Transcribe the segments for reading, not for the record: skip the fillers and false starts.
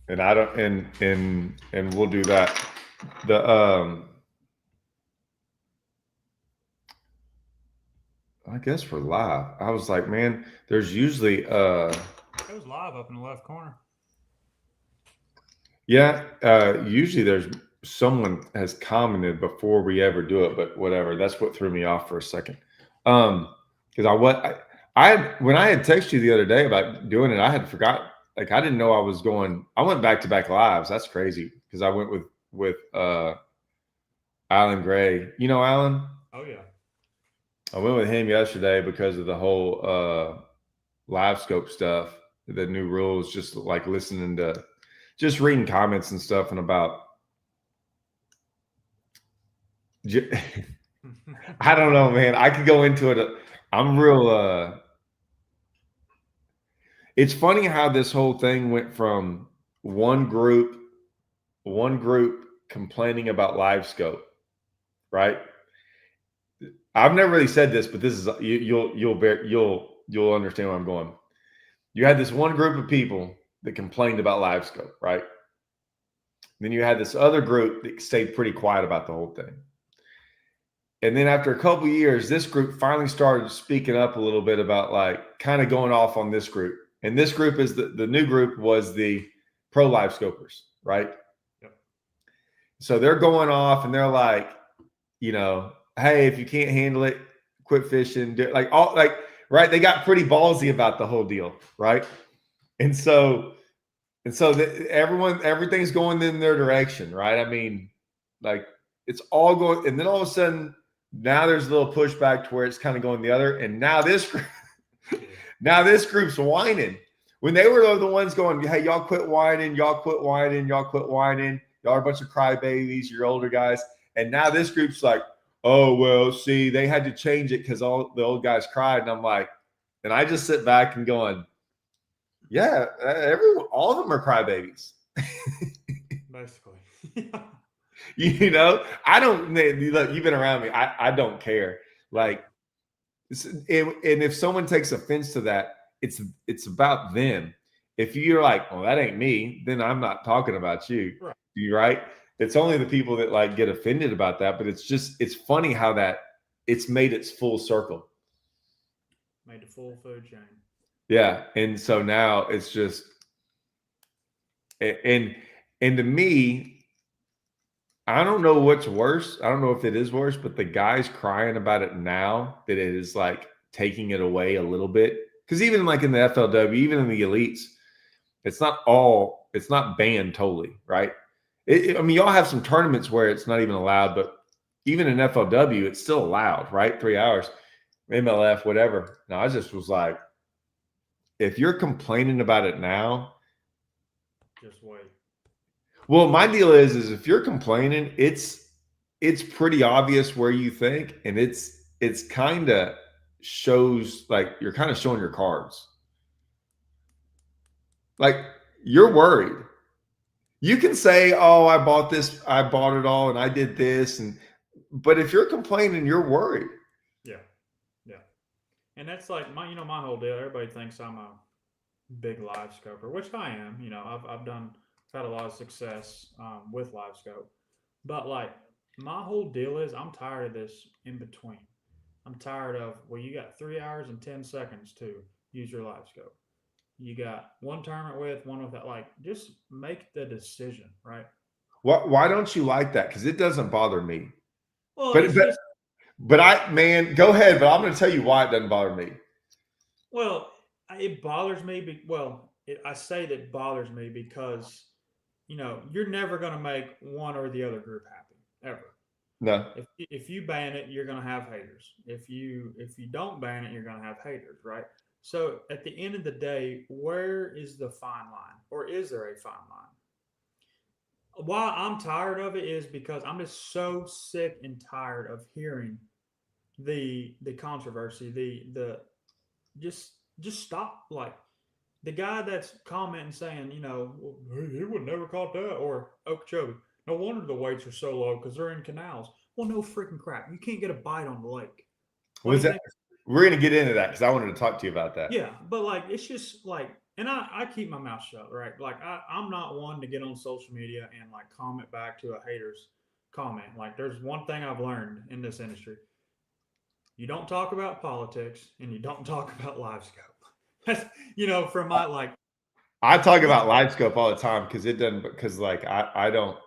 and I don't, and we'll do that. The I guess for live, I was like, man, there's usually It was live up in the left corner. yeah, usually there's someone has commented before we ever do it, but whatever. That's what threw me off for a second. Because I had when I had texted you the other day about doing it, I had forgot. Like I didn't know I was going. I went back to back lives. That's crazy because I went with Alan Gray. You know Alan? Oh yeah. I went with him yesterday because of the whole live scope stuff, the new rules. Just like listening to, just reading comments and stuff, and about I don't know, man. I could go into it. I'm real. It's funny how this whole thing went from one group, one group complaining about live scope, right? I've never really said this, but this is you'll understand where I'm going. You had this one group of people that complained about live scope, right? Then you had this other group that stayed pretty quiet about the whole thing. And then after a couple of years, this group finally started speaking up a little bit about like kind of going off on this group. And this group is the new group was the pro live scopers, right? Yep. So they're going off and they're like, you know, hey, if you can't handle it, quit fishing. Like all like right, they got pretty ballsy about the whole deal, right? And so everything's going in their direction, right? I mean, like it's all going, and then all of a sudden, now there's a little pushback to where it's kind of going the other, and now this now this group's whining. When they were the ones going, hey, y'all quit whining, y'all quit whining, y'all quit whining, y'all are a bunch of crybabies, you're older guys, and now this group's like, oh well, see, they had to change it because all the old guys cried, and I'm like, and I just sit back and going, yeah, everyone, all of them are crybabies. Basically. You know, I don't look. You've been around me. I don't care. Like, and if someone takes offense to that, it's about them. If you're like, well, that ain't me, then I'm not talking about you. Right. You right? It's only the people that like get offended about that. But it's funny how that it's made its full circle. Made the full food chain. Yeah, and so now it's just and and to me, I don't know what's worse. I don't know if it is worse, but the guys crying about it now that it is like taking it away a little bit. Because even like in the FLW, even in the elites, it's not banned totally, right? I mean, y'all have some tournaments where it's not even allowed, but even in FLW, it's still allowed, right? 3 hours, MLF, whatever. Now, I just was like, if you're complaining about it now, just wait. Well, my deal is if you're complaining, it's pretty obvious where you think, and it's kind of shows like you're kind of showing your cards. Like you're worried. You can say, "Oh, I bought this, I bought it all, and I did this," and but if you're complaining, you're worried. Yeah. Yeah. And that's like my whole deal. Everybody thinks I'm a big live scoper, which I am. I've had a lot of success with live scope, but like my whole deal is I'm tired of this in between. I'm tired of well, you got 3 hours and 10 seconds to use your live scope. You got one tournament with one without. Like, just make the decision, right? Why don't you like that? Because it doesn't bother me. Well, But it's but just but man, go ahead. But I'm going to tell you why it doesn't bother me. well, it bothers me. I say that it bothers me because you're never going to make one or the other group happy ever. No. If you ban it, you're going to have haters. If you don't ban it, you're going to have haters, right? So at the end of the day, where is the fine line, or is there a fine line? Why I'm tired of it is because I'm just so sick and tired of hearing the controversy, the just stop. Like the guy that's commenting saying, well, he would never caught that, or Okeechobee. No wonder the weights are so low because they're in canals. Well, no freaking crap. You can't get a bite on the lake. What do Was you that? think? We're going to get into that because I wanted to talk to you about that. Yeah, but like it's just like, and I keep my mouth shut, right? Like I'm not one to get on social media and like comment back to a hater's comment. Like there's one thing I've learned in this industry: you don't talk about politics and you don't talk about live scope. That's, from my like, I talk about live scope all the time because it doesn't, because like I don't,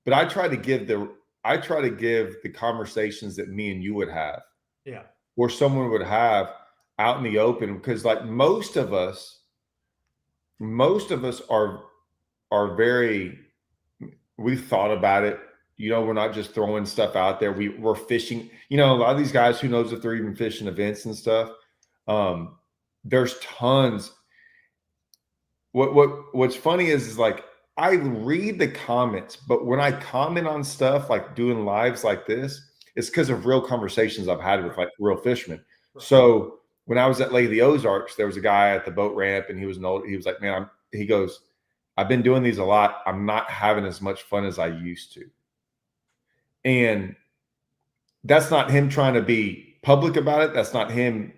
but I try to give the conversations that me and you would have, yeah, or someone would have out in the open, because like most of us are very, we've thought about it. We're not just throwing stuff out there. We're fishing. A lot of these guys, who knows if they're even fishing events and stuff. There's tons. What's funny is like I read the comments, but when I comment on stuff like doing lives like this, it's because of real conversations I've had with like real fishermen. right. So when I was at Lake of the Ozarks, there was a guy at the boat ramp, and he was like, man, he goes, I've been doing these a lot. I'm not having as much fun as I used to. And that's not him trying to be public about it. That's not him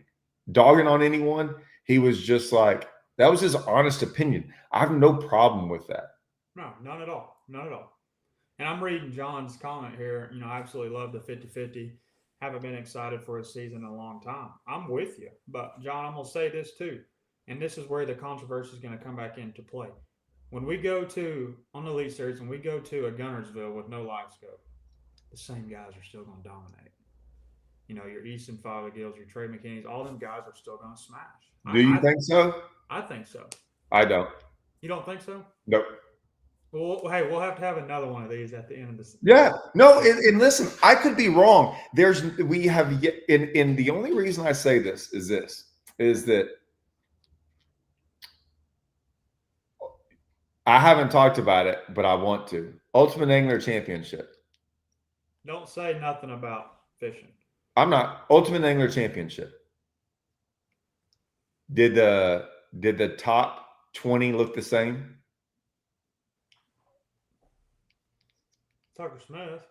dogging on anyone. He was just like, that was his honest opinion. I have no problem with that. No, none at all. None at all. And I'm reading John's comment here. I absolutely love the 50-50. Haven't been excited for a season in a long time. I'm with you. But, John, I'm going to say this too. And this is where the controversy is going to come back into play. When we go to, on the Elite Series, when we go to a Gunnersville with no live scope, the same guys are still going to dominate. Your Easton Fothergills, your Trey McKinney's, all them guys are still going to smash. Do you think so? I think so. I don't. You don't think so? Nope. Well, hey, we'll have to have another one of these at the end of this. Yeah. No, and listen, I could be wrong. We have yet, and the only reason I say this is that I haven't talked about it, but I want to. Ultimate Angler Championship. Don't say nothing about fishing. I'm not. Ultimate Angler Championship. Did the top 20 look the same? Tucker Smith.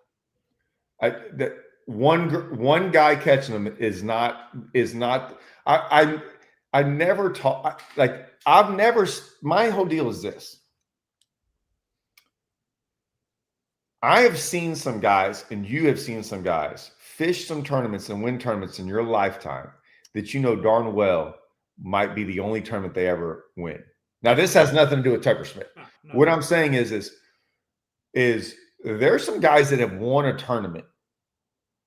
One guy catching them is not. I never taught, like, I've never. My whole deal is this. I have seen some guys, and you have seen some guys fish some tournaments and win tournaments in your lifetime that darn well might be the only tournament they ever win. Now, this has nothing to do with Tucker Smith. No. What I'm saying is there's some guys that have won a tournament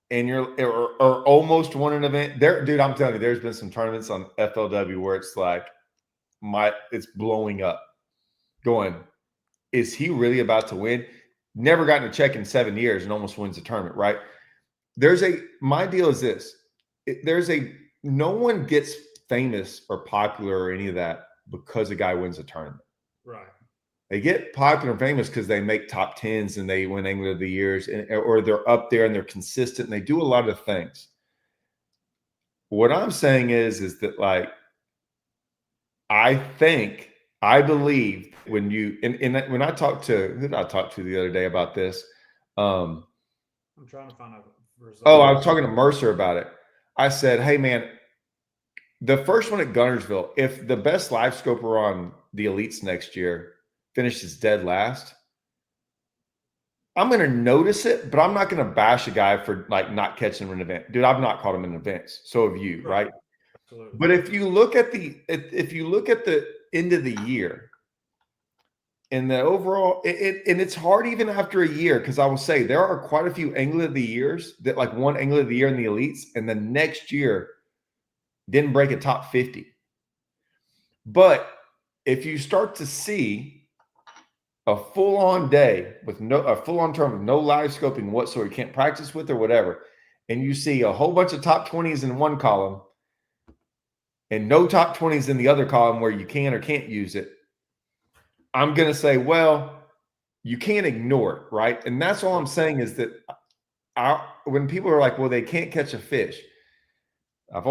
and or almost won an event. Dude, I'm telling you, there's been some tournaments on FLW where it's like it's blowing up. Going, is he really about to win? Never gotten a check in 7 years and almost wins a tournament, right? My deal is this. No one gets famous or popular or any of that because a guy wins a tournament. Right. They get popular and famous because they make top tens and they win Angler of the Years, or they're up there and they're consistent and they do a lot of things. What I'm saying is that, like, I believe when you when I talked to, who did I talk to the other day about this? I'm trying to find a result. Oh, I was talking to Mercer about it. I said, hey man, the first one at Gunnersville, if the best live scoper on the elites next year finishes dead last, I'm going to notice it, but I'm not going to bash a guy for like not catching an event. Dude, I've not caught him in events. So have you, right? Absolutely. But if you look at the end of the year and the overall, and it's hard even after a year, because I will say there are quite a few Angler of the Years that like won Angler of the Year in the elites, and the next year didn't break a top 50. But if you start to see a full-on day with a full-on term with no live scoping whatsoever, you can't practice with or whatever, and you see a whole bunch of top 20s in one column and no top 20s in the other column where you can or can't use it, I'm going to say, well, you can't ignore it, right? And that's all I'm saying is that when people are like, well, they can't catch a fish, my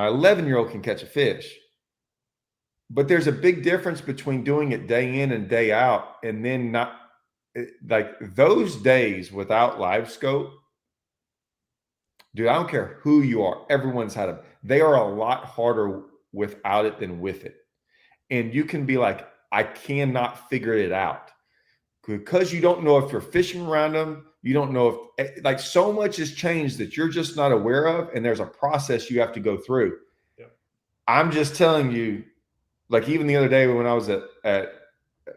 11-year-old can catch a fish. But there's a big difference between doing it day in and day out and then not, like, those days without live scope. Dude, I don't care who you are. Everyone's had them. They are a lot harder without it than with it. and you can be like, I cannot figure it out because you don't know if you're fishing around them. You don't know if, like, so much has changed that you're just not aware of, and there's a process you have to go through. Yep. I'm just telling you, like, even the other day when I was at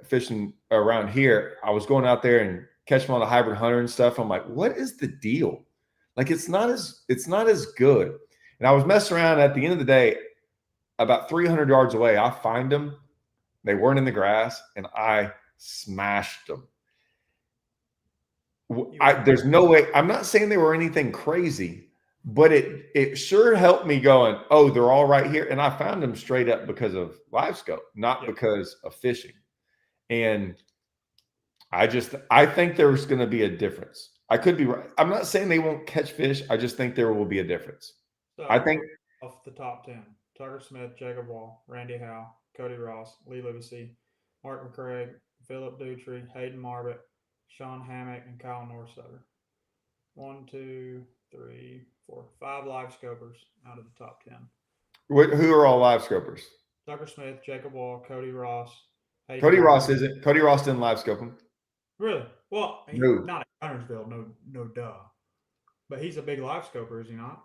fishing around here, I was going out there and catching on the hybrid hunter and stuff. I'm like, what is the deal? Like, it's not as good. And I was messing around. At the end of the day, about 300 yards away, I find them. They weren't in the grass, and I smashed them. There's no way. I'm not saying they were anything crazy, but it sure helped me going, oh, they're all right here. And I found them straight up because of live scope, not because of fishing. And I think there's going to be a difference. I could be right. I'm not saying they won't catch fish. I just think there will be a difference. So I think off the top 10, Tucker Smith, Jacob Wall, Randy Howe, Cody Ross, Lee Livesey, Mark McCraig, Philip Dutry, Hayden Marbett, Sean Hammock, and Kyle Norsutter. 1, 2, 3, 4, 5 live scopers out of the top 10. Who are all live scopers? Tucker Smith, Jacob Wall, Cody Ross. Hayden Cody Marbett. Ross isn't. Cody Ross didn't live scope him. Really? Well, No. Not at Gunnersville, no duh. But he's a big live scoper, is he not?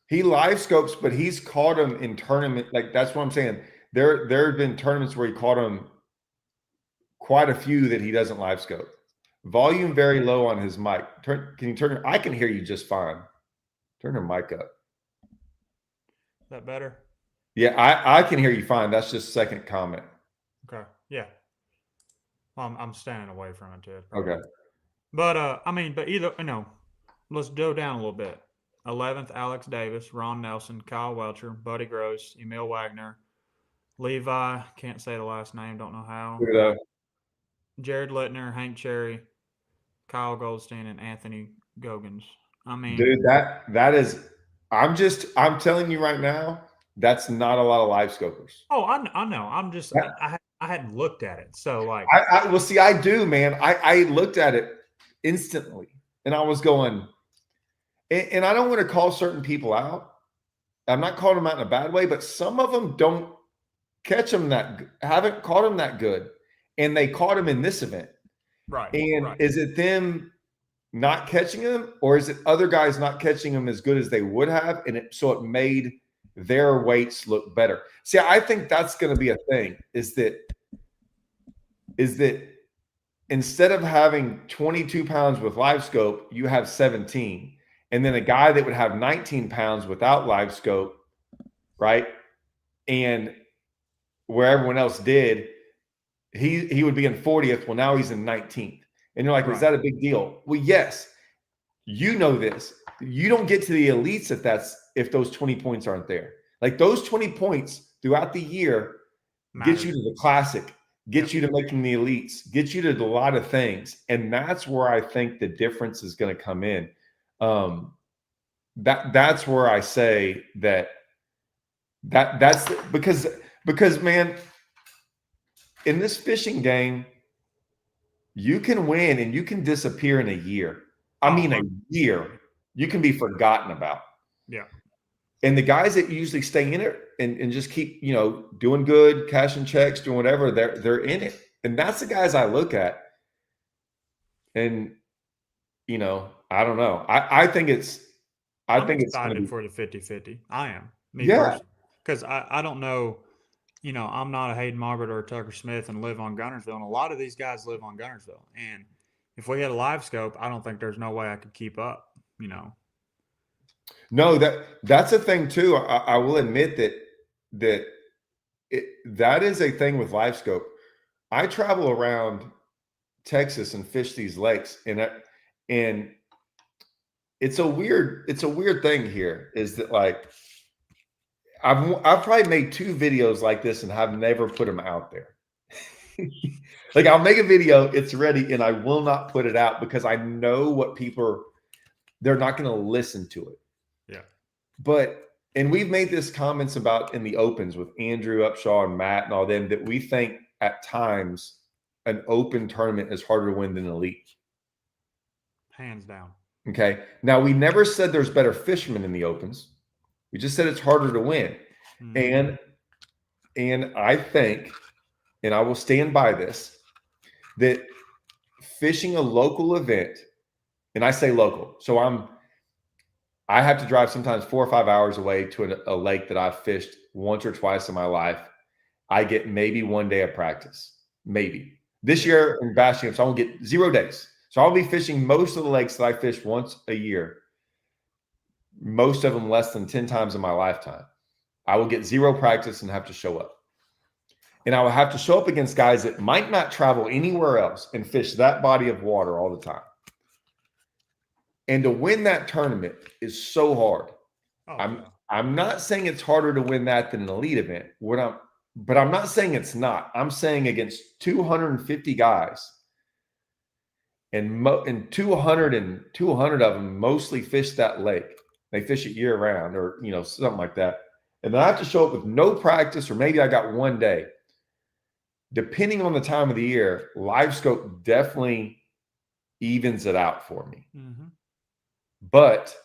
He live scopes, but he's caught him in tournament. Like, that's what I'm saying. There have been tournaments where he caught him, quite a few that he doesn't live scope. Volume very low on his mic. Can you turn? I can hear you just fine. Turn your mic up. Is that better? Yeah, I can hear you fine. That's just second comment. Okay. Yeah. Well, I'm standing away from it too. Okay. But let's go down a little bit. 11th, Alex Davis, Ron Nelson, Kyle Welcher, Buddy Gross, Emil Wagner, Levi, can't say the last name, don't know how. Jared Littner, Hank Cherry, Kyle Goldstein, and Anthony Gogans. I mean, dude, that is. I'm telling you right now, that's not a lot of live scopers. Oh, I know. I'm just I hadn't looked at it, so like. Well, see, I do, man. I looked at it instantly, and I was going. And I don't want to call certain people out. I'm not calling them out in a bad way, but some of them don't catch them haven't caught them that good. And they caught him in this event. Right. And right. Is it them not catching him, or is it other guys not catching him as good as they would have? And so it made their weights look better. See, I think that's going to be a thing, is that instead of having 22 pounds with live scope, you have 17. And then a guy that would have 19 pounds without live scope, right? And where everyone else did, he would be in 40th. Well, now he's in 19th. And you're like, Right. Is that a big deal? Well, yes. You know this. You don't get to the elites if those 20 points aren't there. Like, those 20 points throughout the year get you to the classic, get you to making the elites, get you to a lot of things. And that's where I think the difference is going to come in. That's where I say that's because man, in this fishing game, you can win and you can disappear in a year. I mean, a year. You can be forgotten about. Yeah. And the guys that usually stay in it and just keep, doing good, cashing checks, doing whatever, they're in it. And that's the guys I look at. And I don't know. I think it's excited for the 50-50. I am. Personally. Because I don't know, I'm not a Hayden Marbett or a Tucker Smith and live on Gunnersville. And a lot of these guys live on Gunnersville. And if we had a live scope, I don't think there's no way I could keep up, No, that's a thing too. I will admit that is a thing with live scope. I travel around Texas and fish these lakes, and it's a weird thing here, is that, like, I've probably made 2 videos like this and have never put them out there. Like, I'll make a video, it's ready, and I will not put it out because I know what they're not going to listen to it. Yeah. And we've made this comments about in the opens with Andrew Upshaw and Matt and all them, that we think at times an open tournament is harder to win than elite. Hands down. Okay. Now, we never said there's better fishermen in the opens. We just said it's harder to win. Mm-hmm. And I think, and I will stand by this, that fishing a local event, and I say local, so I have to drive sometimes 4 or 5 hours away to a lake that I've fished once or twice in my life. I get maybe 1 day of practice, maybe. This Yeah. year in bass champs, I will get 0 days. So I'll be fishing most of the lakes that I fish once a year, most of them less than 10 times in my lifetime. I will get zero practice and have to show up. And I will have to show up against guys that might not travel anywhere else and fish that body of water all the time. And to win that tournament is so hard. Oh I'm yeah. I'm not saying it's harder to win that than an elite event. But I'm not saying it's not. I'm saying against 250 guys, and 200 of them mostly fish that lake. They fish it year round, or something like that. And then I have to show up with no practice, or maybe I got 1 day. Depending on the time of the year, live scope definitely evens it out for me. Mm-hmm. But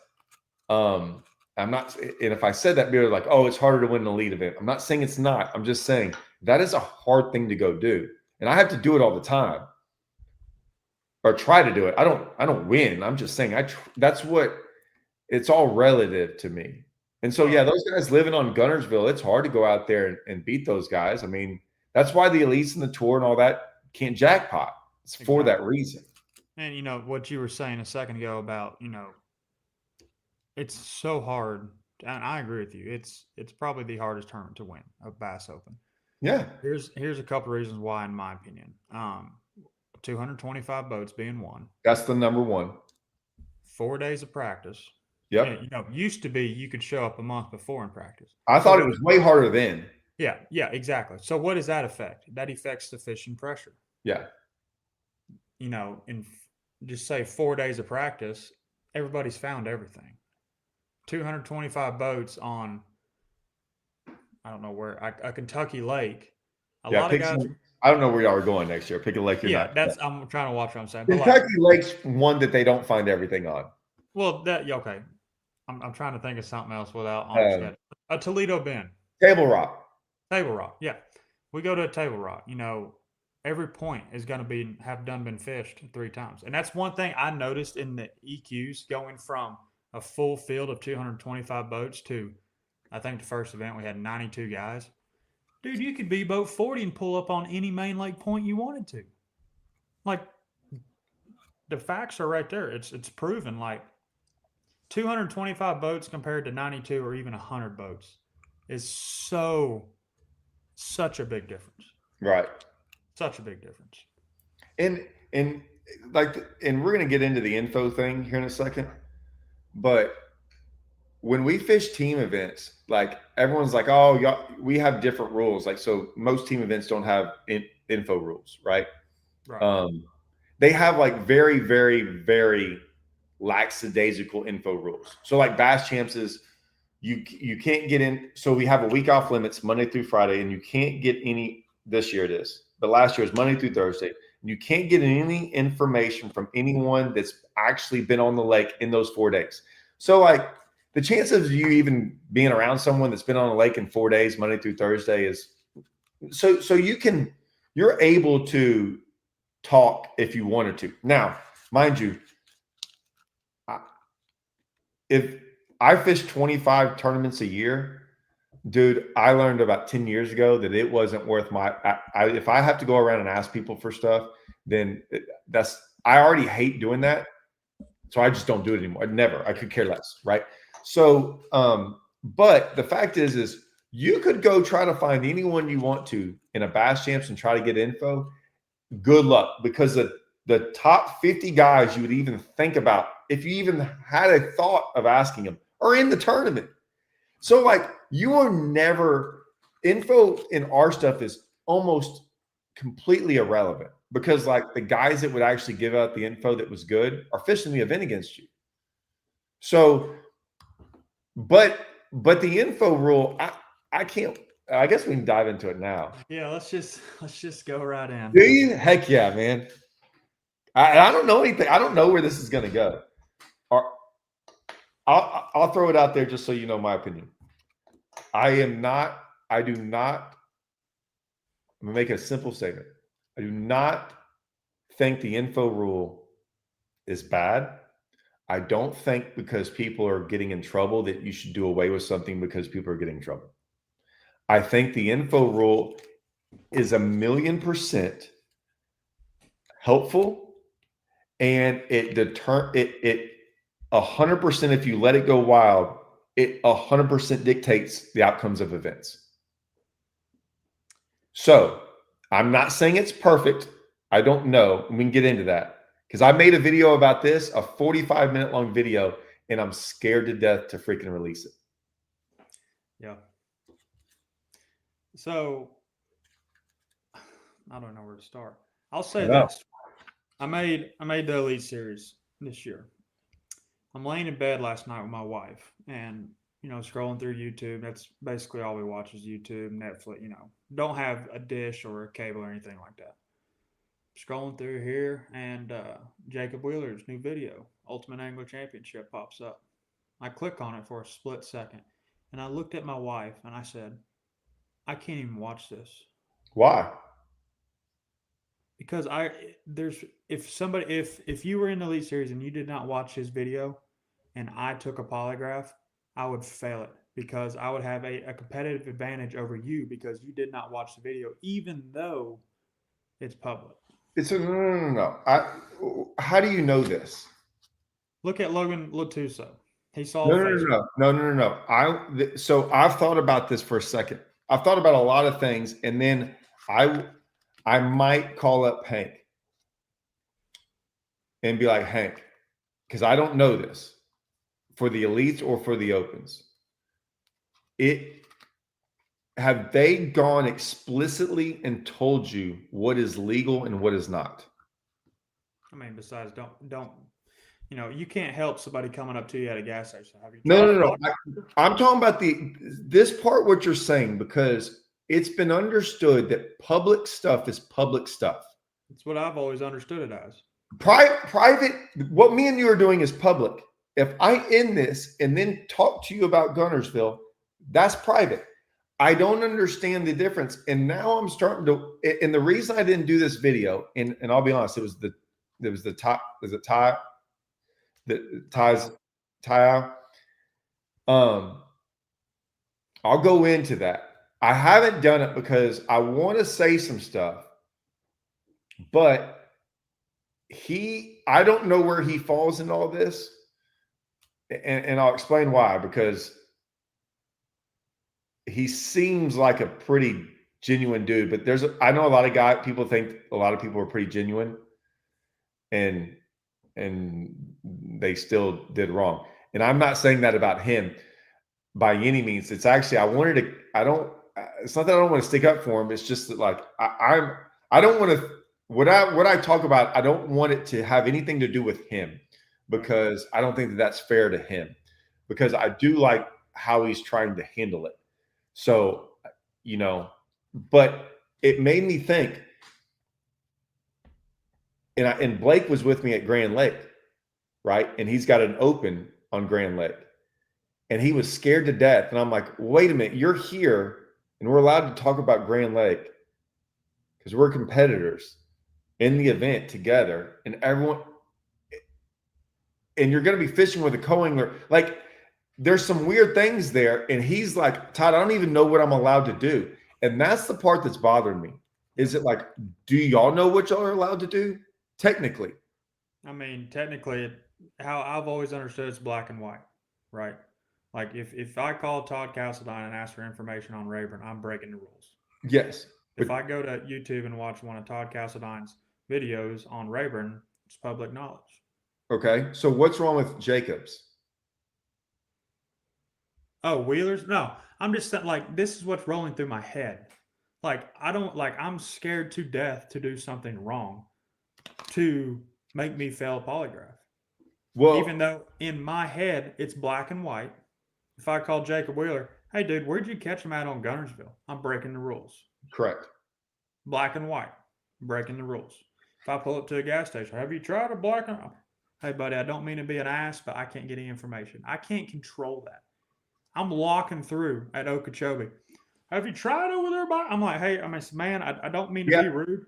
I'm not, and if I said that, people are like, oh, it's harder to win an elite event. I'm not saying it's not. I'm just saying that is a hard thing to go do. And I have to do it all the time, or try to do it. I don't win. I'm just saying that's what, it's all relative to me. And so, yeah, those guys living on Gunnersville, it's hard to go out there and beat those guys. I mean, that's why the elites and the tour and all that can't jackpot. It's for that reason. And what you were saying a second ago about, it's so hard, and I agree with you. It's probably the hardest tournament to win, a Bass Open. Yeah. Here's a couple reasons why, in my opinion. 225 boats being one. That's the number one. 4 days of practice. Yep. Used to be you could show up a month before in practice. I thought it was way harder then. Yeah, exactly. So what does that affect? That affects the fishing pressure. Yeah. In just say 4 days of practice, everybody's found everything. 225 boats on, I don't know where, a Kentucky lake. A lot of guys. I don't know where y'all are going next year. Pick a lake you're not. I'm trying to watch what I'm saying. Kentucky Lake's one that they don't find everything on. Well, okay. I'm trying to think of something else without a Toledo Bend. Table Rock. Yeah. We go to a Table Rock. Every point is going to been fished 3 times. And that's one thing I noticed in the EQs, going from a full field of 225 boats to, I think the first event we had 92 guys. Dude, you could be boat 40 and pull up on any main lake point you wanted to. Like, the facts are right there. It's proven. Like, 225 boats compared to 92 or even 100 boats is such a big difference. Right. Such a big difference. And we're going to get into the info thing here in a second. But when we fish team events, like, everyone's like, oh, we have different rules. Like, so most team events don't have info rules, right? Right. They have like very, very, very lackadaisical info rules. So like Bass Champs is, you can't get in. So we have a week off limits Monday through Friday, and you can't get any, this year it is, but last year it was Monday through Thursday. And you can't get any information from anyone that's actually been on the lake in those 4 days. So like, the chances of you even being around someone that's been on a lake in 4 days, Monday through Thursday, is so you're able to talk if you wanted to. Now, mind you, if I fish 25 tournaments a year, dude, I learned about 10 years ago that it wasn't worth if I have to go around and ask people for stuff, then I already hate doing that. So I just don't do it anymore. I could care less. Right. So, but the fact is you could go try to find anyone you want to in a Bass Champs and try to get info. Good luck, because the top 50 guys you would even think about, if you even had a thought of asking them, are in the tournament. So like, you are never, info in our stuff is almost completely irrelevant, because like the guys that would actually give out the info that was good are fishing the event against you. So, but the info rule, I can't, I guess we can dive into it now. Yeah, let's just go right in. Do you? Heck yeah, man. I don't know anything. I don't know where this is going to go. I'll throw it out there just so you know my opinion. I do not, I'm going to make a simple statement. I do not think the info rule is bad. I don't think because people are getting in trouble that you should do away with something because people are getting in trouble. I think the info rule is 1,000,000% helpful, and it 100%, if you let it go wild, it 100% dictates the outcomes of events. So I'm not saying it's perfect. I don't know. We can get into that because I made a video about this, a 45-minute long video, and I'm scared to death to freaking release it. Yeah. So I don't know where to start. I'll say this. I made the Elite Series this year. I'm laying in bed last night with my wife and, scrolling through YouTube. That's basically all we watch is YouTube, Netflix, Don't have a dish or a cable or anything like that. Scrolling through here and Jacob Wheeler's new video, Ultimate Angler Championship, pops up. I click on it for a split second and I looked at my wife and I said, I can't even watch this. Why? Because if you were in the Elite Series and you did not watch his video and I took a polygraph, I would fail it because I would have a competitive advantage over you because you did not watch the video, even though it's public. No. How do you know this? Look at Logan Latuso. He saw Facebook. No. So I've thought about this for a second. I've thought about a lot of things, and then I might call up Hank and be like, Hank, because I don't know this for the elites or for the opens. Have they gone explicitly and told you what is legal and what is not? I mean, besides, don't you can't help somebody coming up to you at a gas station. Have you No. I'm talking about this part, what you're saying, because it's been understood that public stuff is public stuff. It's what I've always understood it as. Private, what me and you are doing is public. If I end this and then talk to you about Gunnersville, that's private. I don't understand the difference. And now I'm starting to, and the reason I didn't do this video, and I'll be honest, it was the top, was it Ty? The ties. I'll go into that. I haven't done it because I want to say some stuff, but I don't know where he falls in all this. And I'll explain why, because he seems like a pretty genuine dude, but I know a lot of people think a lot of people are pretty genuine and they still did wrong. And I'm not saying that about him by any means. It's actually, it's not that I don't want to stick up for him. It's just that, like, I don't want to, what I talk about, I don't want it to have anything to do with him, because I don't think that that's fair to him, because I do like how he's trying to handle it. So, but it made me think, and Blake was with me at Grand Lake, right? And he's got an open on Grand Lake. And he was scared to death. And I'm like, wait a minute, you're here and we're allowed to talk about Grand Lake because we're competitors in the event together, and everyone, and you're going to be fishing with a co-angler. Like, there's some weird things there. And he's like, Todd, I don't even know what I'm allowed to do. And that's the part that's bothering me. Is it like, do y'all know what y'all are allowed to do? Technically. I mean, technically, how I've always understood it's black and white, right? Like, if I call Todd Castledine and ask for information on Rayburn, I'm breaking the rules. Yes. If I go to YouTube and watch one of Todd Castledine's videos on Rayburn, it's public knowledge. Okay. So what's wrong with Jacobs? Oh, Wheelers? No, I'm just like, this is what's rolling through my head. Like, I'm scared to death to do something wrong to make me fail a polygraph. Well, even though in my head it's black and white. If I call Jacob Wheeler, hey dude, where'd you catch him at on Gunnersville? I'm breaking the rules. Correct. Black and white, breaking the rules. If I pull up to a gas station, have you tried a black and white? Hey buddy, I don't mean to be an ass, but I can't get any information. I can't control that. I'm walking through at Okeechobee. Have you tried over there? I'm like, hey, man, I don't mean to Yeah. be rude,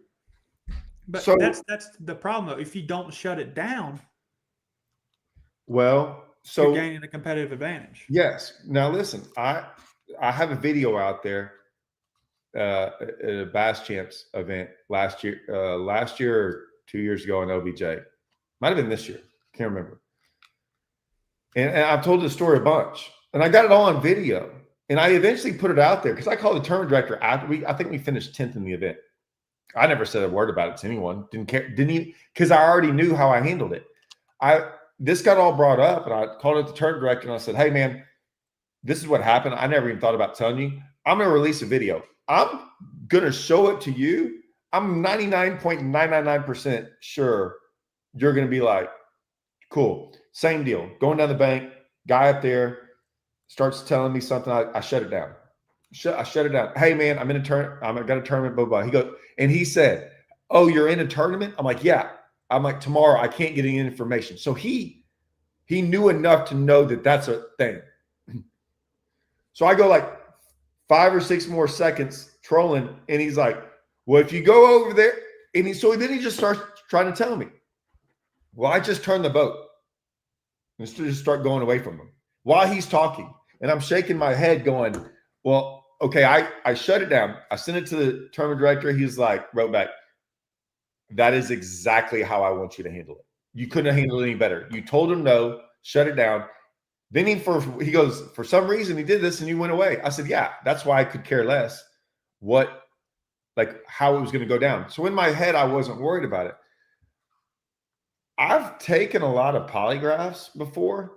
but So, that's the problem though. If you don't shut it down, well, you're so gaining a competitive advantage. yes. Now listen, I have a video out there at a Bass Champs event last year or 2 years ago in OBJ. Might have been this year. Can't remember. And I've told this story a bunch, and I got it all on video. And I eventually put it out there because I called the tournament director after I think we finished 10th in the event. I never said a word about it to anyone. Didn't care. Didn't even, because I already knew how I handled it. This got all brought up, and I called it the tournament director, and I said, "Hey, man, this is what happened. I never even thought about telling you. I'm going to release a video. I'm going to show it to you. I'm 99.999% sure you're going to be like, cool. Same deal. Going down the bank, guy up there starts telling me something. I shut it down. I shut it down. Hey, man, I'm in a tournament. I got a tournament, blah, blah. He goes, and he said, oh, you're in a tournament? I'm like, yeah. I'm like, tomorrow I can't get any information. So he knew enough to know that that's a thing. So I go like 5 or 6 more seconds trolling, and he's like, well, if you go over there, and then he just starts trying to tell me, well, I just turned the boat and just start going away from him while he's talking. And I'm shaking my head going, well, okay, I shut it down. I sent it to the tournament director. He's like, wrote back, that is exactly how I want you to handle it. You couldn't have handled it any better. You told him no, shut it down. Then he goes, for some reason he did this and you went away. I said, yeah, that's why I could care less how it was going to go down. So in my head, I wasn't worried about it. I've taken a lot of polygraphs before,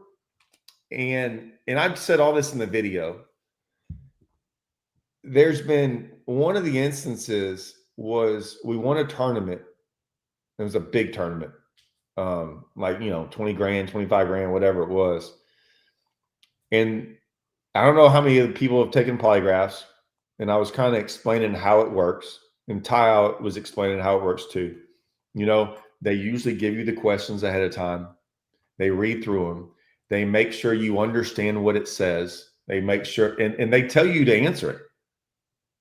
and I've said all this in the video. There's been one of the instances was we won a tournament. It was a big tournament, 20 grand, 25 grand, whatever it was. And I don't know how many of the people have taken polygraphs, and I was kind of explaining how it works, and Ty was explaining how it works too. They usually give you the questions ahead of time. They read through them. They make sure you understand what it says. They make sure, and they tell you to answer it.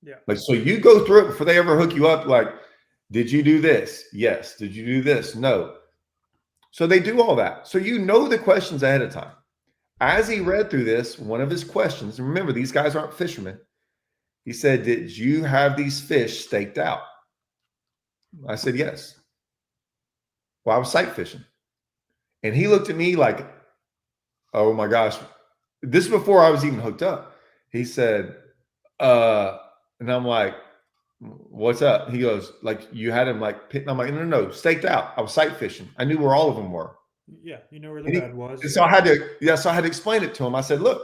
Yeah. So you go through it before they ever hook you up. Like, did you do this? Yes. Did you do this? No. So they do all that. So you know the questions ahead of time. As he read through this, one of his questions, and remember, these guys aren't fishermen. He said, did you have these fish staked out? I said, yes. Well, I was sight fishing. And he looked at me like, oh my gosh. This is before I was even hooked up. He said, and I'm like, what's up? He goes, like, you had him like, I'm like, no, staked out. I was sight fishing. I knew where all of them were. Yeah, you know where the bed was. And so I had to explain it to him. I said, look,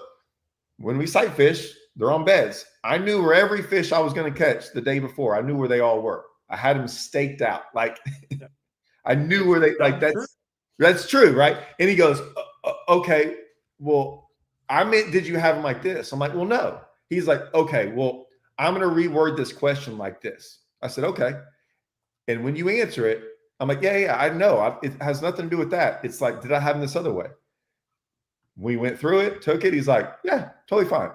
when we sight fish, they're on beds. I knew where every fish I was going to catch the day before. I knew where they all were. I had them staked out. Like, yeah. I knew where they, like, that's true, right? And he goes, okay, well, I meant, did you have them like this? I'm like, well, no. He's like, okay, well, I'm going to reword this question like this. I said, okay. And when you answer it, I'm like, yeah, I know. It has nothing to do with that. It's like, did I have them this other way? We went through it, took it. He's like, yeah, totally fine.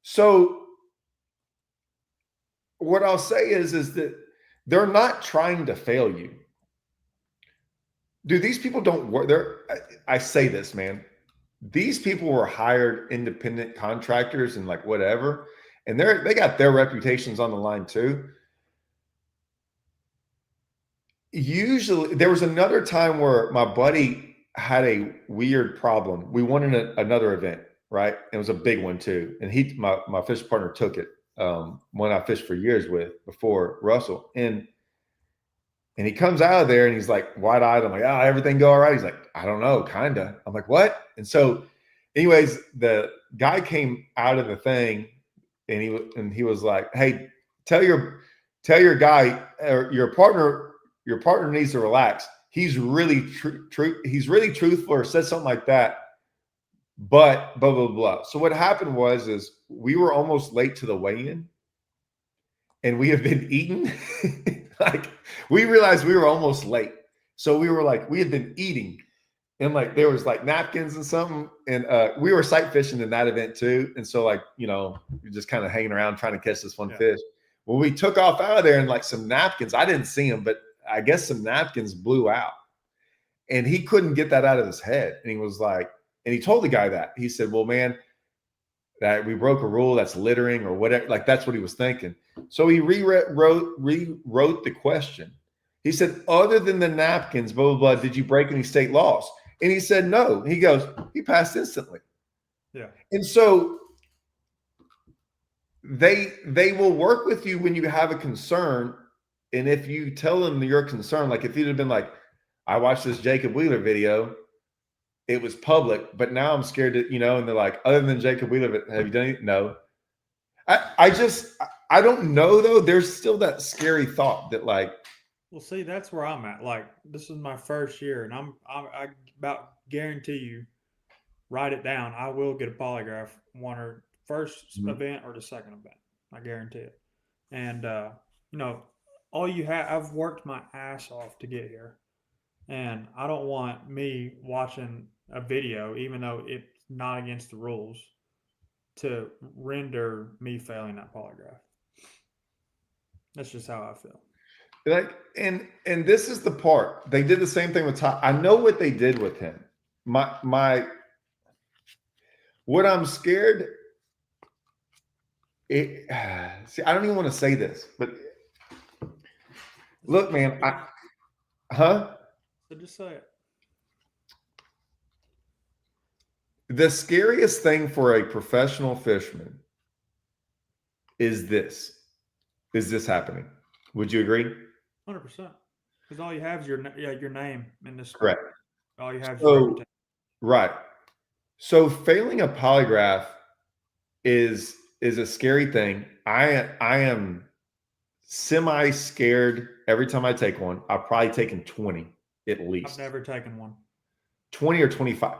So what I'll say is that they're not trying to fail you. Dude, these people don't work. I say this, man. These people were hired independent contractors and like whatever, and they got their reputations on the line too. Usually, there was another time where my buddy had a weird problem. We won in another event, right? It was a big one too, and my fish partner took it. One I fished for years with before Russell, and he comes out of there and he's like wide-eyed. I'm like, everything go all right? He's like, I don't know, kinda. I'm like, what? And so, anyways, the guy came out of the thing, and he was like, hey, tell your guy or your partner needs to relax. He's really he's really truthful, or said something like that. But blah blah blah. So what happened is we were almost late to the weigh-in, and we have been eating. Like, we realized we were almost late. So we were like, we had been eating. And like there was like napkins and something, and we were sight fishing in that event too. And so like you're just kind of hanging around trying to catch this one fish. Well, we took off out of there, and like some napkins, I didn't see them, but I guess some napkins blew out, and he couldn't get that out of his head. And he was like, and he told the guy that he said, "Well, man, that we broke a rule, that's littering or whatever." Like that's what he was thinking. So he rewrote the question. He said, "Other than the napkins, blah blah blah, did you break any state laws?" And he said, "No." He goes, he passed instantly. Yeah. And so they will work with you when you have a concern. And if you tell them you're concerned, like if you'd have been like, "I watched this Jacob Wheeler video, it was public, but now I'm scared to," and they're like, "Other than Jacob Wheeler, have you done it?" No. I don't know though. There's still that scary thought that like, well, see, that's where I'm at. Like, this is my first year, and I about guarantee you, write it down. I will get a polygraph one or first event or the second event. I guarantee it. And all you have, I've worked my ass off to get here, and I don't want me watching a video, even though it's not against the rules, to render me failing that polygraph. That's just how I feel. Like, and this is the part. They did the same thing with Todd. I know what they did with him. What I'm scared. See, I don't even want to say this, but look, man, So just say it. The scariest thing for a professional fisherman is this happening. Would you agree? 100%. Because all you have is your name in this. Correct. All you have is your reputation. Right. So failing a polygraph is a scary thing. I am semi scared every time I take one. I've probably taken 20 at least. I've never taken one. 20 or 25.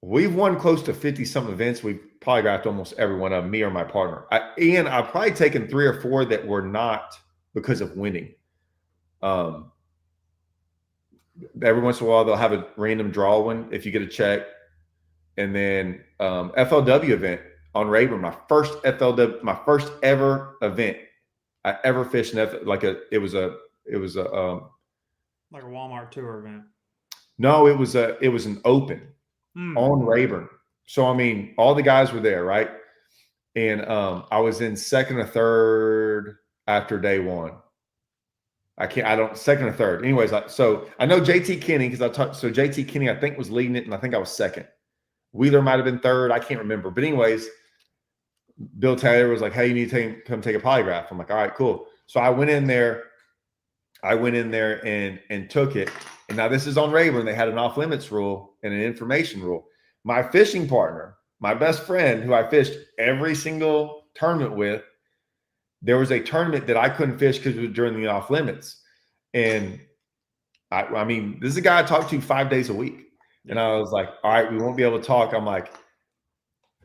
We've won close to 50 some events. We've polygraphed almost every one of them, me or my partner. I've probably taken 3 or 4 that were not because of winning. Every once in a while they'll have a random draw one if you get a check. And then FLW event on Rayburn, my first ever event I ever fished in it was a like a Walmart tour event. No, it was an open on Rayburn. So I mean, all the guys were there, right? And I was in second or third after day one. Second or third. Anyways, so I know JT Kinney because so JT Kinney, I think, was leading it, and I think I was second. Wheeler might have been third. I can't remember. But anyways, Bill Taylor was like, "Hey, you need to come take a polygraph." I'm like, "All right, cool." So I went in there and took it. And now this is on Rayburn. They had an off limits rule and an information rule. My fishing partner, my best friend, who I fished every single tournament with, there was a tournament that I couldn't fish because it was during the off limits. And I mean, this is a guy I talked to 5 days a week. And I was like, "All right, we won't be able to talk." I'm like,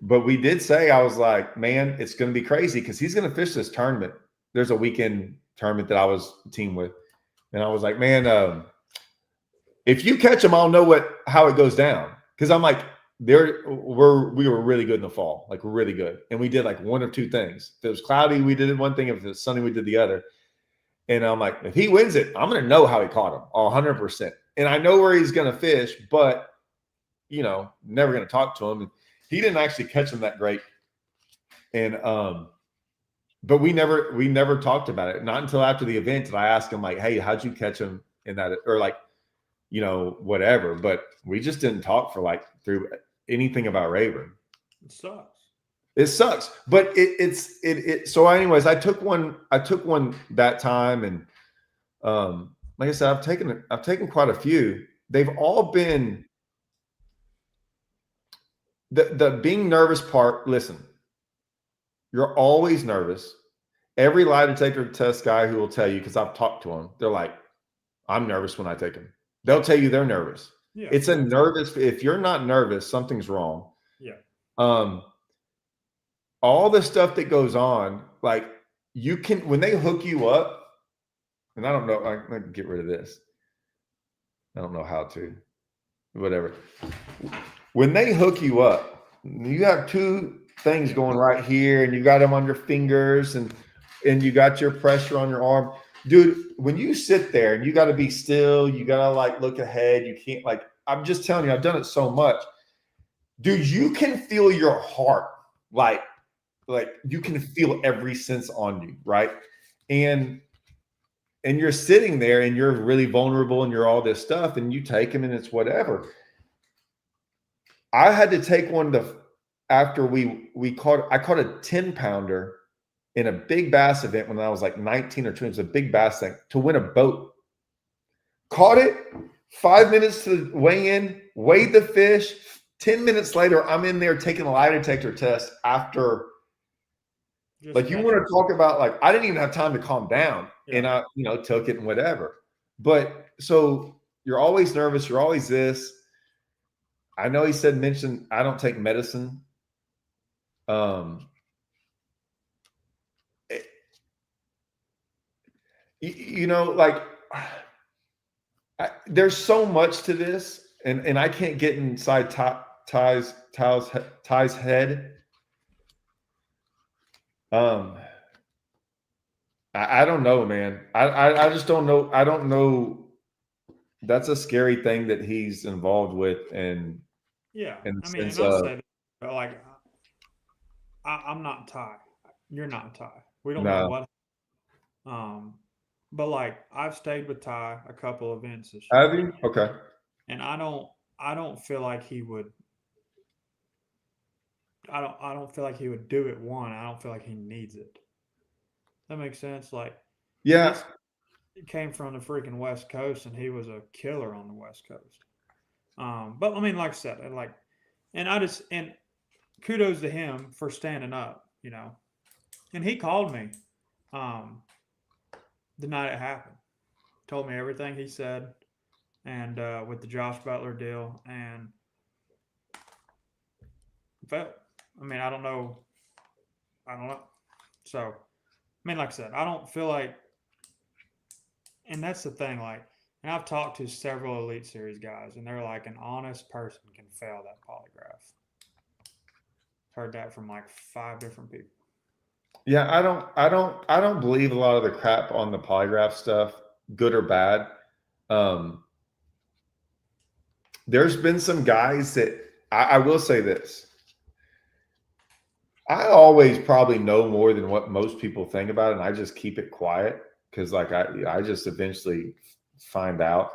but we did say, I was like, "Man, it's going to be crazy because he's going to fish this tournament." There's a weekend tournament that I was team with. And I was like, "Man, if you catch him, I'll know how it goes down." Because I'm like, we were really good in the fall. Like, we're really good. And we did like one or two things. If it was cloudy, we did one thing. If it was sunny, we did the other. And I'm like, if he wins it, I'm going to know how he caught him 100%. And I know where he's going to fish, but, never going to talk to him. And he didn't actually catch him that great. And, but we never talked about it. Not until after the event did I ask him, like, "Hey, how'd you catch him in that?" Or like, whatever. But we just didn't talk for through anything about Rayburn. It sucks. It sucks. But it so anyways, I took one that time, and like I said, I've taken quite a few. They've all been the being nervous part. Listen, you're always nervous. Every lie detector test guy who will tell you, because I've talked to them, they're like, "I'm nervous when I take them." They'll tell you they're nervous. Yeah. It's a nervous. If you're not nervous, something's wrong. Yeah. All the stuff that goes on, like you can, when they hook you up, and I don't know, I can get rid of this. I don't know how to. whatever. When they hook you up, you have two things going right here, and you got them on your fingers, and you got your pressure on your arm. Dude, when you sit there and you got to be still, you got to like look ahead. You can't like, I'm just telling you, I've done it so much. Dude, you can feel your heart. Like you can feel every sense on you, right? And you're sitting there and you're really vulnerable and you're all this stuff, and you take them and it's whatever. I had to take one after I caught a 10-pounder in a big bass event when I was like 19 or 20. It was a big bass thing to win a boat. Caught it, 5 minutes to weigh in, weighed the fish. 10 minutes later, I'm in there taking a lie detector test after. Just like, you want to talk about, like, I didn't even have time to calm down. Yeah. And I, took it and whatever. But so you're always nervous. You're always this. I know he mentioned I don't take medicine. Like, there's so much to this, and I can't get inside Ty's head. I don't know, man. I just don't know. I don't know. That's a scary thing that he's involved with, and Yeah. in the I mean, sense and I'll of, say that, but like, I'm not Ty. You're not Ty. We don't know no. what. But like, I've stayed with Ty a couple events this year, Have you? Okay. and I don't feel like he would. I don't feel like he would do it. One, I don't feel like he needs it. That makes sense. Like, Yeah. this came from the freaking West Coast, and he was a killer on the West Coast. But I mean, like I said, and kudos to him for standing up, And he called me, um, the night it happened, told me everything he said, and with the Josh Butler deal, and felt. I mean, I don't know. I don't know. So, I mean, like I said, I don't feel like, and that's the thing. Like, and I've talked to several Elite Series guys, and they're like, an honest person can fail that polygraph. Heard that from like 5 different people. Yeah, I don't believe a lot of the crap on the polygraph stuff, good or bad. There's been some guys that I will say this. I always probably know more than what most people think about it, and I just keep it quiet because, like, I just eventually find out.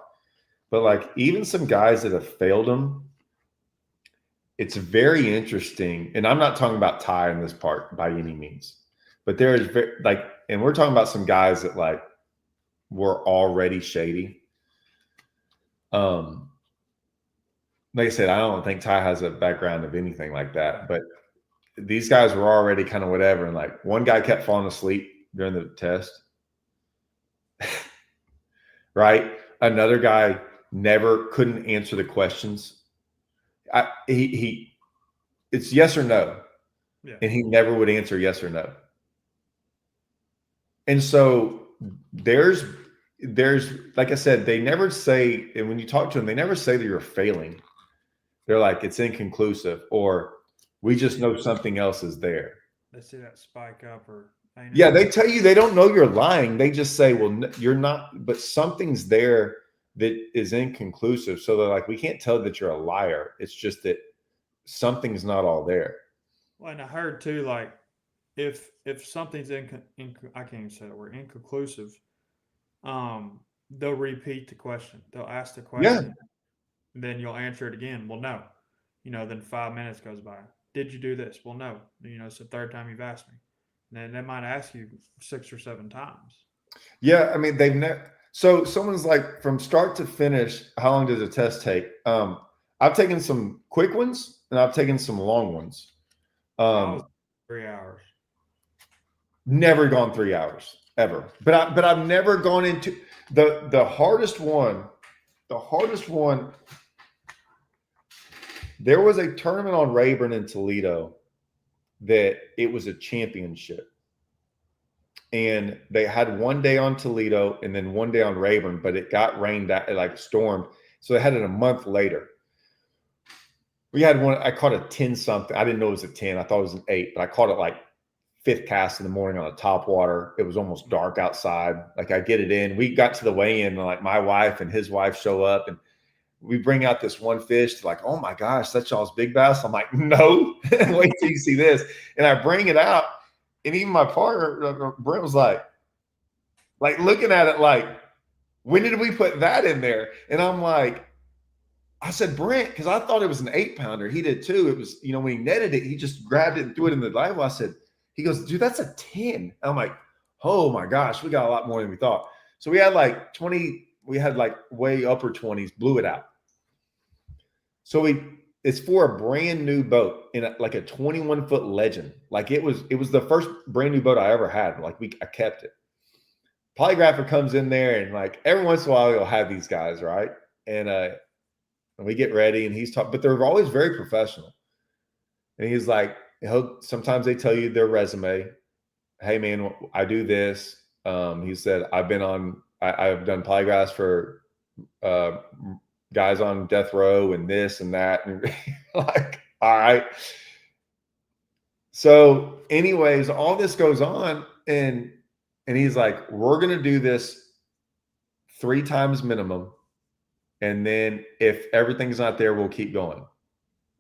But like, even some guys that have failed them, it's very interesting. And I'm not talking about Ty in this part by any means, but there is and we're talking about some guys that like were already shady. Like I said, I don't think Ty has a background of anything like that, but these guys were already kind of whatever. And like, one guy kept falling asleep during the test. Right. Another guy couldn't answer the questions. It's yes or no. Yeah. And he never would answer yes or no. And so there's like I said, they never say, and when you talk to them, they never say that you're failing. They're like, it's inconclusive, or we just know something else is there. They see that spike up, or yeah, they tell you they don't know you're lying. They just say, well, you're not, but something's there that is inconclusive. So they're like, we can't tell that you're a liar. It's just that something's not all there. Well, and I heard too, like, if something's I can't even say that word, inconclusive, they'll repeat the question. They'll ask the question, then you'll answer it again. Well, no. Then 5 minutes goes by. Did you do this? Well, no. It's the third time you've asked me. And then they might ask you 6 or 7 times. Yeah, I mean, they've never. So someone's like, from start to finish, how long does a test take? I've taken some quick ones and I've taken some long ones. 3 hours. Never gone 3 hours ever. But I've never gone into the hardest one. The hardest one. There was a tournament on Rayburn in Toledo that it was a championship. And they had one day on Toledo and then one day on Rayburn, but it got rained out, like stormed. So they had it a month later. We had one, I caught a 10 something. I didn't know it was a 10. I thought it was an 8, but I caught it like 5th cast in the morning on the top water. It was almost dark outside. Like I get it in. We got to the weigh-in, and like my wife and his wife show up, and we bring out this one fish. Like, oh my gosh, that's y'all's big bass. I'm like, no, wait till you see this. And I bring it out, and even my partner Brent was like looking at it like, when did we put that in there? And I'm like, I said, Brent, because I thought it was an 8-pounder. He did too. It was, when he netted it, he just grabbed it and threw it in the live well. I said, he goes, dude, that's a 10. I'm like, oh my gosh, we got a lot more than we thought. So we had like 20, we had like way upper 20s, blew it out. So it's for a brand new boat in like a 21-foot Legend. Like it was the first brand new boat I ever had. Like I kept it. Polygrapher comes in there, and like every once in a while, you'll have these guys, right? And we get ready, and he's talking, but they're always very professional. And he's like, sometimes they tell you their resume. Hey man, I do this. He said, I've done polygraphs for guys on death row and this and that. And like, all right. So anyways, all this goes on, and he's like, we're going to do this 3 times minimum. And then if everything's not there, we'll keep going.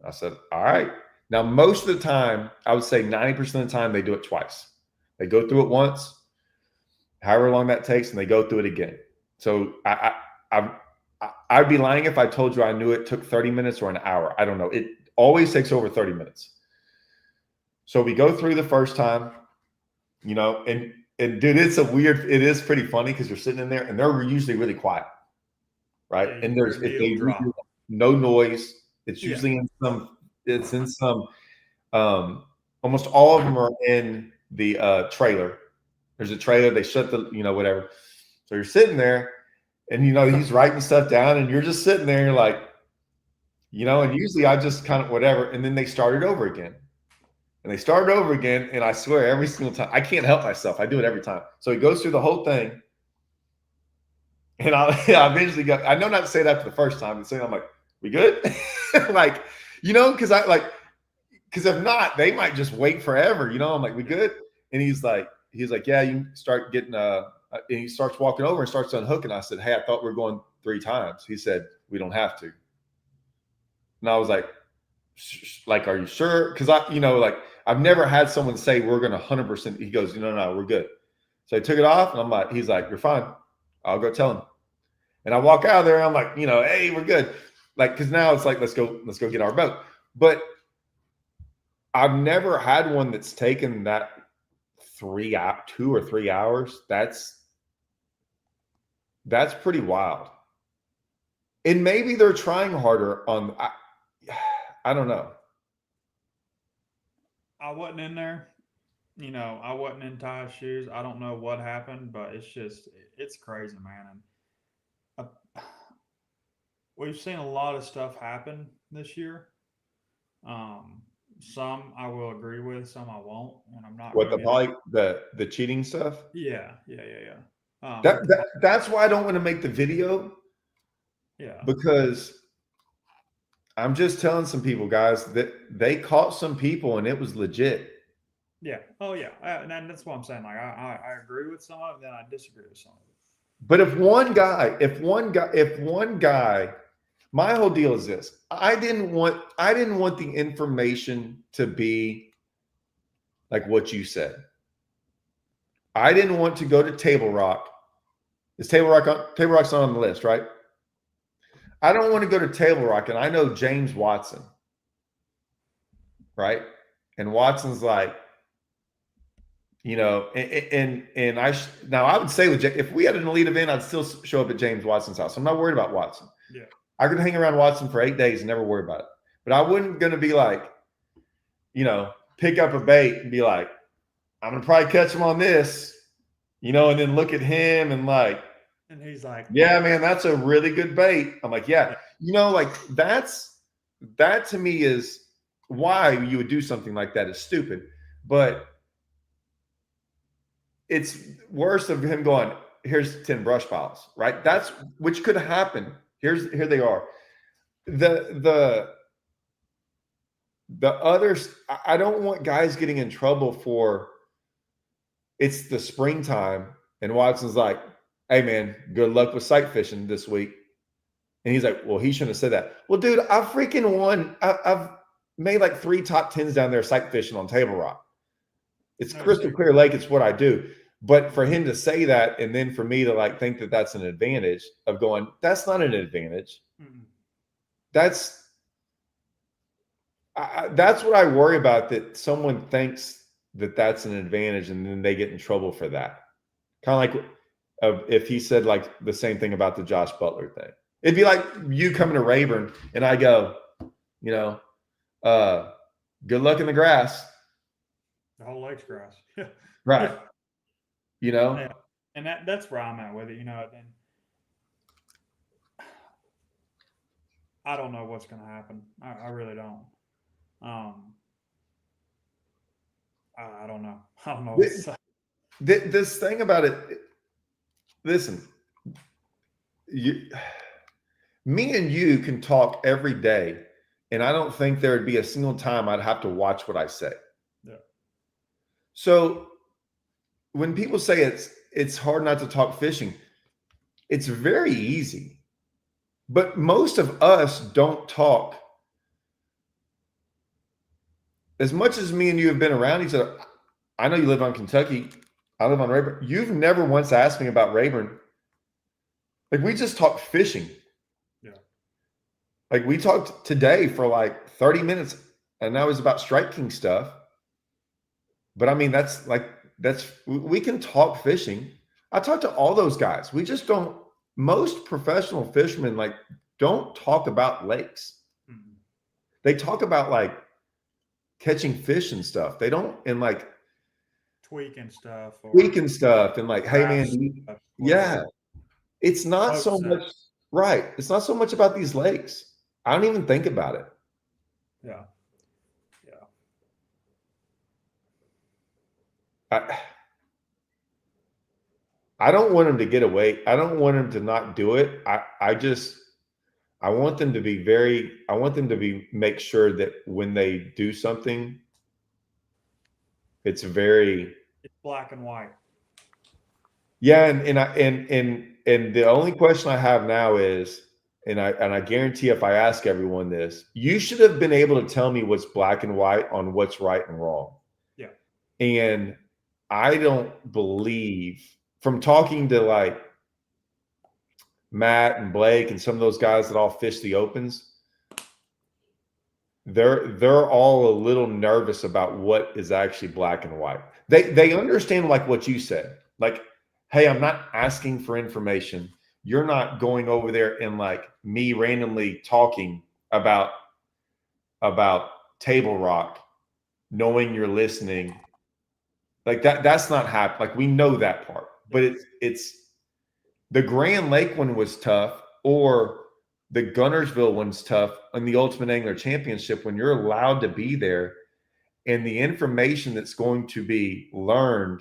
I said, all right. Now, most of the time, I would say 90% of the time, they do it twice. They go through it once, however long that takes, and they go through it again. So I'd be lying if I told you I knew it took 30 minutes or an hour. I don't know. It always takes over 30 minutes. So we go through the first time, and dude, it is pretty funny because you're sitting in there, and they're usually really quiet. Right. And there's no noise. It's usually in some almost all of them are in the trailer. There's a trailer, they shut the, whatever. So you're sitting there, and he's writing stuff down, and you're just sitting there, and you're like, and usually I just kind of whatever, and then they started over again. And I swear every single time, I can't help myself. I do it every time. So he goes through the whole thing. And I eventually go, I know not to say that for the first time. I'm like, we good? Like, because if not, they might just wait forever. I'm like, we good? And he's like, yeah, you start getting, and he starts walking over and starts unhooking. I said, hey, I thought we were going 3 times. He said, we don't have to. And I was like, are you sure? Because I've never had someone say we're going to 100%. He goes, no, we're good. So I took it off, and he's like, you're fine. I'll go tell him. And I walk out of there, and I'm like, hey, we're good. Like, because now it's like, let's go get our boat. But I've never had one that's taken that 2 or 3 hours. That's pretty wild. And maybe they're trying harder on, I don't know. I wasn't in there. I wasn't in Ty's shoes. I don't know what happened, but it's crazy, man. And we've seen a lot of stuff happen this year. Some I will agree with, some I won't, and I'm not. What the cheating stuff? Yeah. That's why I don't want to make the video. Yeah. Because I'm just telling some people, guys, that they caught some people and it was legit. Yeah. Oh, yeah. And that's what I'm saying. Like, I agree with some of it, then I disagree with some of it. But if one guy, my whole deal is this: I didn't want the information to be like what you said. I didn't want to go to Table Rock. Table Rock's not on the list, right? I don't want to go to Table Rock, and I know James Watson, right? And Watson's like, now I would say if we had an elite event, I'd still show up at James Watson's house. I'm not worried about Watson. Yeah, I could hang around Watson for 8 days and never worry about it. But I wasn't going to be like, pick up a bait and be like, I'm going to probably catch him on this, and then look at him and like. And he's like, yeah, man, that's a really good bait. I'm like, yeah. That to me is why you would do something like that is stupid. But it's worse of him going, here's 10 brush piles, right? Which could happen. Here they are. the others, I don't want guys getting in trouble for it's the springtime and Watson's like, hey man, good luck with sight fishing this week. And he's like, well, he shouldn't have said that. Well, dude, I freaking won. I've made like 3 top 10s down there sight fishing on Table Rock. It's crystal clear lake. It's what I do. But for him to say that and then for me to like think that that's an advantage of going, that's not an advantage. Mm-hmm. That's what I worry about, that someone thinks that that's an advantage and then they get in trouble for that. Kind of like if he said like the same thing about the Josh Butler thing. It'd be like you coming to Rayburn and I go, you know, good luck in the grass. The whole lake's grass. Right. You know? Yeah. And that's where I'm at with it, you know. And I don't know what's going to happen. I really don't. I don't know. I don't know. This thing about it, listen, me and you can talk every day, and I don't think there would be a single time I'd have to watch what I say. Yeah. So when people say it's hard not to talk fishing, it's very easy. But most of us don't talk. As much as me and you have been around each other, I know you live on Kentucky. I live on Rayburn. You've never once asked me about Rayburn. Like, we just talked fishing. Yeah. Like, we talked today for like 30 minutes, and that was about Strike King stuff. But I mean, we can talk fishing. I talk to all those guys. We just don't, most professional fishermen like don't talk about lakes. Mm-hmm. They talk about like catching fish and stuff. They don't, and like tweaking stuff and like, hey man, yeah. It's not so much, right. It's not so much about these lakes. I don't even think about it. Yeah. I don't want them to get away. I don't want them to not do it. I want them to be make sure that when they do something, it's black and white. Yeah, and the only question I have now is, and I guarantee if I ask everyone this, you should have been able to tell me what's black and white on what's right and wrong. Yeah. And I don't believe, from talking to like Matt and Blake and some of those guys that all fish the opens, they're all a little nervous about what is actually black and white. They understand like what you said, like, hey, I'm not asking for information. You're not going over there and like me randomly talking about Table Rock, knowing you're listening. Like that's not happening. Like, we know that part, but it's the Grand Lake one was tough, or the Gunnersville one's tough in the Ultimate Angler Championship when you're allowed to be there and the information that's going to be learned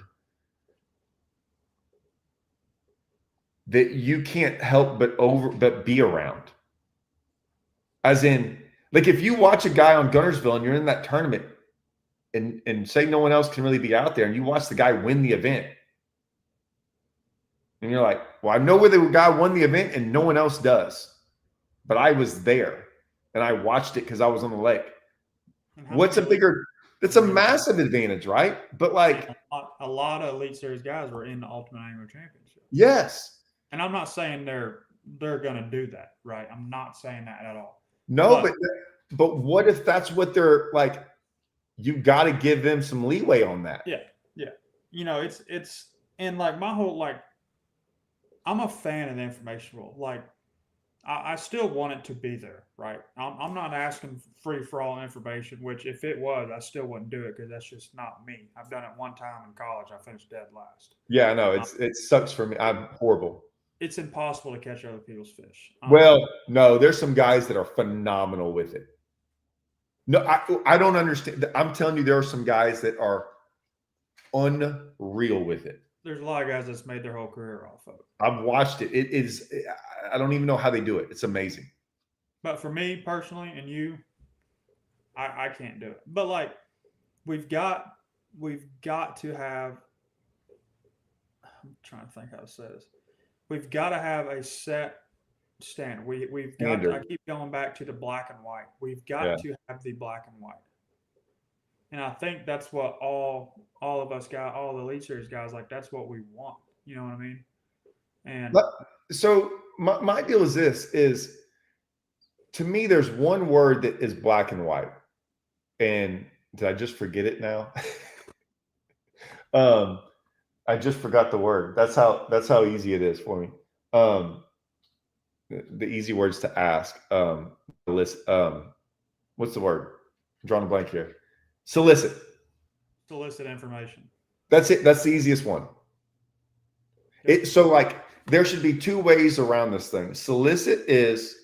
that you can't help but be around. As in, like, if you watch a guy on Gunnersville and you're in that tournament and say no one else can really be out there, and you watch the guy win the event, and you're like, well, I know where the guy won the event and no one else does, but I was there and I watched it because I was on the lake. It's a massive advantage, right? But like a lot of Elite Series guys were in the Ultimate Angler Championship. Yes. And I'm not saying they're going to do that, right? I'm not saying that at all. No, but what if that's what they're like? You got to give them some leeway on that. Yeah. You know, it's and like my whole, like, I'm a fan of the information rule. Like, I still want it to be there, right? I'm not asking free for all information, which if it was, I still wouldn't do it because that's just not me. I've done it one time in college. I finished dead last. Yeah, no, it sucks for me. I'm horrible. It's impossible to catch other people's fish. Well, no, there's some guys that are phenomenal with it. No, I don't understand. I'm telling you, there are some guys that are unreal with it. There's a lot of guys that's made their whole career off of it. I've watched it. It is, I don't even know how they do it. It's amazing. But for me personally and you, I can't do it. But like we've got to have. I'm trying to think how to say this. We've got to have a set standard. We've got to, I Standard. keep going back to the black and white. We've Yeah. got to have the black and white. And I think that's what all of us guys, all the Elite Series guys, like that's what we want. You know what I mean? And So my deal is this: is to me, there's one word that is black and white, and did I just forget it now? I just forgot the word. That's how easy it is for me. The easy words to ask. List. What's the word? I'm drawing a blank here. Solicit. information. That's it. That's the easiest one. So like there should be two ways around this thing. Solicit is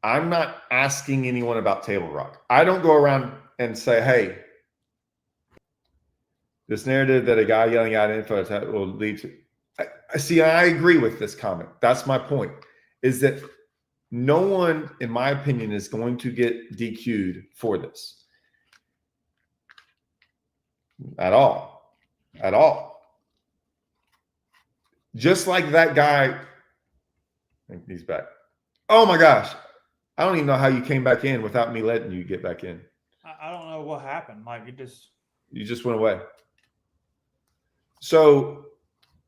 I'm not asking anyone about Table Rock. I don't go around and say, hey, this narrative that a guy yelling out info will lead to. I agree with this comment. That's my point, is that no one, in my opinion, is going to get DQ'd for this. At all. At all. Just like that guy. I think he's back. Oh my gosh. I don't even know how you came back in without me letting you get back in. I don't know what happened. Like you just went away. So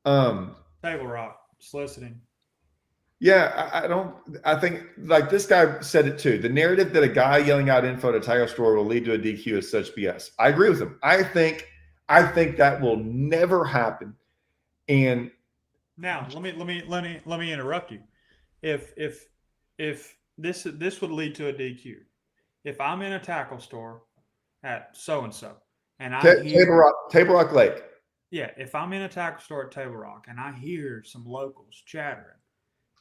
Table Rock soliciting. Yeah, I think like this guy said it too. The narrative that a guy yelling out info at a tire store will lead to a DQ is such BS. I agree with him. I think that will never happen. And now let me interrupt you. If this would lead to a DQ, if I'm in a tackle store at so and so, and I hear Table Rock Lake. Yeah, if I'm in a tackle store at Table Rock and I hear some locals chattering,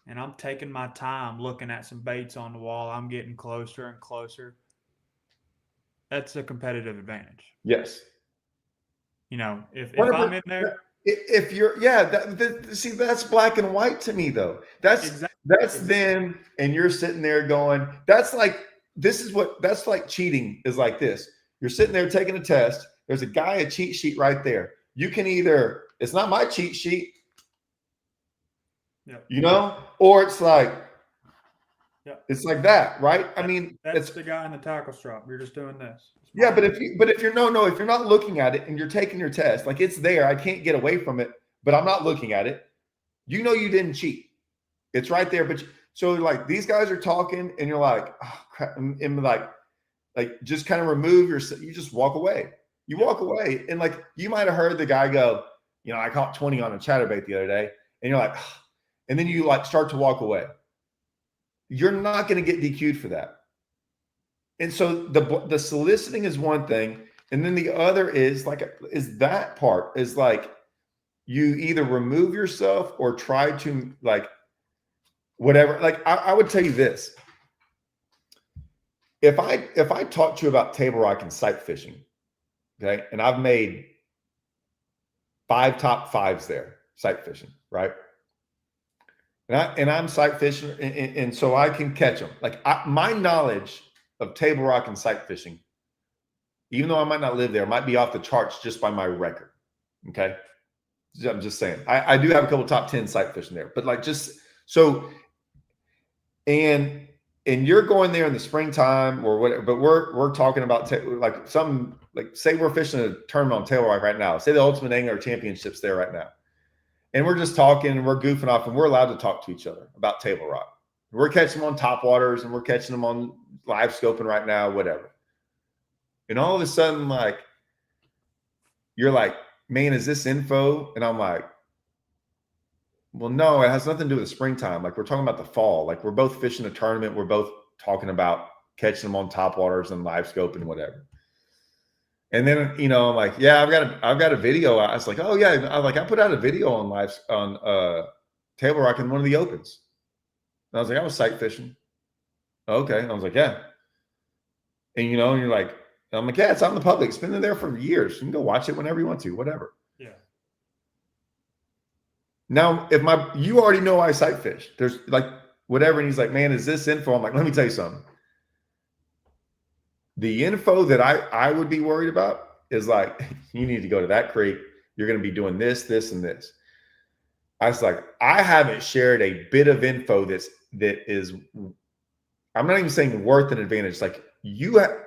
and I'm taking my time looking at some baits on the wall, I'm getting closer and closer. That's a competitive advantage. Yes. You know, if I'm in there. If you're, see, that's black and white to me, though. That's them, and you're sitting there going, that's like cheating is like this. You're sitting there taking a test. There's a cheat sheet right there. You can either, it's not my cheat sheet, you know, or it's like, it's like that, right? I mean, that's the guy in the tackle shop. You're just doing this. Yeah, but if you're not looking at it and you're taking your test, like it's there, I can't get away from it, but I'm not looking at it. You know, you didn't cheat. It's right there. But so like these guys are talking, and you're like, oh, crap, and like just kind of remove yourself. You just walk away. You walk away, and like you might have heard the guy go, you know, I caught 20 on a chatterbait the other day, and you're like, oh, and then you like start to walk away. You're not going to get DQ'd for that. And so the soliciting is one thing, and then the other is that part is like you either remove yourself or try to like whatever. Like I would tell you this: if I talk to you about table rock and sight fishing, okay, and I've made 5 top 5s there sight fishing, right? And I'm sight fishing, and so I can catch them. Like my knowledge of table rock and sight fishing, even though I might not live there, might be off the charts just by my record. Okay, I'm just saying. I do have a couple top 10 sight fishing there, but like just so, and you're going there in the springtime or whatever. But we're talking about like something like say we're fishing a tournament on table rock right now. Say the Ultimate Angler Championships there right now. And we're just talking and we're goofing off and we're allowed to talk to each other about table rock. We're catching them on top waters and we're catching them on live scoping right now, whatever. And all of a sudden, like, you're like, man, is this info? And I'm like, well, no, it has nothing to do with the springtime. Like, we're talking about the fall. Like, we're both fishing a tournament. We're both talking about catching them on top waters and live scoping, whatever. And then, you know, I'm like, yeah, I've got a video. I was like, oh yeah, I put out a video on table rock in one of the opens. And I was like, I was sight fishing. Okay. And I was like, yeah. And you know, and you're like, I'm like, yeah, it's out in the public. It's been there for years. You can go watch it whenever you want to, whatever. Yeah. Now, you already know I sight fish. There's like whatever, and he's like, man, is this info? I'm like, let me tell you something. The info that I would be worried about is like, you need to go to that creek. You're going to be doing this, this, and this. I was like, I haven't shared a bit of info that is, I'm not even saying worth an advantage. Like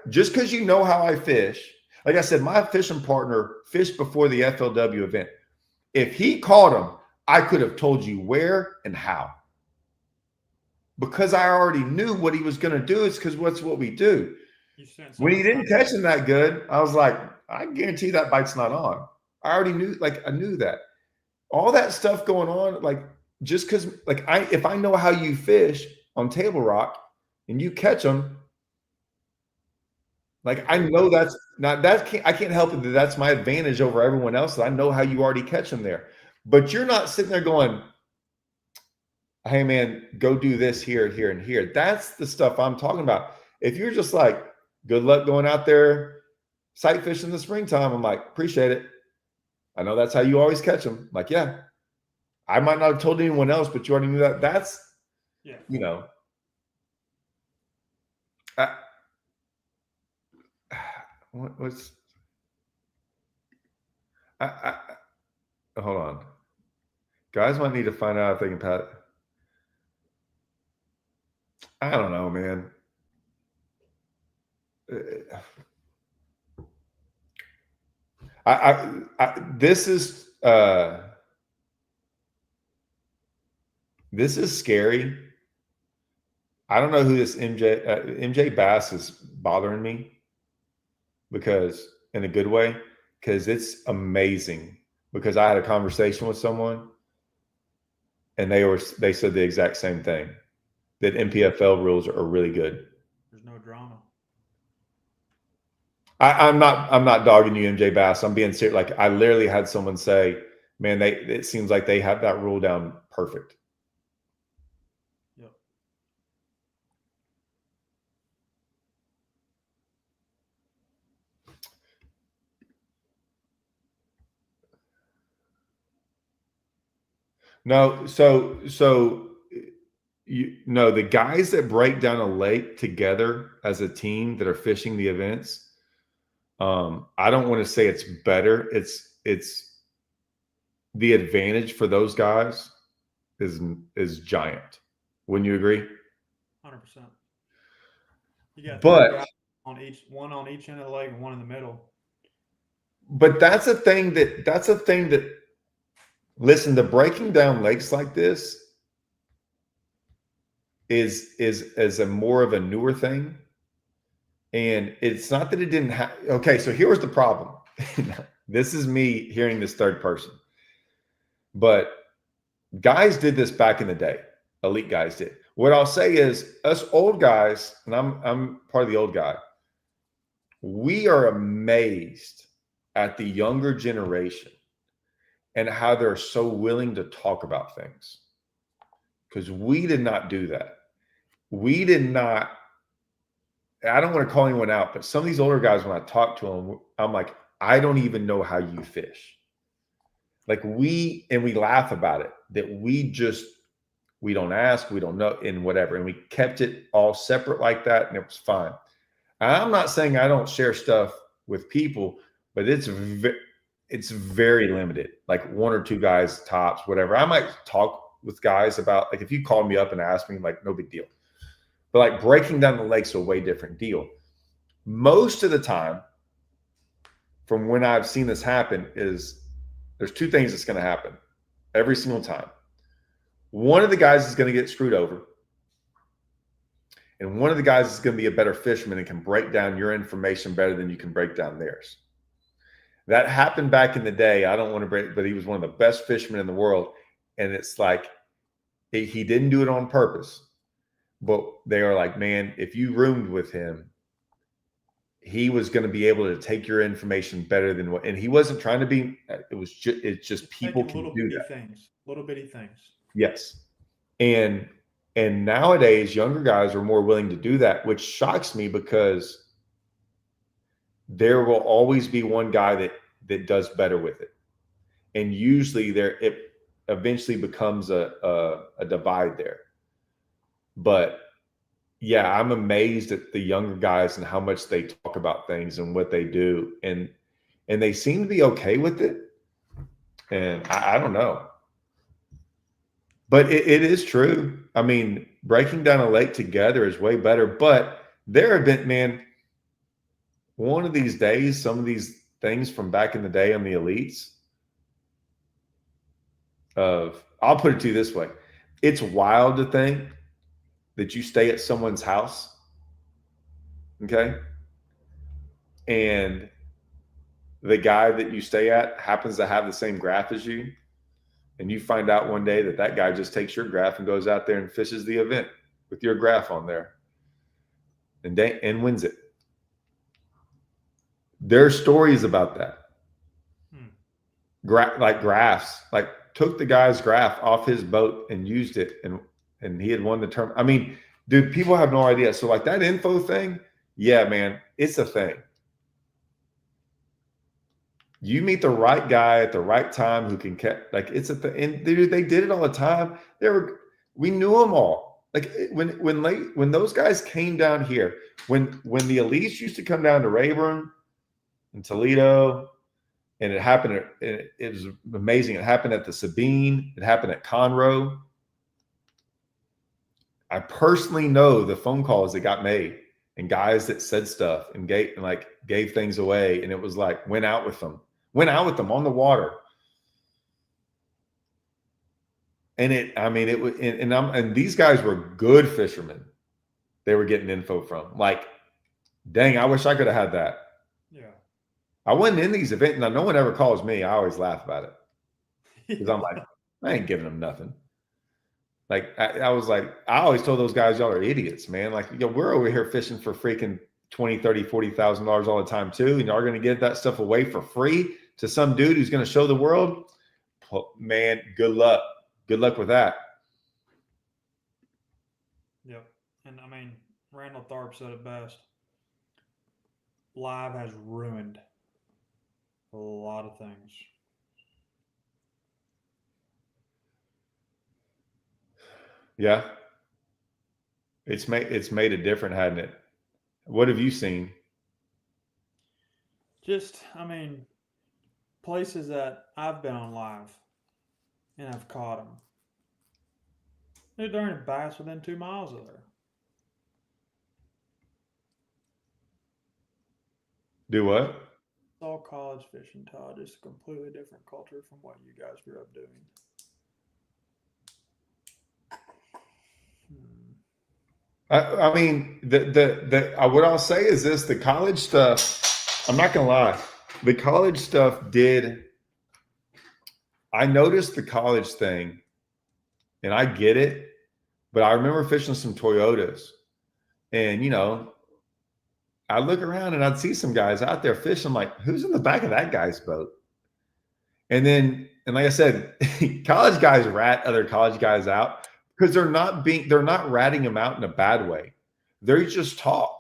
just because you know how I fish, like I said, my fishing partner fished before the FLW event. If he caught him, I could have told you where and how. Because I already knew what he was going to do. It's because what's what we do. When he didn't catch him that good, I was like, I guarantee that bite's not on. I already knew, like, I knew that. All that stuff going on, like, just because, like, if I know how you fish on Table Rock and you catch them, like, I know that's not, I can't help it that that's my advantage over everyone else. I know how you already catch them there. But you're not sitting there going, hey, man, go do this here, here, and here. That's the stuff I'm talking about. If you're just like, good luck going out there sight fishing in the springtime, I'm like, appreciate it. I know that's how you always catch them. I'm like, yeah, I might not have told anyone else, but you already knew that. That's, yeah, you know, what's, hold on. Guys might need to find out if they can pat. I don't know, man. This is scary. I don't know who this MJ Bass is bothering me, because in a good way, because it's amazing. Because I had a conversation with someone and they said the exact same thing, that MPFL rules are really good. There's no drama. I'm not dogging you, MJ Bass. I'm being serious. Like, I literally had someone say, man, it seems like they have that rule down perfect. Yep. No, so the guys that break down a lake together as a team that are fishing the events, I don't want to say it's better. It's the advantage for those guys is giant. Wouldn't you agree? 100%. You got But three guys one on each end of the lake and one in the middle. But that's a thing that listen, the breaking down lakes like this is a more of a newer thing. And it's not that it didn't have, okay, so here was the problem. This is me hearing this third person. But guys did this back in the day. Elite guys did. What I'll say is, us old guys, and I'm part of the old guy, we are amazed at the younger generation and how they're so willing to talk about things. Because we did not do that. We did not, I don't want to call anyone out, but some of these older guys, when I talk to them, I'm like, I don't even know how you fish. Like, we laugh about it, that we don't ask, we don't know, and whatever. And we kept it all separate like that, and it was fine. And I'm not saying I don't share stuff with people, but it's very limited, like one or two guys tops, whatever. I might talk with guys about, like, if you called me up and asked me, like, no big deal. But like breaking down the lake's a way different deal. Most of the time, from when I've seen this happen, is there's two things that's going to happen every single time. One of the guys is going to get screwed over, and one of the guys is going to be a better fisherman and can break down your information better than you can break down theirs. That happened back in the day. I don't want to break, but he was one of the best fishermen in the world. And it's like, he didn't do it on purpose, but they are like, man, if you roomed with him, he was going to be able to take your information better than what, and he wasn't trying to be, it's just people can do that. Little bitty things. Yes. And nowadays younger guys are more willing to do that, which shocks me, because there will always be one guy that does better with it. And usually it eventually becomes a divide there. But yeah, I'm amazed at the younger guys and how much they talk about things and what they do, and they seem to be okay with it. And I don't know, but it is true. I mean, breaking down a lake together is way better. But there have been, man, one of these days, some of these things from back in the day on the elites. I'll put it to you this way: it's wild to think that you stay at someone's house, okay, and the guy that you stay at happens to have the same graph as you, and you find out one day that that guy just takes your graph and goes out there and fishes the event with your graph on there, and wins it. There are stories about that. Like graphs, like took the guy's graph off his boat and used it, and he had won the term. I mean, dude, people have no idea. So like that info thing, yeah, man, it's a thing. You meet the right guy at the right time who can catch, like it's a thing. And dude, they did it all the time. We knew them all. Like when those guys came down here, when the elites used to come down to Rayburn and Toledo, and it happened. It was amazing. It happened at the Sabine. It happened at Conroe. I personally know the phone calls that got made and guys that said stuff and gave things away, and it was like went out with them on the water. And and these guys were good fishermen. They were getting info from. Like, dang, I wish I could have had that. Yeah. I wasn't in these events. Now, no one ever calls me. I always laugh about it because I'm like, I ain't giving them nothing. Like, I was like, I always told those guys, y'all are idiots, man. Like, we're over here fishing for freaking $20,000, $30,000, $40,000 all the time too, and y'all are going to get that stuff away for free to some dude who's going to show the world. Man, good luck. Good luck with that. Yep. And I mean, Randall Tharp said it best. Live has ruined a lot of things. Yeah. It's made it different, hadn't it? What have you seen? Just, I mean, places that I've been on live and I've caught them. They're in bass within 2 miles of there. Do what? It's all college fishing, Todd. Just a completely different culture from what you guys grew up doing. I mean, what I'll say is this: the college stuff. I'm not gonna lie, the college stuff did. I noticed the college thing, and I get it, but I remember fishing some Toyotas, and I'd look around and I'd see some guys out there fishing. I'm like, who's in the back of that guy's boat? And like I said, college guys rat other college guys out because they're not ratting them out in a bad way. They just talk.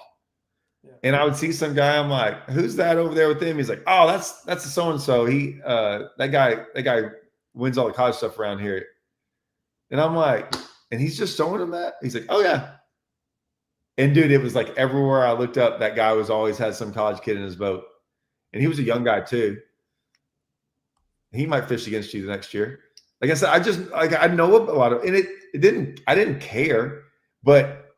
Yeah. And I would see some guy, I'm like, who's that over there with him? He's like, oh, that's a so-and-so. He that guy wins all the college stuff around here. And I'm like, and he's just showing him that. He's like, oh yeah. And dude, it was like everywhere I looked up, that guy always had some college kid in his boat. And he was a young guy too. He might fish against you the next year. Like I said, I know a lot of, and I didn't care, but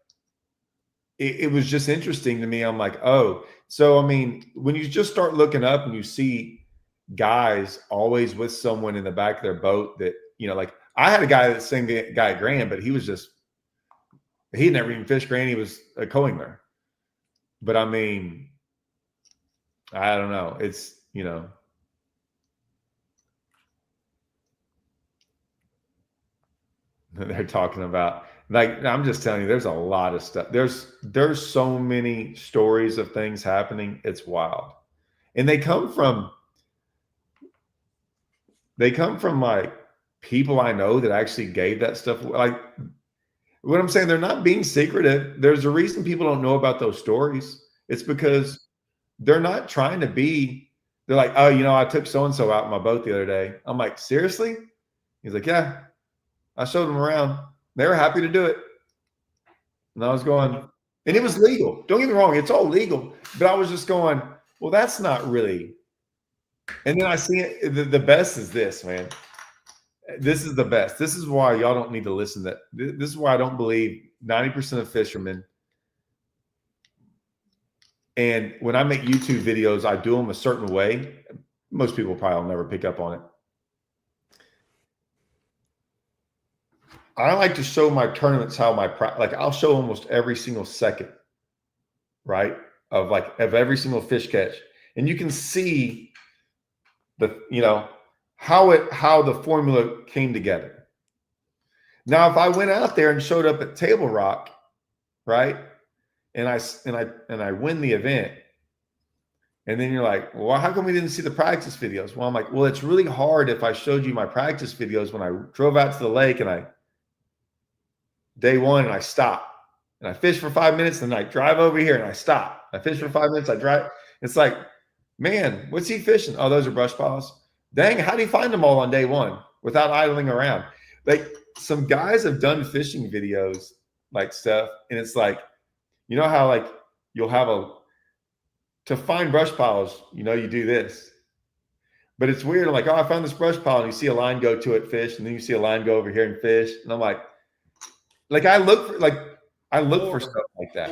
it was just interesting to me. I'm like, oh, so I mean, when you just start looking up and you see guys always with someone in the back of their boat that, like I had a guy, that same guy at Grand, but he never even fished Grand. He was a co-angler. But I mean, I don't know. It's, they're talking about, like, I'm just telling you, there's a lot of stuff. There's so many stories of things happening. It's wild. And they come from like people I know that actually gave that stuff. Like what I'm saying, they're not being secretive. There's a reason people don't know about those stories. It's because they're not trying to be, they're like, oh, I took so-and-so out in my boat the other day. I'm like, seriously? He's like, yeah. I showed them around. They were happy to do it. And I was going, And it was legal. Don't get me wrong, it's all legal. But I was just going, well, that's not really. And then I see it. The best is this, man. This is the best. This is why y'all don't need to listen. This is why I don't believe 90% of fishermen. And when I make YouTube videos, I do them a certain way. Most people probably will never pick up on it. I like to show my tournaments how I'll show almost every single second, right? Of every single fish catch. And you can see how the formula came together. Now, if I went out there and showed up at Table Rock, right? And I win the event, and then you're like, well, how come we didn't see the practice videos? Well, I'm like, well, it's really hard if I showed you my practice videos when I drove out to the lake and day one and I stop and I fish for 5 minutes and I drive over here and I stop. I fish for 5 minutes, I drive. It's like, man, what's he fishing? Oh, those are brush piles. Dang, how do you find them all on day one without idling around? Like, some guys have done fishing videos stuff, and it's like, you know how you'll have to find brush piles, you do this. But it's weird. I'm like, oh, I found this brush pile, and you see a line go to it, fish, and then you see a line go over here and fish. And I'm like I look for stuff like that.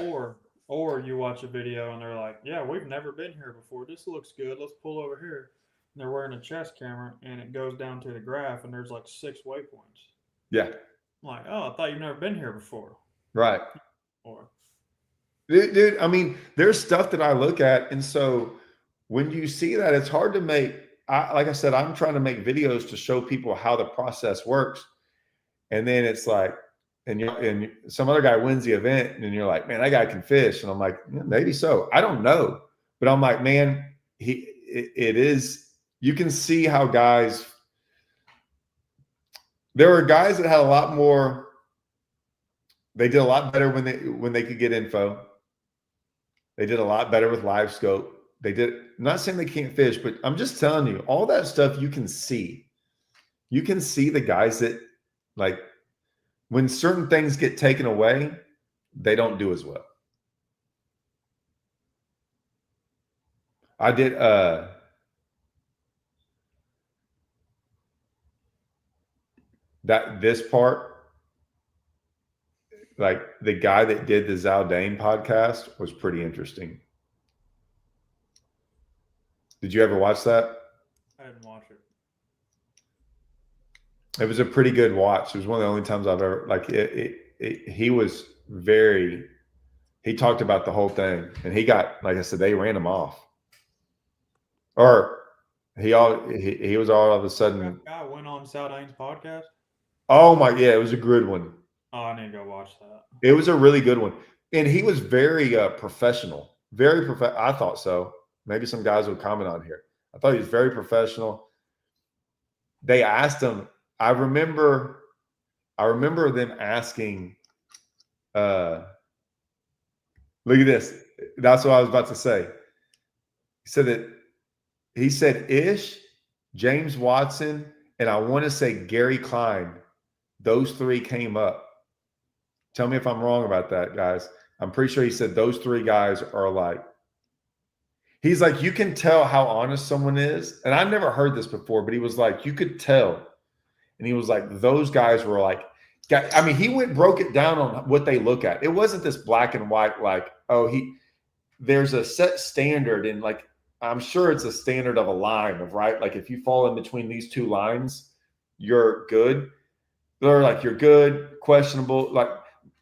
Or you watch a video and they're like, yeah, we've never been here before. This looks good. Let's pull over here. And they're wearing a chest camera and it goes down to the graph and there's 6 waypoints. Yeah. I'm like, oh, I thought you've never been here before. Right. Or dude, I mean, there's stuff that I look at. And so when you see that, it's hard to make. Like I said, I'm trying to make videos to show people how the process works. And then it's like, and some other guy wins the event, and you're like, man, that guy can fish. And I'm like, yeah, maybe so. I don't know. But I'm like, man, it is, you can see how guys, there were guys that had a lot more, they did a lot better when they could get info. They did a lot better with live scope. I'm not saying they can't fish, but I'm just telling you, all that stuff you can see. You can see the guys that, when certain things get taken away, they don't do as well. I did this part, the guy that did the Zaldane podcast was pretty interesting. Did you ever watch that? I didn't watch it. It was a pretty good watch. It was one of the only times I've ever he talked about the whole thing, and he got, like I said, they ran him off. Or he was all of a sudden. That guy went on Saldane's podcast. Oh my, yeah, it was a good one. Oh, I need to go watch that. It was a really good one, and he was very professional. Very professional. I thought so. Maybe some guys would comment on here. I thought he was very professional. They asked him. I remember them asking. Look at this. That's what I was about to say. He said Ish, James Watson, and I want to say Gary Klein. Those 3 came up. Tell me if I'm wrong about that, guys. I'm pretty sure he said those 3 guys are he's like, you can tell how honest someone is. And I've never heard this before, but he was like, you could tell. And he was like, those guys were I mean, he broke it down on what they look at. It wasn't this black and white, there's a set standard, and I'm sure it's a standard of a line of, right? If you fall in between these 2 lines, you're good. They're you're good, questionable,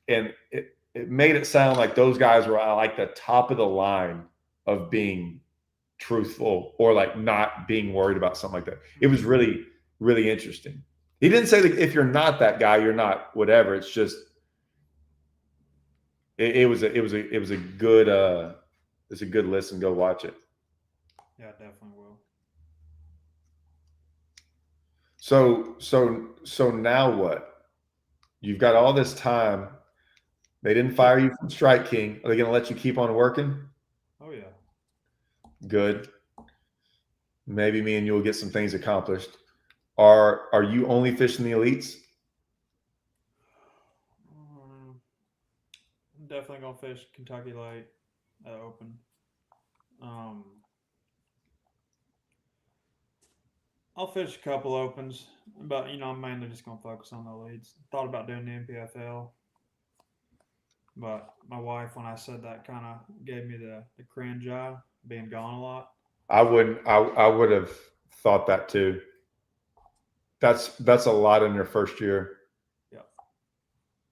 and it made it sound like those guys were the top of the line of being truthful or not being worried about something like that. It was really, really interesting. He didn't say that if you're not that guy, you're not whatever. It's just it was a good it's a good listen. Go watch it. Yeah, definitely will. So now what? You've got all this time. They didn't fire you from Strike King. Are they going to let you keep on working? Oh yeah. Good. Maybe me and you will get some things accomplished. Are you only fishing the elites? definitely gonna fish Kentucky Lake Open. Um, I'll fish a couple opens, but I'm mainly just gonna focus on the leads. Thought about doing the NPFL, but my wife, when I said that, kind of gave me the cringe eye, being gone a lot. I wouldn't. I would have thought that too. That's a lot in your first year. Yeah.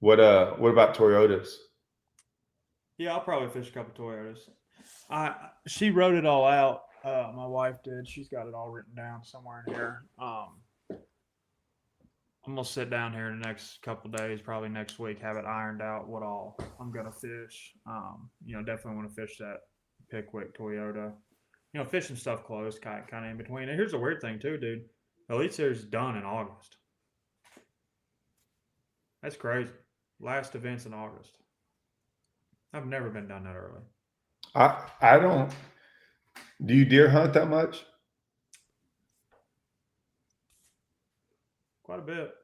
What about Toyotas? Yeah, I'll probably fish a couple Toyotas. She wrote it all out. My wife did. She's got it all written down somewhere in here. I'm gonna sit down here in the next couple days, probably next week, have it ironed out what all I'm gonna fish. Definitely want to fish that Pickwick Toyota. Fishing stuff close, kind of in between. And here's the weird thing too, dude. Elite Series is done in August. That's crazy. Last events in August. I've never been done that early. I don't. Do you deer hunt that much? Quite a bit.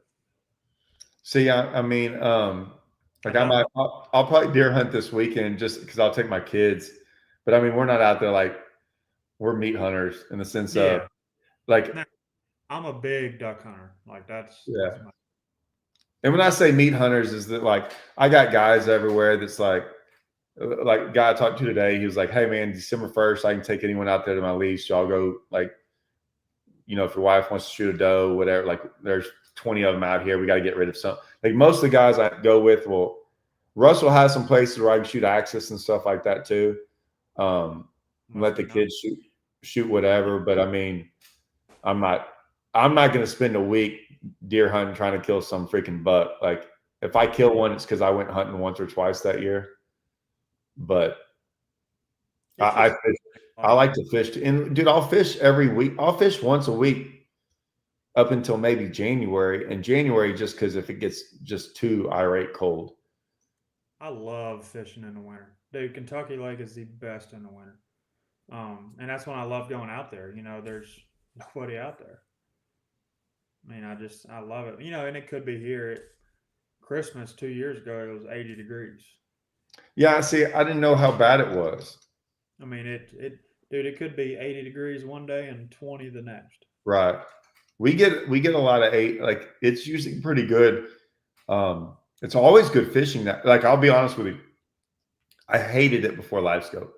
See, I mean, like I'll probably deer hunt this weekend just because I'll take my kids. But I mean, we're not out there like we're meat hunters in the sense of like. I'm a big duck hunter. Like that's And when I say meat hunters, is that like I got guys everywhere that's like guy I talked to today, he was like, "Hey man, December 1st, I can take anyone out there to my lease. Y'all go like, if your wife wants to shoot a doe, whatever. Like, there's 20 of them out here. We got to get rid of some. Like most of the guys I go with Russell has some places where I can shoot access and stuff like that too. Let the kids shoot whatever. But I mean, I'm not going to spend a week deer hunting trying to kill some freaking buck. Like if I kill one, it's because I went hunting once or twice that year. But I like to fish. And dude, I'll fish every week. I'll fish once a week up until maybe January. And January, just because if it gets just too irate cold. I love fishing in the winter. Dude, Kentucky Lake is the best in the winter. And that's when I love going out there. There's nobody out there. I mean, I love it. And it could be here at Christmas 2 years ago, it was 80 degrees. Yeah, see, I didn't know how bad it was. I mean, dude, it could be 80 degrees one day and 20 the next. Right. We get a lot of 8. Like it's usually pretty good. It's always good fishing. That, like, I'll be honest with you, I hated it before live scope.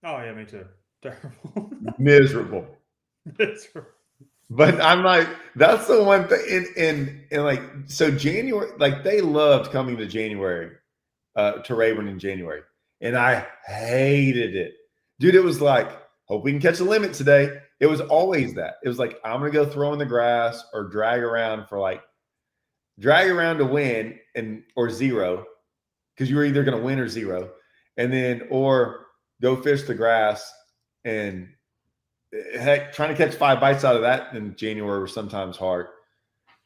Oh yeah, me too. Terrible. Miserable. But I'm like, that's the one thing. In like, so January, like they loved coming to January, to Rayburn in January, and I hated it, dude. It was like, hope we can catch a limit today. It was always that. It was like, I'm gonna go throw in the grass or drag around to win or zero, because you were either gonna win or zero, and then or go fish the grass and. Heck, trying to catch 5 bites out of that in January was sometimes hard.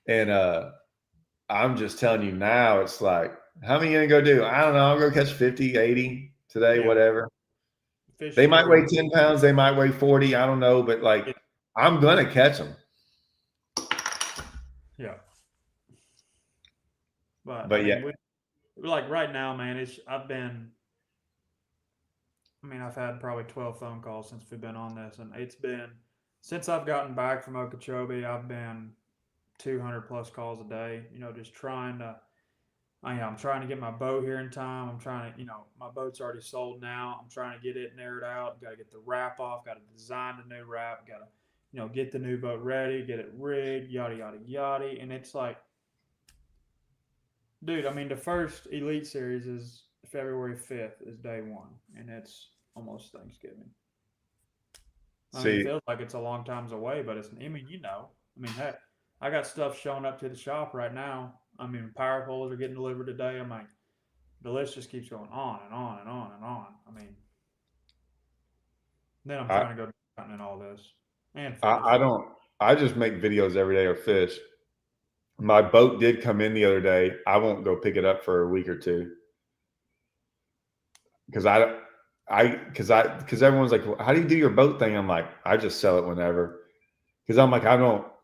And I'm just telling you now, it's like, how many you going to go do? I don't know. I'll go catch 50, 80 today, whatever. They might weigh 10 pounds. They might weigh 40. I don't know. But, like, I'm going to catch them. Yeah. But yeah. Like right now, man, I've had probably 12 phone calls since we've been on this, and it's been since I've gotten back from Okeechobee, I've been 200 plus calls a day. Just trying to. I'm trying to get my boat here in time. I'm trying to, my boat's already sold now. I'm trying to get it narrowed out. Got to get the wrap off. Got to design the new wrap. Got to, get the new boat ready. Get it rigged. Yada yada yada. And it's like, dude, I mean, the first Elite Series is February 5th is day one, and it's almost Thanksgiving. I mean, it feels like it's a long time away, but heck, I got stuff showing up to the shop right now. I mean, power poles are getting delivered today. I'm like, the list just keeps going on and on and on and on. I mean, then I'm trying to go hunting and all this. And I just make videos every day of fish. My boat did come in the other day. I won't go pick it up for a week or two. Because everyone's like, well, how do you do your boat thing? I'm like, I just sell it whenever. Because I'm like,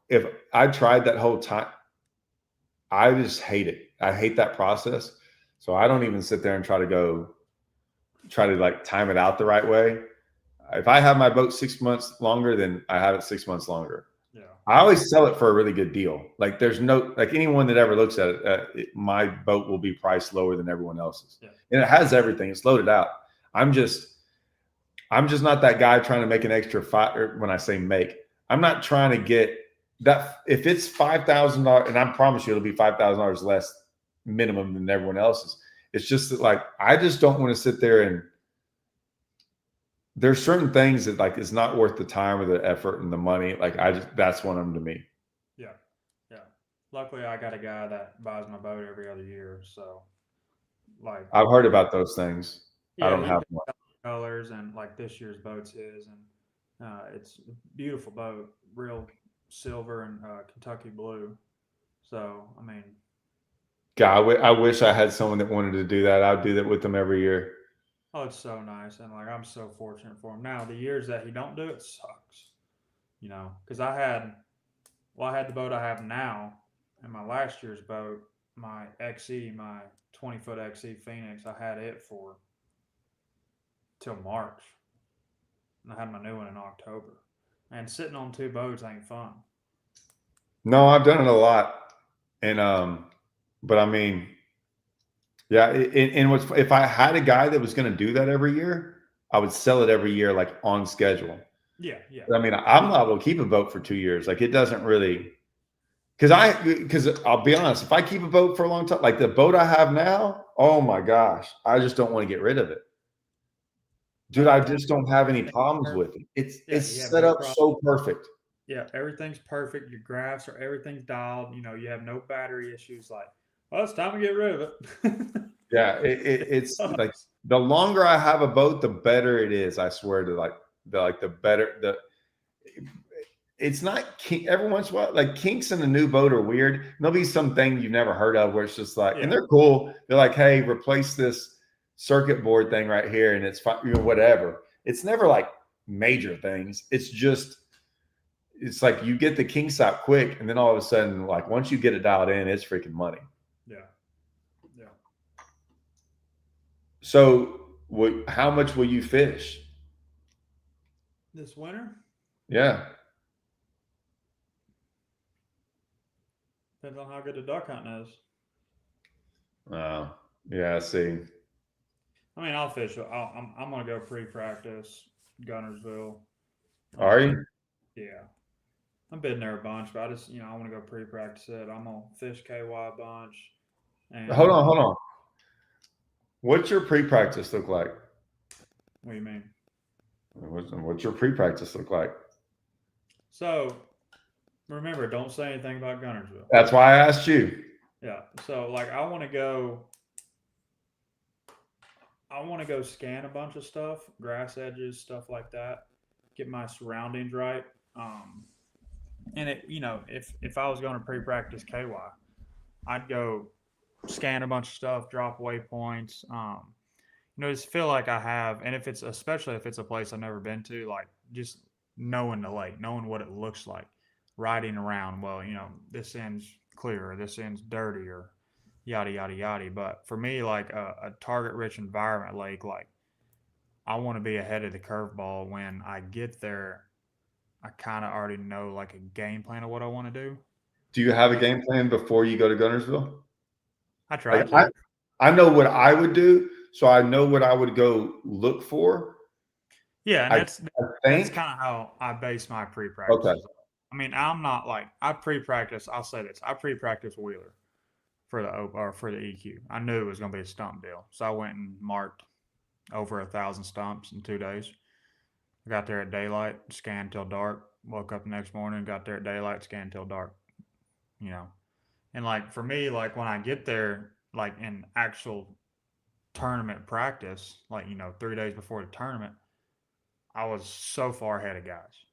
if I tried that whole time, I just hate it. I hate that process. So I don't even sit there and try to like time it out the right way. If I have my boat 6 months longer, then I have it 6 months longer. Yeah. I always sell it for a really good deal. Like there's no, like anyone that ever looks at my boat will be priced lower than everyone else's. Yeah. And it has everything. It's loaded out. I'm just not that guy trying to make an extra five. Or when I say make, I'm not trying to get that. If it's $5,000, and I promise you it'll be $5,000 less minimum than everyone else's. It's just that, like, I just don't want to sit there and there's certain things that like it's not worth the time or the effort and the money. Like that's one of them to me. Yeah. Yeah. Luckily, I got a guy that buys my boat every other year. So, like, I've heard about those things. I yeah, don't he have picks one. out the colors, and like this year's boat's his, and it's a beautiful boat, real silver and Kentucky blue. So, I mean, God, I wish I had someone that wanted to do that. I'd do that with them every year. oh, it's so nice, and like I'm so fortunate for him. Now, the years that he don't do it sucks, because I had the boat I have now, and my last year's boat, my XE, my 20-foot XE Phoenix, I had it for till March, and I had my new one in October. And sitting on two boats ain't fun. No, I've done it a lot, and but I mean, yeah. And what's if I had a guy that was going to do that every year, I would sell it every year, like on schedule. Yeah, yeah, But I mean, I'm not able to keep a boat for 2 years. Like it doesn't really, because I'll be honest, if I keep a boat for a long time, like the boat I have now, oh my gosh, I just don't want to get rid of it. Dude, I just don't have any problems with it. yeah. You It's have set no up problem. so perfect. Yeah, everything's perfect. Your graphs are everything's dialed. You have no battery issues. Like, well, it's time to get rid of it. Yeah, it's like the longer I have a boat, the better it is. I swear to the better the. It's not every once in a while, like kinks in a new boat are weird. There'll be something you've never heard of where it's just like, and Yeah, they're cool. They're like, hey, replace this circuit board thing right here, and it's fine, whatever. It's never like major things. It's like you get the kinks out quick, and then all of a sudden, like once you get it dialed in, it's freaking money. yeah, yeah. So, how much will you fish? This winter Yeah. depends on how good the duck hunting is. Oh, yeah. I see. I mean, I'll fish. I'm gonna go pre-practice Gunnersville. Are Um, you? yeah, I've been there a bunch, but I just I want to go pre-practice it. I'm gonna fish KY a bunch, Hold and on, hold on. What's your pre-practice look like? what do you mean? What's your pre-practice look like? So remember, don't say anything about Gunnersville. That's why I asked you. Yeah. So like, I want to go. I want to go scan a bunch of stuff, grass edges, stuff like that. Get my surroundings right. Um, and if I was going to pre-practice KY, I'd go scan a bunch of stuff, drop waypoints. Just feel like I have, and if it's especially if it's a place I've never been to, like just knowing the lake, knowing what it looks like, riding around. Well, this end's clear, or this end's dirty, or yada yada yada. But for me, like a target-rich environment lake, like I want to be ahead of the curveball when I get there. I kind of already know like a game plan of what I want to do. Do you have a game plan before you go to Gunnersville? I try Like to. I know what I would do, so I know what I would go look for. Yeah, and I, I that's think. kind of how I base my Okay. pre-practices. I mean, I'm not like I pre-practice. I'll say this: I pre-practice Wheeler for the or for the EQ. I knew it was going to be a stump deal, so I went and marked over 1,000 stumps in 2 days. I got there at daylight, scanned till dark. Woke up the next morning, got there at daylight, scanned till dark. You know, and like for me, like when I get there, like in actual tournament practice, like 3 days before the tournament, I was so far ahead of guys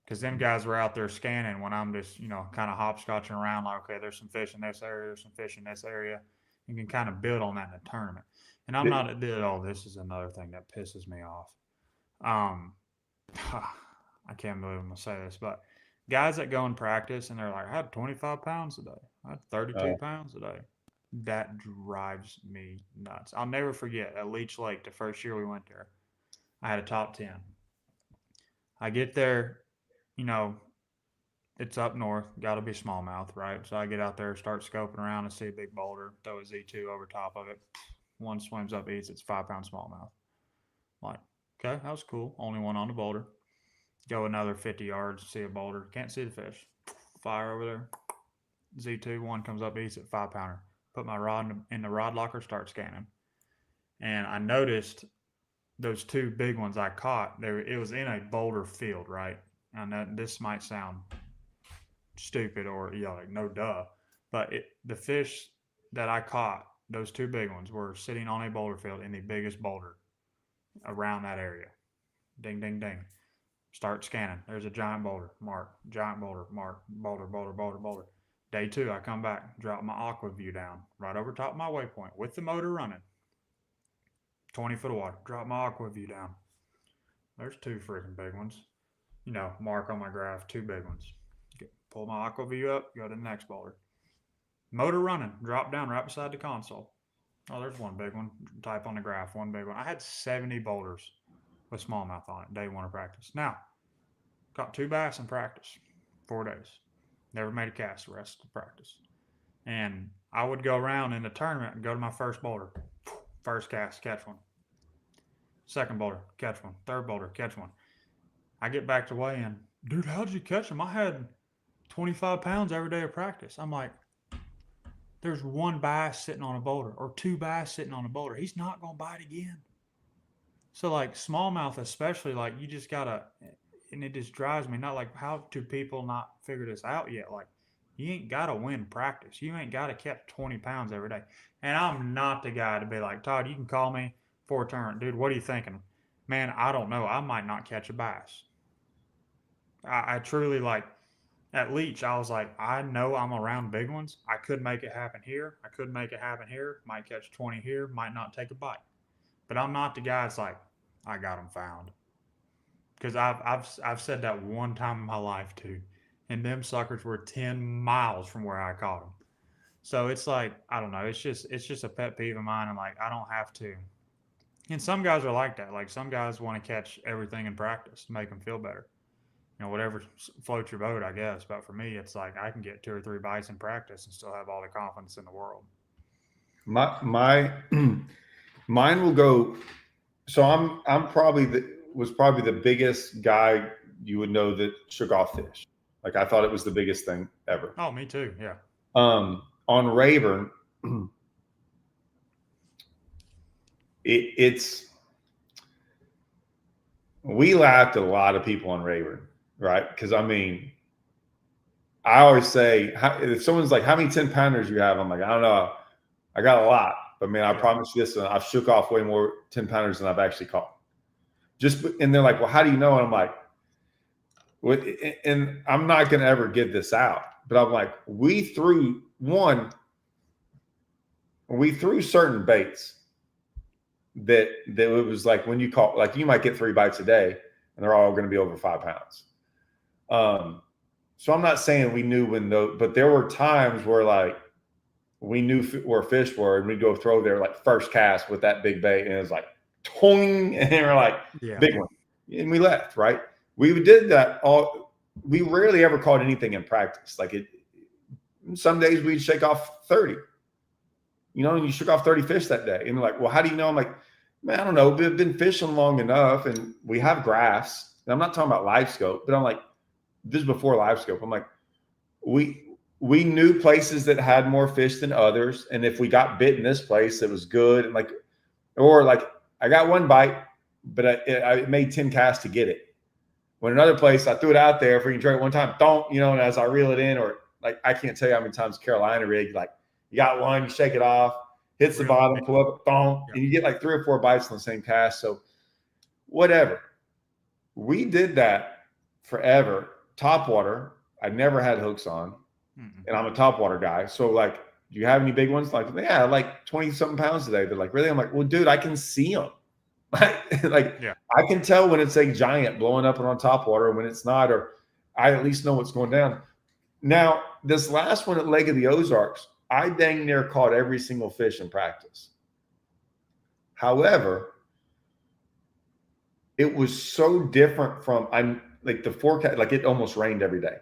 because them guys were out there scanning when I'm just kind of hopscotching around. Like, okay, there's some fish in this area, there's some fish in this area. You can kind of build on that in a tournament. And I'm not. Oh, this is another thing that pisses me off. Um, I can't believe I'm gonna say this, but guys that go in practice and they're like, I had 25 pounds today, I had 32 Oh, pounds today. That drives me nuts. I'll never forget at Leech Lake, the first year we went there, I had a top 10. I get there, you know, it's up north, got to be smallmouth, right? So I get out there, start scoping around and see a big boulder, throw a Z2 over top of it. One swims up, eats, it's 5 pound smallmouth. Like, okay, that was cool. Only one on the boulder. Go another 50 yards, see a boulder, can't see the fish. Fire over there. Z2, one comes up, eats it, 5 pounder. Put my rod in the rod locker, start scanning. And I noticed those two big ones I caught. It was in a boulder field, right? And this might sound stupid or like no duh, but the fish that I caught, those two big ones, were sitting on a boulder field in the biggest boulder around that area. Ding, ding, ding. Start scanning. There's a giant boulder. Mark. Giant boulder. Mark. Boulder, boulder, boulder, boulder. Day 2, I come back, drop my aqua view down right over top of my waypoint with the motor running. 20 foot of water. Drop my aqua view down. There's 2 freaking big ones. Mark on my graph, 2 big ones. Pull my aqua view up, go to the next boulder. Motor running, drop down right beside the console. Oh, there's 1 big one. Type on the graph, 1 big one. I had 70 boulders with smallmouth on it, day 1 of practice. Now, caught 2 bass in practice, 4 days. Never made a cast the rest of the practice. And I would go around in the tournament and go to my first boulder. First cast, catch 1. Second boulder, catch 1. Third boulder, catch 1. I get back to weigh in. Dude, how'd you catch them? I had 25 pounds every day of practice. I'm like, there's 1 bass sitting on a boulder or 2 bass sitting on a boulder. He's not going to bite again. So, like, smallmouth especially, like, you just got to, and it just drives me, not like, how do people not figure this out yet? Like, you ain't got to win practice. You ain't got to catch 20 pounds every day. And I'm not the guy to be like, Todd, you can call me for a tournament. Dude, what are you thinking? Man, I don't know. I might not catch a bass. I truly, like, at Leech, I was like, I know I'm around big ones. I could make it happen here. I could make it happen here. Might catch 20 here. Might not take a bite. But I'm not the guy that's like, I got them found. Because I've said that 1 time in my life too, and them suckers were 10 miles from where I caught them. So it's like, I don't know. It's just a pet peeve of mine. I'm like, I don't have to. And some guys are like that. Like, some guys want to catch everything in practice to make them feel better. Whatever floats your boat, I guess. But for me, it's like I can get 2 or 3 bites in practice and still have all the confidence in the world. My mine will go. So I'm probably was probably the biggest guy you would know that shook off fish. Like, I thought it was the biggest thing ever. Oh, me too. Yeah. On Rayburn, it's we laughed at a lot of people on Rayburn, right? Because I always say, if someone's like, "How many 10-pounders you have?" I'm like, "I don't know. I got a lot, but man, I promise you this: I've shook off way more 10-pounders than I've actually caught." And they're like, "Well, how do you know?" And I'm like, and I'm not going to ever get this out, but I'm like, we threw certain baits that it was like, when you caught, like, you might get 3 bites a day and they're all going to be over 5 pounds. So I'm not saying we knew but there were times where, like, we knew where fish were, and we'd go throw their, like, first cast with that big bait, and it was like, toing, and we're like, big one. And we left, right? We did that we rarely ever caught anything in practice. Like, some days we'd shake off 30, and you shook off 30 fish that day. And they're like, well, how do you know? I'm like, man, I don't know. We've been fishing long enough, and we have graphs. And I'm not talking about live scope, but I'm like, this is before live scope. I'm like, we knew places that had more fish than others. And if we got bit in this place, it was good. And I got 1 bite, but I made 10 casts to get it. When another place, I threw it out there, if we can try it one time, and as I reel it in, or, like, I can't tell you how many times Carolina rig, like, you got one, you shake it off, hits the bottom, pull up, and you get like 3 or 4 bites on the same cast. So whatever. We did that forever. Topwater, I never had hooks on, and I'm a topwater guy. So, like, do you have any big ones? Like, yeah, like 20-something pounds today. They're like, really? I'm like, well, dude, I can see them. I can tell when it's a giant blowing up on top water and when it's not, or I at least know what's going down. Now, this last one at Lake of the Ozarks, I dang near caught every single fish in practice. However, it was so different from the forecast, like it almost rained every day.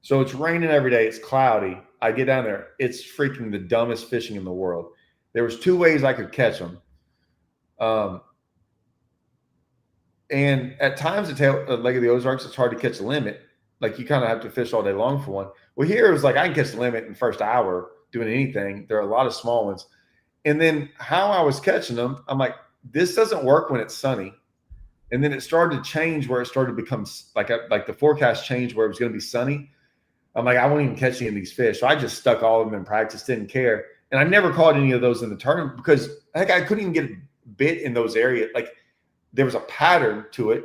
So it's raining every day. It's cloudy. I get down there. It's freaking the dumbest fishing in the world. There was 2 ways I could catch them. And at times at Lake of the Ozarks, it's hard to catch a limit. Like you kind of have to fish all day long for one. Well, here it was like I can catch the limit in the first hour doing anything. There are a lot of small ones. And then how I was catching them, I'm like, this doesn't work when it's sunny. And then it started to change where it started to become like the forecast changed where it was going to be sunny. I'm like, I won't even catch any of these fish. So I just stuck all of them in practice, didn't care. And I never caught any of those in the tournament because I couldn't even get a bit in those areas. Like there was a pattern to it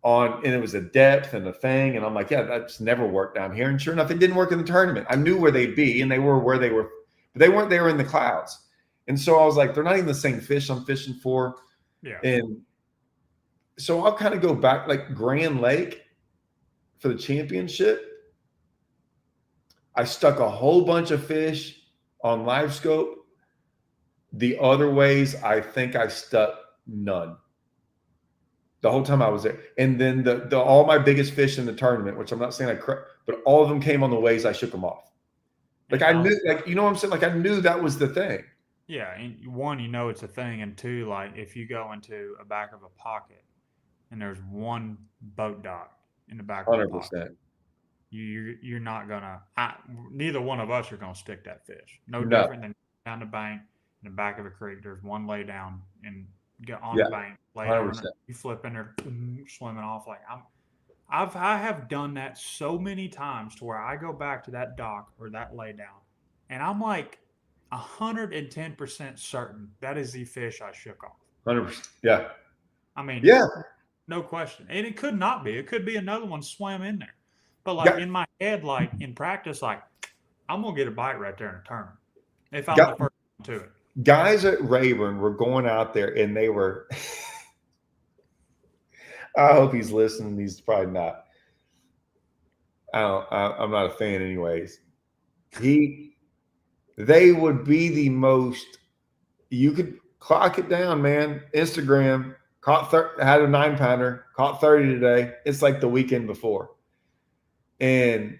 and it was a depth and a thing. And I'm like, yeah, that's never worked down here. And sure enough, it didn't work in the tournament. I knew where they'd be and they were where they were, but they weren't there in the clouds. And so I was like, they're not even the same fish I'm fishing for. Yeah. And so I'll kind of go back like Grand Lake for the championship. I stuck a whole bunch of fish on live scope. The other ways, I think I stuck none the whole time I was there. And then the all my biggest fish in the tournament, which I'm not saying but all of them came on the ways I shook them off. Like I knew, like, you know what I'm saying? Like I knew that was the thing. Yeah. And one, you know, it's a thing. And two, like if you go into a back of a pocket and there's one boat dock in the back of 100%. the pocket, you're not gonna. Neither one of us are gonna stick that fish. No different than down the bank in the back of a creek. There's one lay down and get on the bank, lay down. You flip in there, swimming off. Like I have done that so many times to where I go back to that dock or that lay down, and I'm like 110% certain that is the fish I shook off. 100%. Yeah. I mean, yeah, no question. And it could not be. It could be another one swam in there. But like in my head, like in practice, like I'm gonna get a bite right there in a tournament if I'm the first one to it. Guys at Rayburn were going out there and they were. I hope he's listening. He's probably not. I'm not a fan, anyways. They would be the most. You could clock it down, man. Instagram had a 9-pounder, caught 30 today. It's like the weekend before. And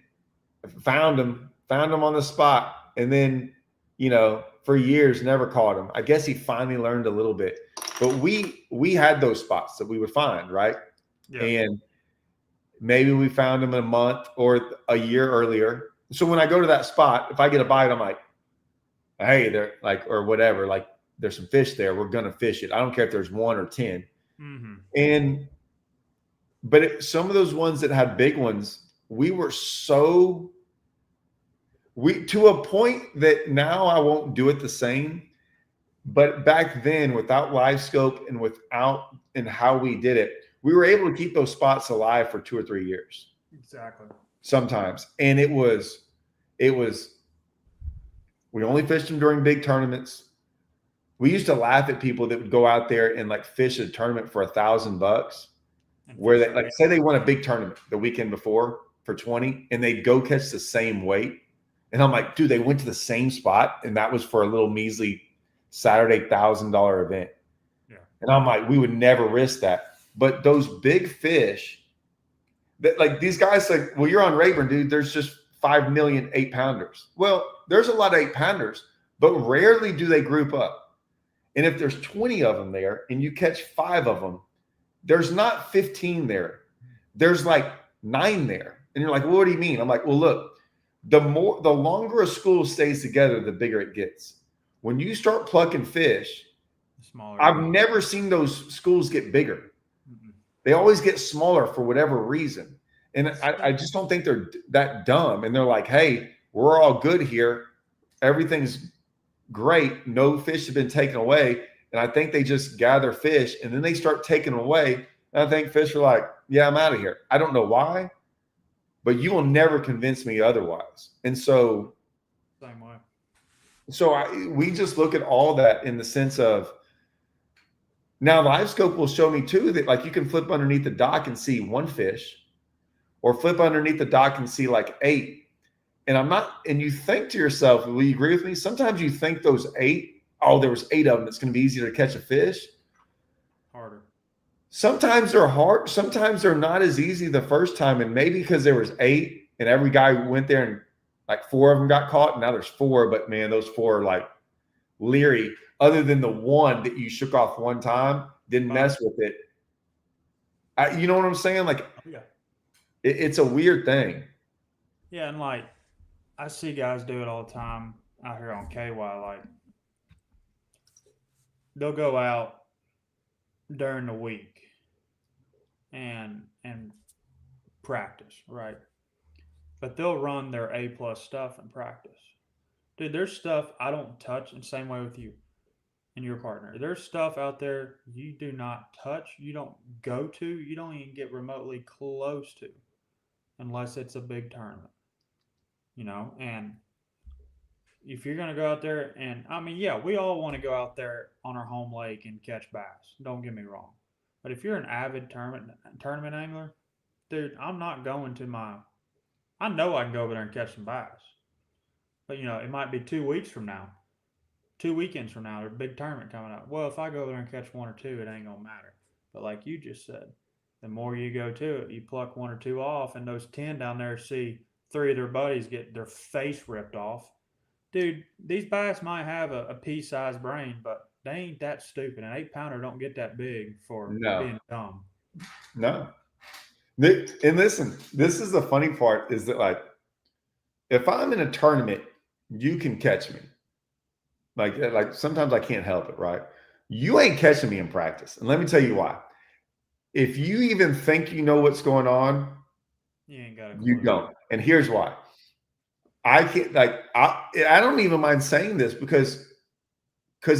found him on the spot. And then, you know, for years, never caught him. I guess he finally learned a little bit. But we had those spots that we would find, right? Yeah. And maybe we found him in a month or a year earlier. So when I go to that spot, if I get a bite, I'm like, hey, they're like, or whatever, like there's some fish there. We're going to fish it. I don't care if there's 1 or 10. Mm-hmm. But some of those ones that had big ones, we were to a point that now I won't do it the same. But back then, without live scope and how we did it, we were able to keep those spots alive for 2 or 3 years. Exactly. Sometimes. And it was, we only fished them during big tournaments. We used to laugh at people that would go out there and like fish a tournament for $1,000, where they like say they won a big tournament the weekend before for 20 and they'd go catch the same weight. And I'm like, dude, they went to the same spot and that was for a little measly Saturday $1,000 event. Yeah. And I'm like, we would never risk that. But those big fish that like these guys like, well, you're on Rayburn, dude. There's just 5 million 8-pounders. Well, there's a lot of 8-pounders, but rarely do they group up. And if there's 20 of them there and you catch 5 of them, there's not 15 there. There's like 9 there. And you're like, well, what do you mean? I'm like, well, look, the longer a school stays together, the bigger it gets. When you start plucking fish, I've never seen those schools get bigger. Mm-hmm. They always get smaller for whatever reason. And I just don't think they're that dumb. And they're like, hey, we're all good here. Everything's great. No fish have been taken away. And I think they just gather fish and then they start taking them away. And I think fish are like, yeah, I'm out of here. I don't know why, but you will never convince me otherwise. And so, same way. So we just look at all that in the sense of, now live scope will show me too that like you can flip underneath the dock and see 1 fish, or flip underneath the dock and see like 8. And I'm not, and you think to yourself, will you agree with me? Sometimes you think those 8, oh, there was 8 of them. It's going to be easier to catch a fish. Harder. Sometimes they're hard. Sometimes they're not as easy the first time. And maybe because there was 8 and every guy went there and like 4 of them got caught. And now there's 4, but man, those 4 are like leery. Other than the one that you shook off one time, didn't mess with it. You know what I'm saying? Like, Yeah. it's a weird thing. Yeah, and like I see guys do it all the time out here on KY. Like they'll go out during the week and practice, right? But they'll run their A+ stuff in practice. Dude, there's stuff I don't touch, and same way with you and your partner. There's stuff out there you do not touch, you don't go to, you don't even get remotely close to, unless it's a big tournament, And if you're gonna go out there, and I mean, yeah, we all want to go out there on our home lake and catch bass. Don't get me wrong, but if you're an avid tournament angler, dude, I'm not going to my. I know I can go over there and catch some bass, but it might be 2 weeks from now, 2 weekends from now, there's a big tournament coming up. Well, if I go there and catch one or two, it ain't gonna matter. But like you just said, the more you go to it, you pluck one or two off, and those 10 down there see 3 of their buddies get their face ripped off. Dude, these bass might have a pea-sized brain, but they ain't that stupid. An 8-pounder don't get that big for No, being dumb. no. And listen, this is the funny part is that like, if I'm in a tournament, you can catch me. Like sometimes I can't help it, right? You ain't catching me in practice. And let me tell you why. If you even think you know what's going on, You ain't got a clue. you don't. And here's why. I can't I don't even mind saying this because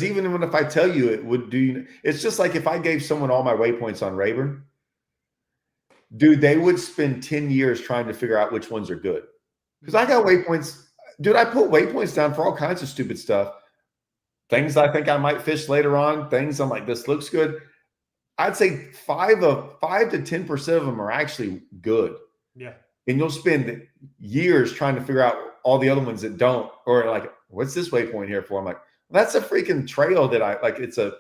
even if I tell you it would do, it's just like if I gave someone all my waypoints on Rayburn, dude, they would spend 10 years trying to figure out which ones are good. Because I got waypoints, dude. I put waypoints down for all kinds of stupid stuff. Things I think I might fish later on. Things I'm like, this looks good. I'd say 5 to 10% of them are actually good. Yeah. And you'll spend years trying to figure out all the other ones that don't, or like, what's this waypoint here for? I'm like, well, that's a freaking trail that I like. It's like,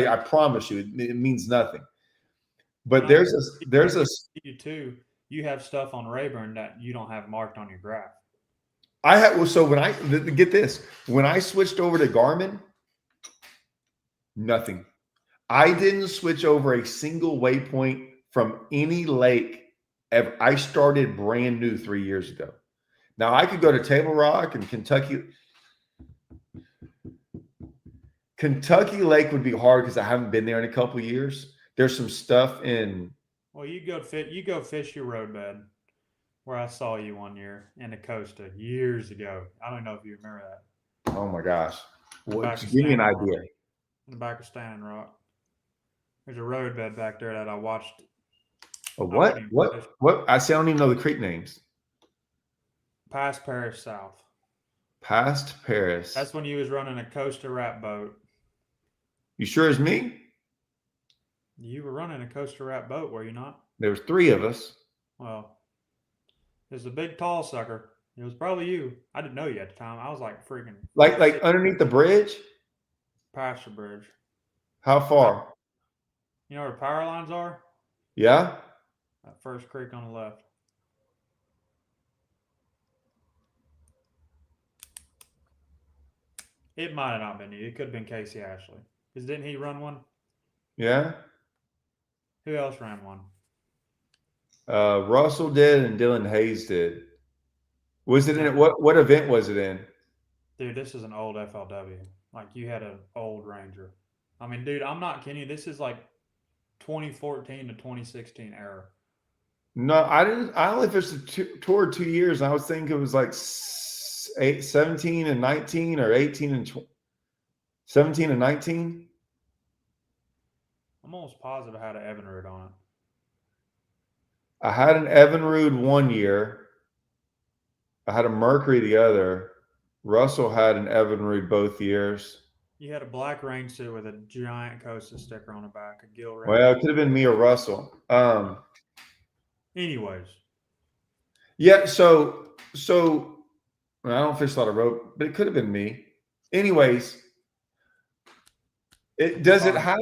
I promise you, it means nothing. But there's you too. You have stuff on Rayburn that you don't have marked on your graph. So when get this, when I switched over to Garmin, nothing. I didn't switch over a single waypoint from any lake ever. I started brand new 3 years ago. Now I could go to Table Rock and Kentucky. Kentucky Lake would be hard because I haven't been there in a couple of years. There's some stuff in. Well, you go fish your roadbed where I saw you one year in the Costa years ago. I don't know if you remember that. Oh my gosh. Give me an idea. In the back of Standing Rock. There's a roadbed back there that I watched. What? I say I don't even know the creek names. Past Paris South. Past Paris. That's when you was running a Costa Rat boat. You sure it's me? You were running a Costa Rat boat, were you not? There was 3 of us. Well, there's a big tall sucker. It was probably you. I didn't know you at the time. I was like freaking. Like underneath the bridge? Past the bridge. How far? You know where the power lines are? Yeah. That first creek on the left. It might have not been you. It could have been Casey Ashley. Because didn't he run one? Yeah. Who else ran one? Russell did and Dylan Hayes did. Was it in what event was it in? Dude, this is an old FLW. Like you had an old Ranger. I mean, dude, I'm not kidding you. This is like 2014 to 2016 era. No, I didn't. I only fished the tour 2 years. And I was thinking it was like 17 and 19 or 18 and 17 and 19. I'm almost positive I had an Evinrude on it. I had an Evinrude 1 year. I had a Mercury the other. Russell had an Evinrude both years. You had a black rain suit with a giant Costa sticker on the back, a gill ring. Well, it could have been me or Russell. Anyways. Yeah. So well, I don't fish a lot of rope, but it could have been me. Anyways, does it have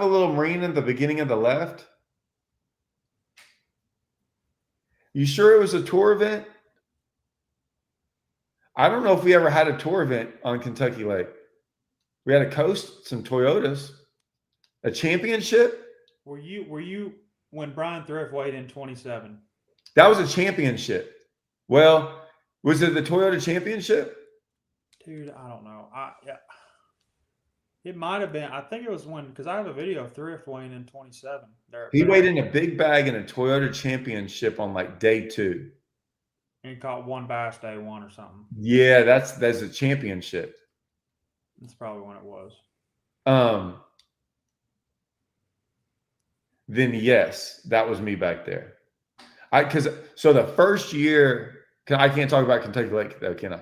a little marine at the beginning of the left? You sure it was a tour event? I don't know if we ever had a tour event on Kentucky Lake. We had a coast, some Toyotas, a championship. Were you when Brian Thrift weighed in 27? That was a championship. Well, was it the Toyota championship? Dude, I don't know. It might have been. I think it was because I have a video of Thrift weighing in 27. He weighed in a big bag in a Toyota championship on like day 2. And he caught one bass day 1 or something. Yeah, that's a championship. That's probably when it was. Then yes, that was me back there. So the first year, I can't talk about Kentucky Lake though, can I?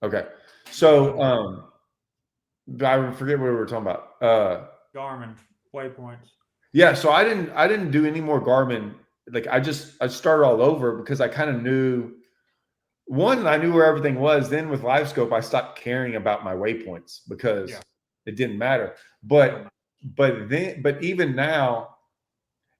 Okay. So I forget what we were talking about. Garmin waypoints. Yeah, so I didn't do any more Garmin. Like I started all over because I kind of knew I knew where everything was. Then with LiveScope, I stopped caring about my waypoints because it didn't matter. But even now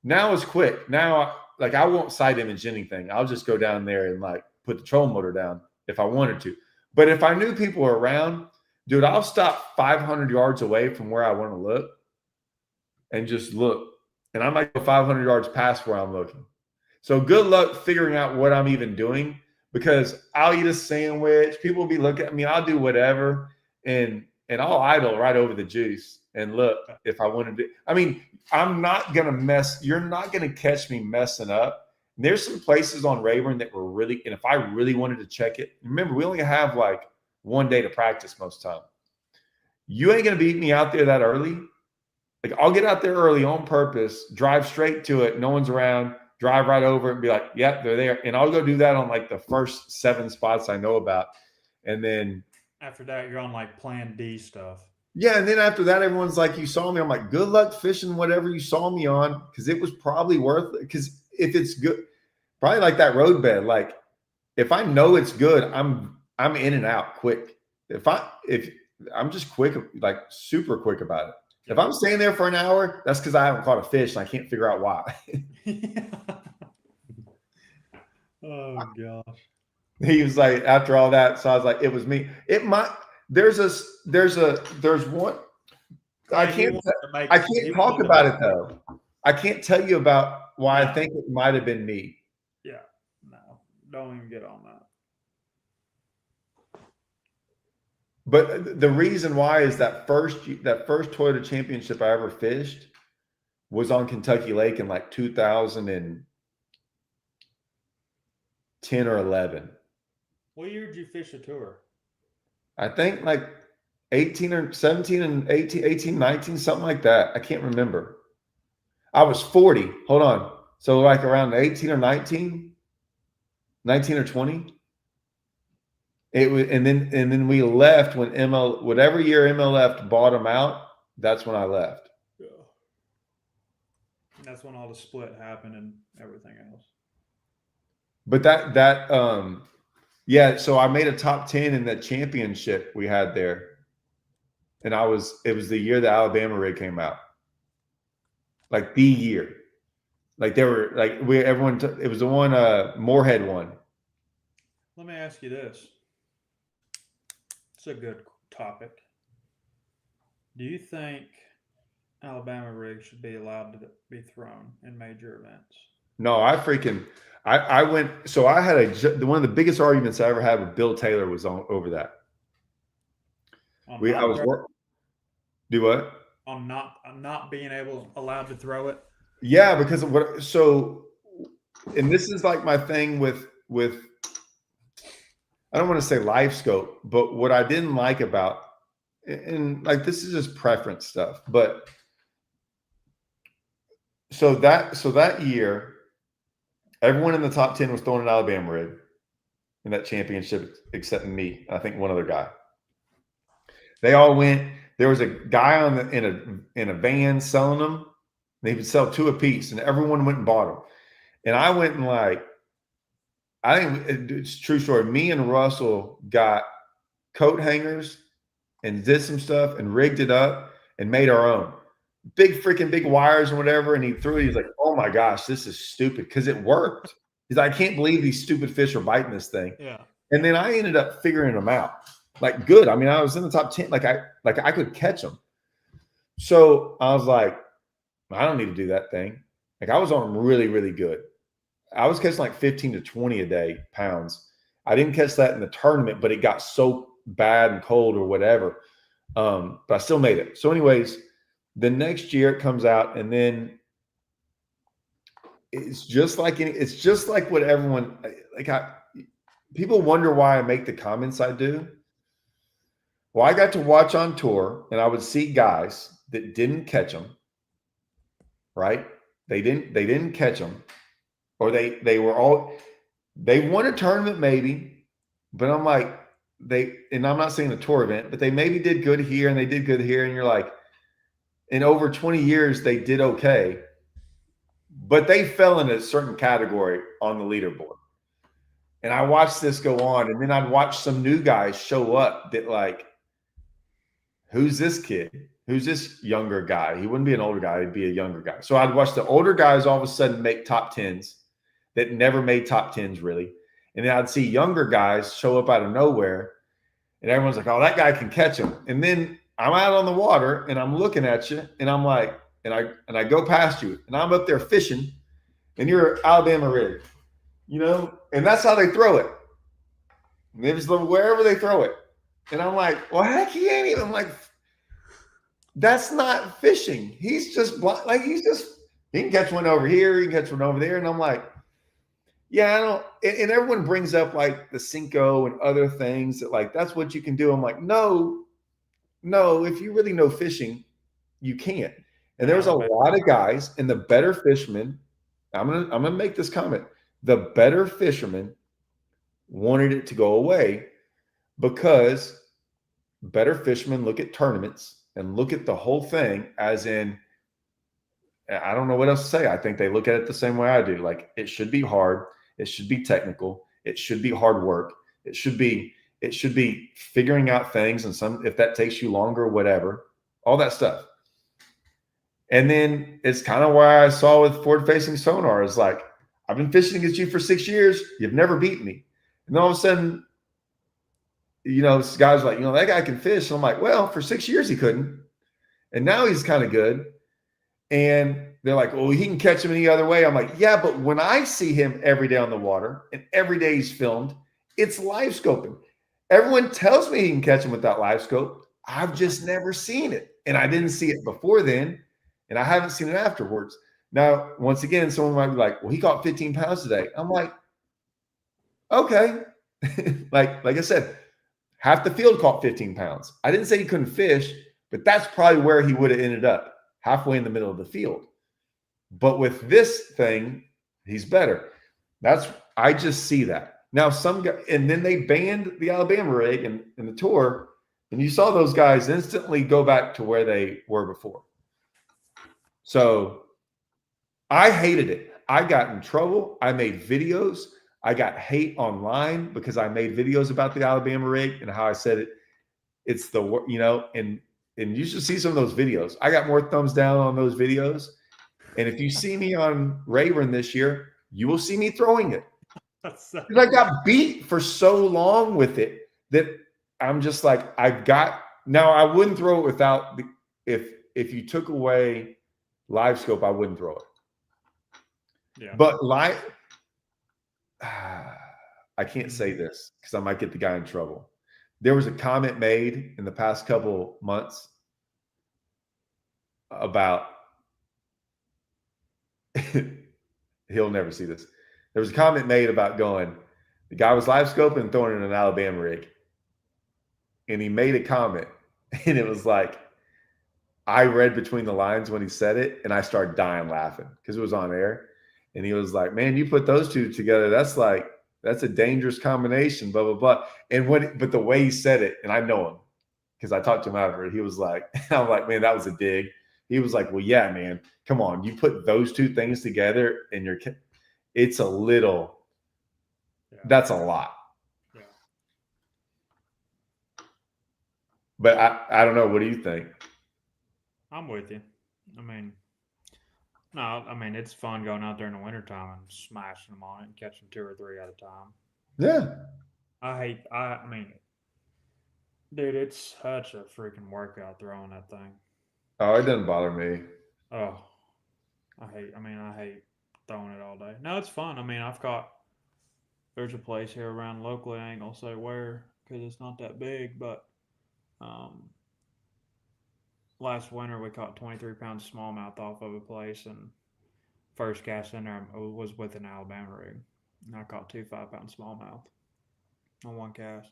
it's quick. Now like I won't side image anything. I'll just go down there and like put the trolling motor down if I wanted to. But if I knew people were around, dude, I'll stop 500 yards away from where I want to look and just look. And I might go 500 yards past where I'm looking. So good luck figuring out what I'm even doing because I'll eat a sandwich. People will be looking at me. I'll do whatever. And I'll idle right over the juice and look if I wanted to. I mean, I'm not going to mess. You're not going to catch me messing up. And there's some places on Rayburn that were really, and if I really wanted to check it, remember, we only have like 1 day to practice most time. You ain't going to beat me out there that early. Like I'll get out there early on purpose, drive straight to it. No one's around, drive right over it and be like, yep, they're there. And I'll go do that on like the first 7 spots I know about. And then after that, you're on like plan D stuff. Yeah. And then after that, everyone's like, you saw me. I'm like, good luck fishing whatever you saw me on. Cause it was probably worth it. Because if it's good, probably like that road bed, like if I know it's good, I'm in and out quick. If I'm just quick, like super quick about it. If I'm staying there for an hour, that's because I haven't caught a fish and I can't figure out why. Oh gosh. He was like, after all that, so I was like, it was me. It might. There's one. I can't talk about it though. I can't tell you about why I think it might have been me. Yeah. No, don't even get on that. But the reason why is that first Toyota championship I ever fished was on Kentucky Lake in like 2010 or 11. What year did you fish a tour? I think like 18 or 17 and 18, 19, something like that. I can't remember. I was 40. Hold on. So like around 18 or 19 or 20. It was, and then we left when whatever year ML bought them out. That's when I left. Yeah. That's when all the split happened and everything else. But so I made a top 10 in that championship we had there. And it was the year the Alabama rig came out. Like the year. Like they were like it was the one Moorhead one. Let me ask you this. It's a good topic. Do you think Alabama rigs should be allowed to be thrown in major events? No, I went. So I had one of the biggest arguments I ever had with Bill Taylor was over that. Do what? On not being allowed to throw it. Yeah, because of what? So, and this is like my thing with. I don't want to say life scope, but what I didn't like about, and like this is just preference stuff, but so that year, everyone in the top 10 was throwing an Alabama rig in that championship, except me. I think one other guy. They all went. There was a guy in a van selling them. They would sell 2 a piece, and everyone went and bought them. And I went and like I think it's a true story. Me and Russell got coat hangers and did some stuff and rigged it up and made our own big wires and whatever. And he threw it. He's like, "Oh my gosh, this is stupid," because it worked. He's like, "I can't believe these stupid fish are biting this thing." Yeah. And then I ended up figuring them out. Like good. I mean, I was in the top 10. Like I could catch them. So I was like, I don't need to do that thing. Like I was on really, really good. I was catching like 15 to 20 a day pounds. I didn't catch that in the tournament, but it got so bad and cold or whatever. But I still made it. So, anyways, the next year it comes out, and then it's just like what everyone people wonder why I make the comments I do. Well, I got to watch on tour, and I would see guys that didn't catch them. Right? They didn't catch them, or they won a tournament maybe, but I'm like and I'm not saying a tour event, but they maybe did good here and they did good here, and you're like, in over 20 years they did okay, but they fell in a certain category on the leaderboard. And I watched this go on, and then I'd watch some new guys show up that like, who's this kid? Who's this younger guy? He wouldn't be an older guy. He'd be a younger guy. So I'd watch the older guys all of a sudden make top 10s that never made top 10s really. And then I'd see younger guys show up out of nowhere, and everyone's like, "Oh, that guy can catch him." And then I'm out on the water and I'm looking at you, and I'm like, and I go past you, and I'm up there fishing, and you're Alabama rig, and that's how they throw it. And it's wherever they throw it. And I'm like, well, heck, he ain't even. I'm like, that's not fishing. He's just he can catch one over here, he can catch one over there. And I'm like, yeah, I don't. And everyone brings up like the Cinco and other things that like, that's what you can do. I'm like, no, if you really know fishing, you can't. And there's a lot of guys, and the better fishermen, I'm gonna make this comment. The better fishermen wanted it to go away because better fishermen look at tournaments and look at the whole thing as in, I don't know what else to say. I think they look at it the same way I do. Like, it should be hard. It should be technical. It should be hard work. It should be figuring out things, and if that takes you longer, whatever, all that stuff. And then it's kind of why I saw with forward facing sonar is like, I've been fishing against you for 6 years. You've never beat me. And then all of a sudden, this guy's like, that guy can fish. And I'm like, well, for 6 years he couldn't. And now he's kind of good. And they're like, well, he can catch him any other way. I'm like, yeah, but when I see him every day on the water and every day he's filmed, it's live scoping. Everyone tells me he can catch him without live scope. I've just never seen it. And I didn't see it before then. And I haven't seen it afterwards. Now, once again, someone might be like, well, he caught 15 pounds today. I'm like, okay. like I said, half the field caught 15 pounds. I didn't say he couldn't fish, but that's probably where he would have ended up, halfway in the middle of the field. But with this thing, he's better. I just see that. Now, some guy, and then they banned the Alabama rig in the tour, and you saw those guys instantly go back to where they were before. So I hated it. I got in trouble. I made videos. I got hate online because I made videos about the Alabama rig and how I said it. It's and you should see some of those videos. I got more thumbs down on those videos. And if you see me on Rayburn this year, you will see me throwing it. Because I got beat for so long with it that I'm just like, now I wouldn't throw it without if you took away live scope, I wouldn't throw it. Yeah. But I can't say this because I might get the guy in trouble. There was a comment made in the past couple months about he'll never see this. There was a comment made about the guy was live scoping and throwing in an Alabama rig. And he made a comment, and it was like, I read between the lines when he said it, and I started dying laughing because it was on air. And he was like, man, you put those two together, that's a dangerous combination, blah, blah, blah. But the way he said it, and I know him because I talked to him after it, he was like, I'm like, man, that was a dig. He was like, well, yeah, man, come on. You put those two things together and it's a little, Yeah. That's a lot. Yeah. But I don't know. What do you think? I'm with you. I mean, no, I mean it's fun going out there in the wintertime and smashing them on it and catching 2 or 3 at a time. Yeah. I mean, dude, it's such a freaking workout throwing that thing. Oh, it doesn't bother me. Oh, I hate throwing it all day. No, it's fun. I mean, there's a place here around locally. I ain't gonna say where because it's not that big, but um, last winter we caught 23 pounds of smallmouth off of a place, and first cast in there was with an Alabama rig. And I caught 2 5 pound smallmouth on one cast.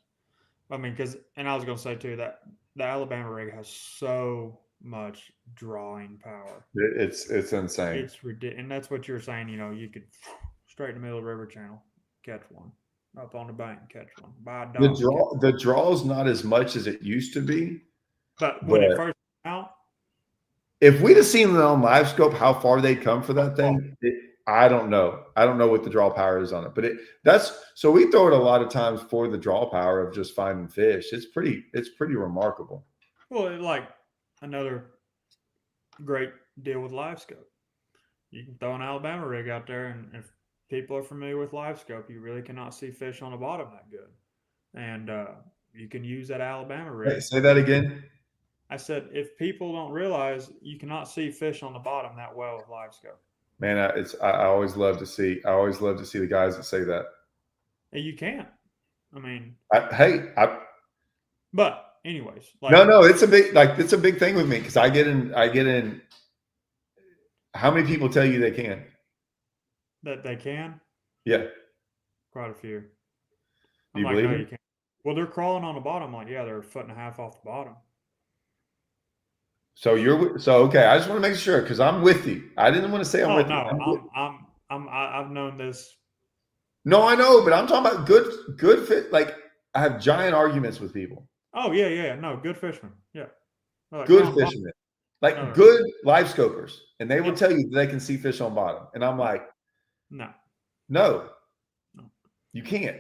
I mean, and I was gonna say too that the Alabama rig has so much drawing power. It's insane. It's ridiculous, and that's what you're saying. You know, you could straight in the middle of the river channel catch one, up on the bank catch one, buy a dog. The draw's not as much as it used to be. But when it But first came out, if we'd have seen it on live scope, how far they'd come for that thing, I don't know. I don't know what the draw power is on it, but that's so we throw it a lot of times for the draw power of just finding fish. It's pretty remarkable. well, like another great deal with live scope. You can throw an Alabama rig out there, and if people are familiar with live scope, you really cannot see fish on the bottom that good. And you can use that Alabama rig. Hey, say that again. I said, if people don't realize you cannot see fish on the bottom that well with live scope. Man, I always love to see. I always love to see the guys that say that. You can't. I mean, but anyways, like, no, it's a big thing with me because I get in. How many people tell you they can? That they can? Yeah. Quite a few. You believe no, it? you can't. Well, they're crawling on the bottom. Like, yeah, they're a foot and a half off the bottom. So okay. I just want to make sure because I'm with you. I didn't want to say I'm with you. I've known this. No, I know, but I'm talking about good fit. Like I have giant arguments with people. Oh yeah, no, good fishermen. Yeah, like, good fishermen, like good live scopers, and they will tell you that they can see fish on bottom, and I'm like, no, you can't.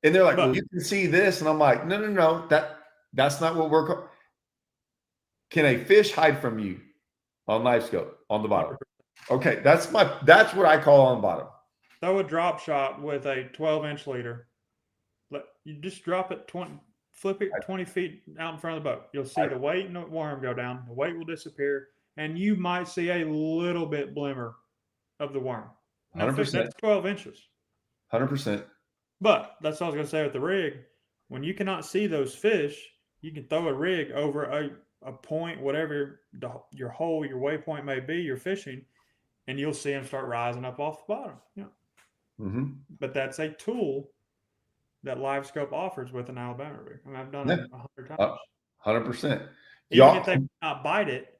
And they're like, well, you can see this, and I'm like, no, that's not what we're. Can a fish hide from you on live scope on the bottom? Okay, that's what I call on the bottom. Throw a drop shot with a 12-inch leader. You just drop it 20, flip it 20 feet out in front of the boat. You'll see the weight and the worm go down. The weight will disappear, and you might see a little bit glimmer of the worm. 100%. That's 12 inches. 100%. But that's what I was going to say with the rig. When you cannot see those fish, you can throw a rig over a point, whatever your hole, your waypoint may be, you're fishing, and you'll see them start rising up off the bottom. Yeah. Mm-hmm. But that's a tool that live scope offers with an Alabama rig. I mean, I've done it 100 times. 100%. Even if they not bite it,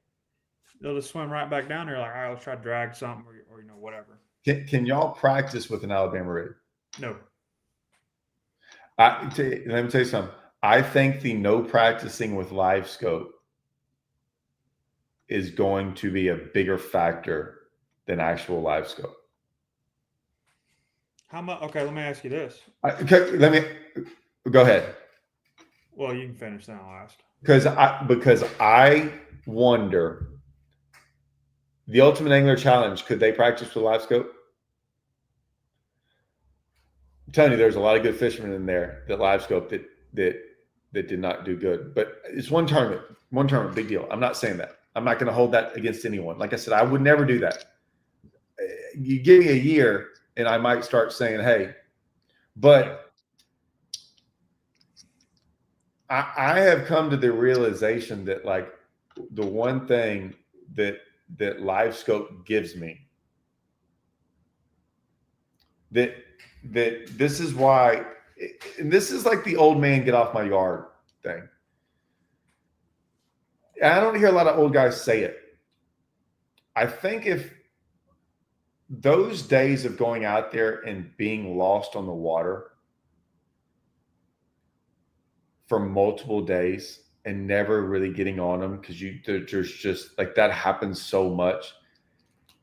they'll just swim right back down there like, all right, let's try to drag something or whatever. Can y'all practice with an Alabama rig? No. Let me tell you something. I think the no practicing with live scope is going to be a bigger factor than actual live scope. How much? Okay, let me ask you this. Let me go ahead. Well, you can finish that last. Because I wonder, the Ultimate Angler Challenge, could they practice with live scope? I'm telling you, there's a lot of good fishermen in there that live scope that did not do good. But it's one tournament, big deal. I'm not saying that. I'm not going to hold that against anyone. Like I said, I would never do that. You give me a year and I might start saying, hey, but I have come to the realization that like the one thing that live scope gives me, that this is why, and this is like the old man get off my yard thing. And I don't hear a lot of old guys say it. I think if those days of going out there and being lost on the water for multiple days and never really getting on them, because there's just like that happens so much.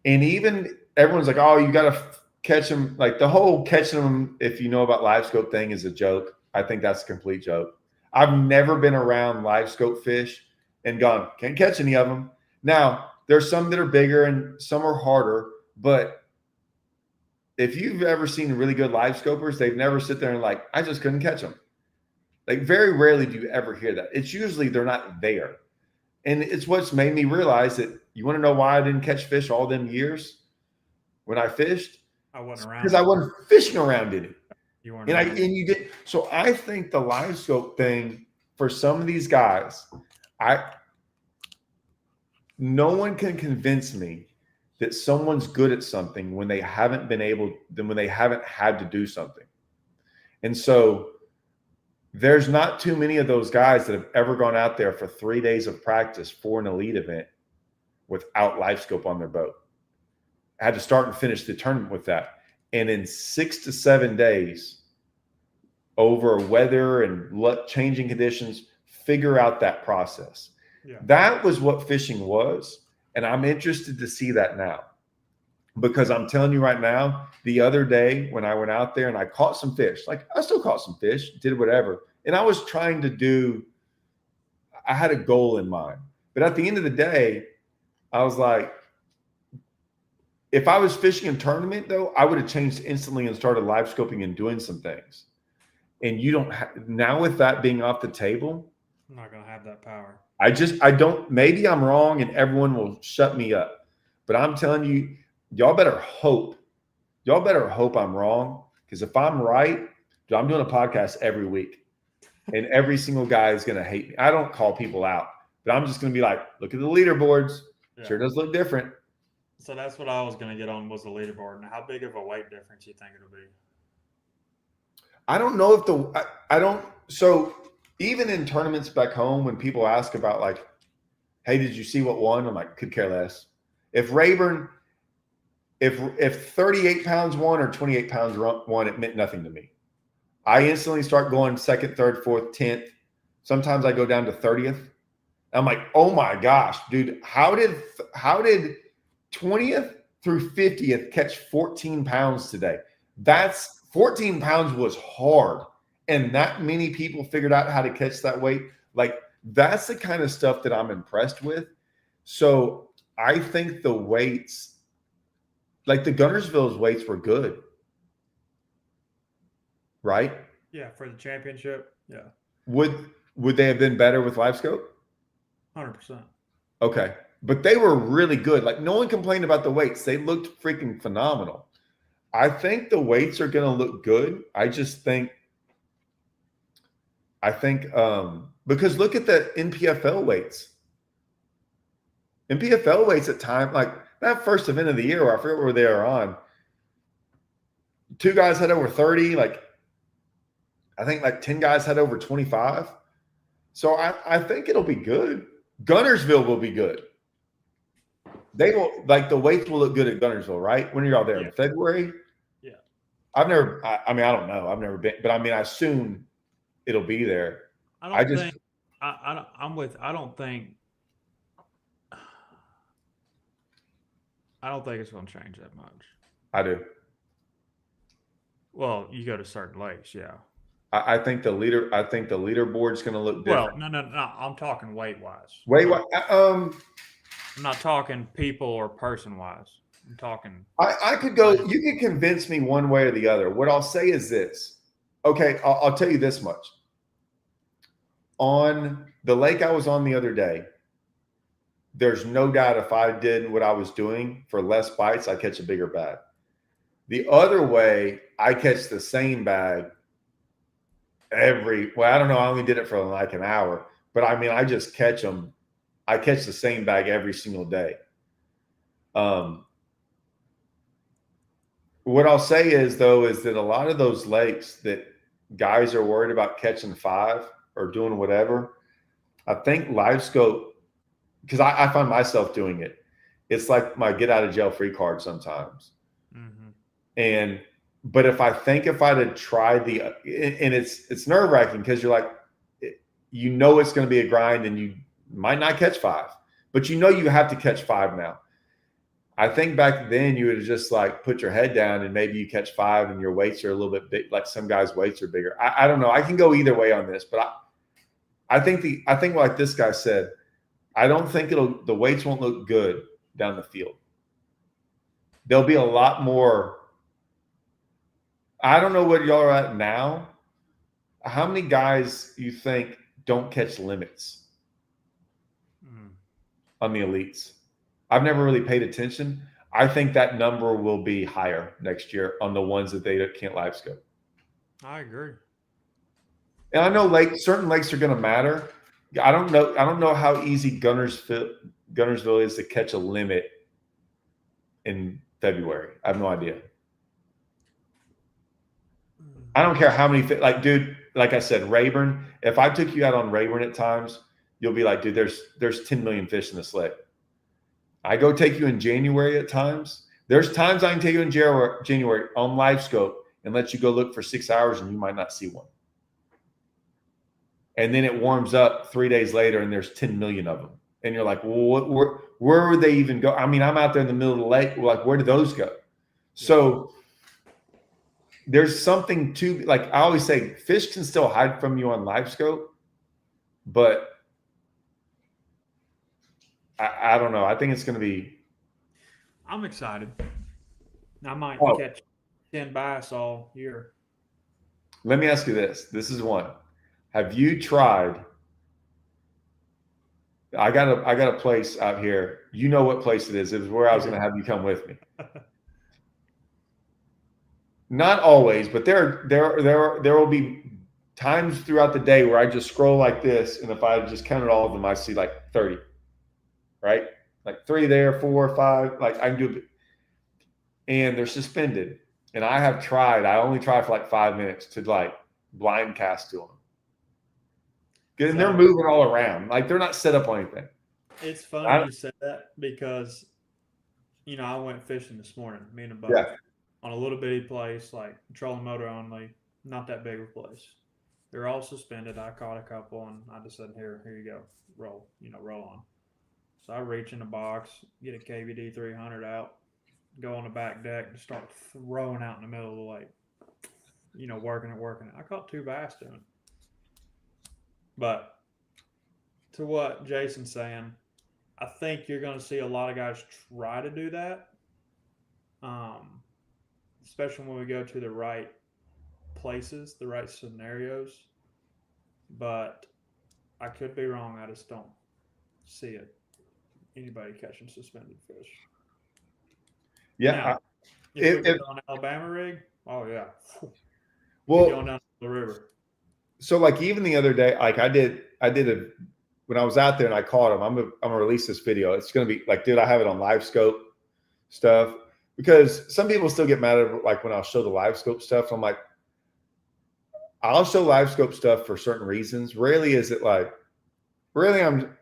And even everyone's like, oh, you got to catch them, like the whole catching them, if you know about live scope thing, is a joke. I think that's a complete joke. I've never been around live scope fish and gone, can't catch any of them. Now, there's some that are bigger and some are harder, but if you've ever seen really good live scopers, they've never sit there and like, I just couldn't catch them. Like very rarely do you ever hear that. It's usually they're not there. And it's what's made me realize that you want to know why I didn't catch fish all them years when I fished? I wasn't around. Because I wasn't fishing around any. You weren't. And you did. So I think the live scope thing for some of these guys, no one can convince me that someone's good at something when they haven't had to do something. And so there's not too many of those guys that have ever gone out there for 3 days of practice for an elite event without live scope on their boat. I had to start and finish the tournament with that. And in 6 to 7 days, over weather and changing conditions, figure out that process. Yeah. That was what fishing was. And I'm interested to see that now. Because I'm telling you right now, the other day when I went out there and I caught some fish, like I still caught some fish, did whatever. And I was trying to I had a goal in mind. But at the end of the day, I was like, if I was fishing in tournament though, I would have changed instantly and started live scoping and doing some things. And you don't now with that being off the table, I'm not going to have that power. I don't, maybe I'm wrong and everyone will shut me up, but I'm telling you, y'all better hope I'm wrong. Because if I'm right, I'm doing a podcast every week and every single guy is going to hate me. I don't call people out, but I'm just going to be like, look at the leaderboards. Yeah. Sure does look different. So that's what I was going to get on was the leaderboard. And how big of a weight difference you think it'll be? I don't know if so even in tournaments back home, when people ask about like, hey, did you see what won? I'm like, could care less. If Rayburn, if 38 pounds won or 28 pounds won, it meant nothing to me. I instantly start going second, third, fourth, 10th. Sometimes I go down to 30th. I'm like, oh my gosh, dude, how did 20th through 50th catch 14 pounds today? 14 pounds was hard. And that many people figured out how to catch that weight. Like that's the kind of stuff that I'm impressed with. So I think the weights, like the Guntersville's weights were good. Right? Yeah, for the championship. Yeah. Would they have been better with live scope? 100%. Okay. But they were really good. Like no one complained about the weights. They looked freaking phenomenal. I think the weights are going to look good. I think because look at the NPFL weights. NPFL weights at time, like that first event of the year, where I forget where they are on. 2 guys had over 30, like I think like 10 guys had over 25. So I think it'll be good. Guntersville will be good. They will, like the weights will look good at Guntersville, right? When are y'all there? Yeah. In February? Yeah. I don't know. I've never been, but I mean, I assume it'll be there. I don't think it's going to change that much. I do. Well, you go to certain lakes, yeah. I think the leaderboard's going to look different. Well, no. I'm talking weight-wise. Weight-wise? I'm not talking people or person-wise. I'm talking. I could go. You can convince me one way or the other. What I'll say is this. Okay, I'll tell you this much. On the lake I was on the other day, there's no doubt if I did what I was doing for less bites, I catch a bigger bag. The other way, I catch the same bag I don't know. I only did it for like an hour, but I mean, I just catch them. I catch the same bag every single day. What I'll say is that a lot of those lakes that guys are worried about catching 5 or doing whatever, I think live scope, because I find myself doing it. It's like my get out of jail free card sometimes. Mm-hmm. But if I'd have tried and it's nerve wracking because you're like, you know, it's going to be a grind and you might not catch 5, but you know, you have to catch 5 now. I think back then you would have just like put your head down and maybe you catch 5 and your weights are a little bit big. Like some guys' weights are bigger. I don't know. I can go either way on this, but I think like this guy said, I don't think the weights won't look good down the field. There'll be a lot more. I don't know what y'all are at now. How many guys you think don't catch limits on the elites? I've never really paid attention. I think that number will be higher next year on the ones that they can't live scope. I agree. And I know certain lakes are going to matter. I don't know how easy Gunnersville is to catch a limit in February. I have no idea. I don't care how many like, dude, like I said, Rayburn, if I took you out on Rayburn at times, you'll be like, dude, there's 10 million fish in this lake. I go take you in January at times. There's times I can take you in January on live scope and let you go look for 6 hours and you might not see one. And then it warms up 3 days later and there's 10 million of them. And you're like, well, where would they even go? I mean, I'm out there in the middle of the lake. Like, where do those go? So there's something to, like I always say, fish can still hide from you on live scope, but I don't know. I think it's going to be. I'm excited. I might catch 10 bass all year. Let me ask you this. This is one. Have you tried? I got a place out here. You know what place it is. It was where I was going to have you come with me. Not always, but there will be times throughout the day where I just scroll like this, and if I just counted all of them, I see like 30. Right? Like 3 there, 4, 5. Like I can do it. And they're suspended. And I have tried. I only try for like 5 minutes to like blind cast to them. And they're moving all around. Like they're not set up on anything. It's funny you said that because, I went fishing this morning, me and a buddy, on a little bitty place, like trolling motor only, not that big of a place. They're all suspended. I caught a couple and I just said, here you go, roll on. So I reach in the box, get a KVD 300 out, go on the back deck and start throwing out in the middle of the lake. Working it. I caught 2 bass doing it. But to what Jason's saying, I think you're going to see a lot of guys try to do that, especially when we go to the right places, the right scenarios. But I could be wrong. I just don't see it. Anybody catching suspended fish. Yeah. Now, if we get on Alabama rig, oh yeah. Well, going down the river. So like even the other day, like I did when I was out there and I caught him. I'm gonna release this video. It's gonna be like, dude, I have it on live scope stuff because some people still get mad at like when I'll show the live scope stuff. I'm like, I'll show live scope stuff for certain reasons. Rarely is it like, I'm.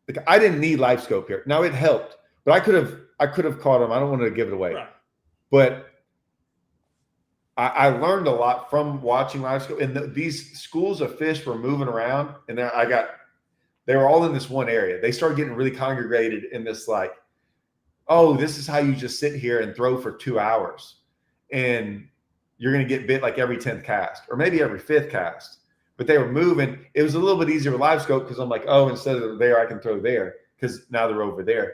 Like, I didn't need live scope here. Now it helped, but I could have caught him. I don't want to give it away, right. But I learned a lot from watching live scope. And these schools of fish were moving around, and they were all in this one area. They started getting really congregated in this like, oh, this is how you just sit here and throw for 2 hours, and you're going to get bit like every 10th cast or maybe every 5th cast. But they were moving. It was a little bit easier with live scope because I'm like, oh, instead of there, I can throw there because now they're over there.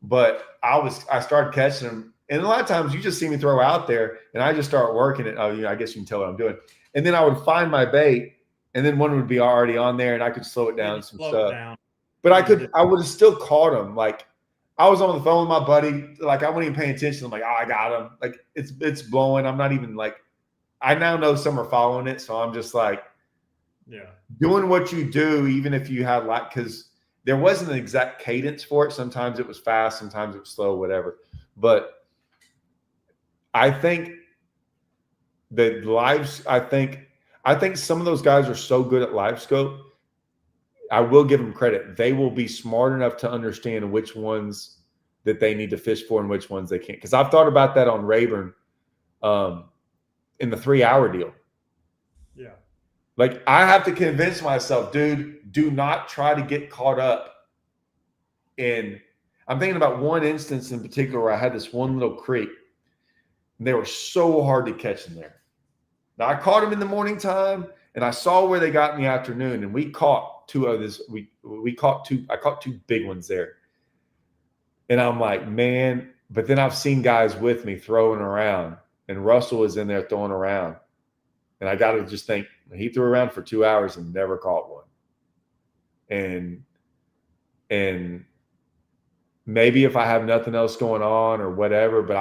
But I started catching them. And a lot of times you just see me throw out there and I just start working it. Oh, I guess you can tell what I'm doing. And then I would find my bait and then one would be already on there and I could slow it down some stuff. But I would have still caught them. Like I was on the phone with my buddy. Like I wasn't even paying attention. I'm like, oh, I got him. Like it's blowing. I'm not even like, I now know some are following it. So I'm just like, doing what you do, even if you had like, because there wasn't an exact cadence for it. Sometimes it was fast, sometimes it was slow, whatever. But I think that I think some of those guys are so good at live scope. I will give them credit. They will be smart enough to understand which ones that they need to fish for and which ones they can't. Because I've thought about that on Rayburn in the 3-hour deal. Yeah. Like I have to convince myself, dude, do not try to get caught up in. I'm thinking about one instance in particular where I had this one little creek, and they were so hard to catch in there. Now I caught them in the morning time, and I saw where they got in the afternoon, and we caught two of this. We caught two. I caught two big ones there, and I'm like, man. But then I've seen guys with me throwing around, and Russell was in there throwing around, and I got to just think he threw around for 2 hours and never caught one, and maybe if I have nothing else going on or whatever, but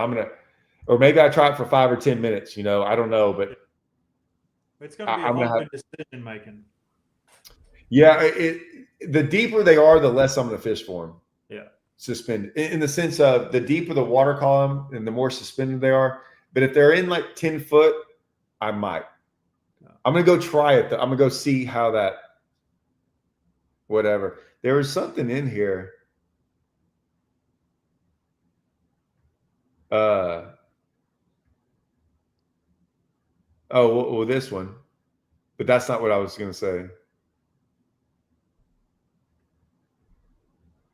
or maybe I try it for 5 or 10 minutes. I don't know, but It's going to be a I'm whole gonna new have. decision making. Yeah, the deeper they are, the less I'm gonna fish for them. Yeah. Suspended in the sense of the deeper the water column and the more suspended they are. But if they're in like 10 foot, I might. I'm gonna go try it. I'm gonna go see how that. Whatever. There was something in here. Well, this one, but that's not what I was gonna say.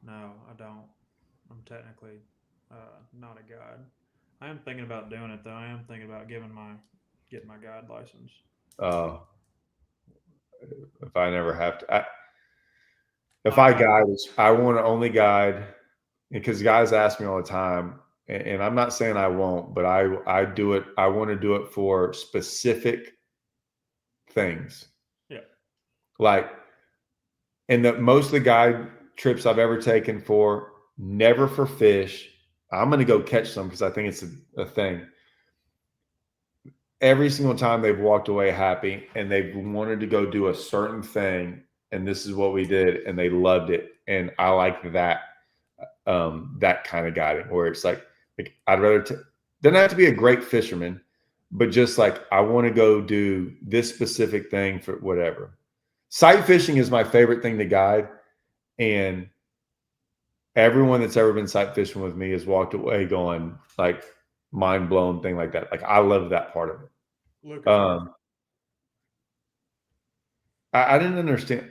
No, I don't. I'm technically not a guide. I am thinking about doing it though. I am thinking about getting my guide license. Uh, if I never have to, if I I know. guide, I want to only guide because guys ask me all the time, and I'm not saying I won't, but I do it. I want to do it for specific things, Yeah. like and the most of the guide trips I've ever taken for never for fish. I'm going to go catch some because I think it's a thing. Every single time they've walked away happy and they've wanted to go do a certain thing, and this is what we did, and they loved it, and I like that. That kind of guiding where it's like I'd rather doesn't have to be a great fisherman, but just like I want to go do this specific thing for whatever. Sight fishing is my favorite thing to guide, and everyone that's ever been sight fishing with me has walked away going like mind blown thing like that. Like I love that part of it. Lucas, where's I didn't understand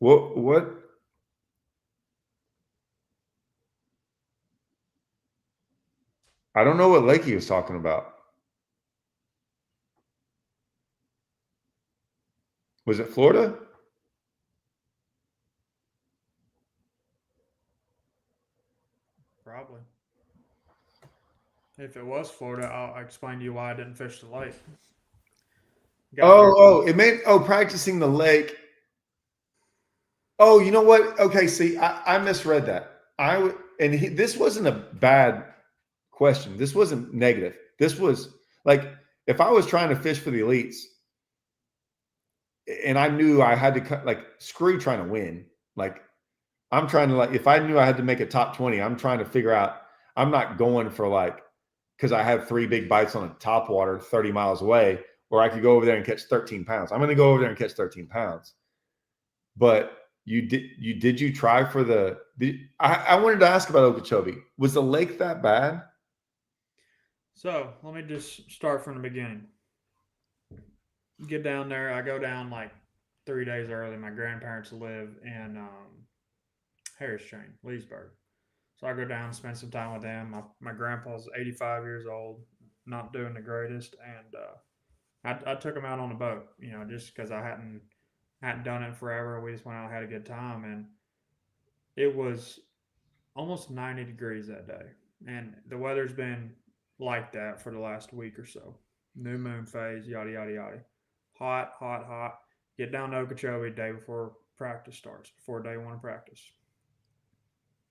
what I don't know what lake he was talking about. Was it Florida? probably? If it was Florida, I'll explain to you why I didn't fish the lake. Got there. It meant practicing the lake. Oh, you know what? Okay, see, I misread that. This wasn't a bad question. This wasn't negative. This was like if I was trying to fish for the elites, and I knew I had to cut like screw trying to win. Like I'm trying to if I knew I had to make a top 20, I'm trying to figure out. I'm not going for because I have 3 big bites on a top water 30 miles away, or I could go over there and catch 13 pounds. I'm going to go over there and catch 13 pounds. But you try for I wanted to ask about Okeechobee. Was the lake that bad? So let me just start from the beginning. Get down there. I go down like 3 days early. My grandparents live in Harris Chain, Leesburg. So I go down, spend some time with them. My grandpa's 85 years old, not doing the greatest, and I took him out on a boat, just because I hadn't done it forever. We just went out, had a good time, and it was almost 90 degrees that day, and the weather's been like that for the last week or so. New moon phase, yada yada yada. Hot, hot, hot. Get down to Okeechobee day before practice starts, before day one of practice.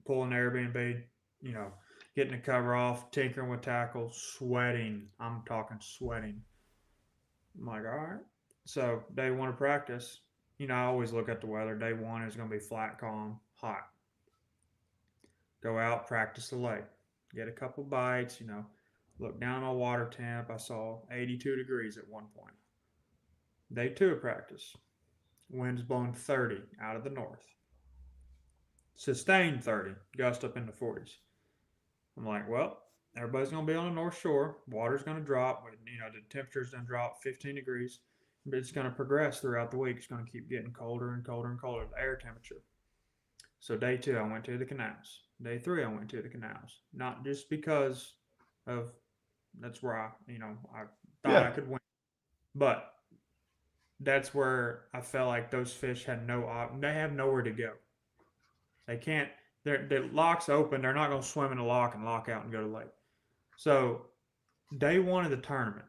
Pull an Airbnb, you know, getting the cover off, tinkering with tackle, sweating. I'm talking sweating. I'm like, all right. So day one of practice, I always look at the weather. Day one is going to be flat, calm, hot. Go out, practice the lake. Get a couple bites, look down on water temp. I saw 82 degrees at one point. Day two of practice. Winds blowing 30 out of the north. Sustained 30, gust up into 40s. I'm like, well, everybody's going to be on the North Shore. Water's going to drop. The temperature's going to drop 15 degrees. it's going to progress throughout the week. It's going to keep getting colder and colder and colder, the air temperature. So day 2, I went to the canals. Day 3, I went to the canals. Not just because of that's where I thought I could win, but that's where I felt like those fish had they have nowhere to go. They can't. The lock's open. They're not going to swim in the lock and lock out and go to the lake. So day 1 of the tournament.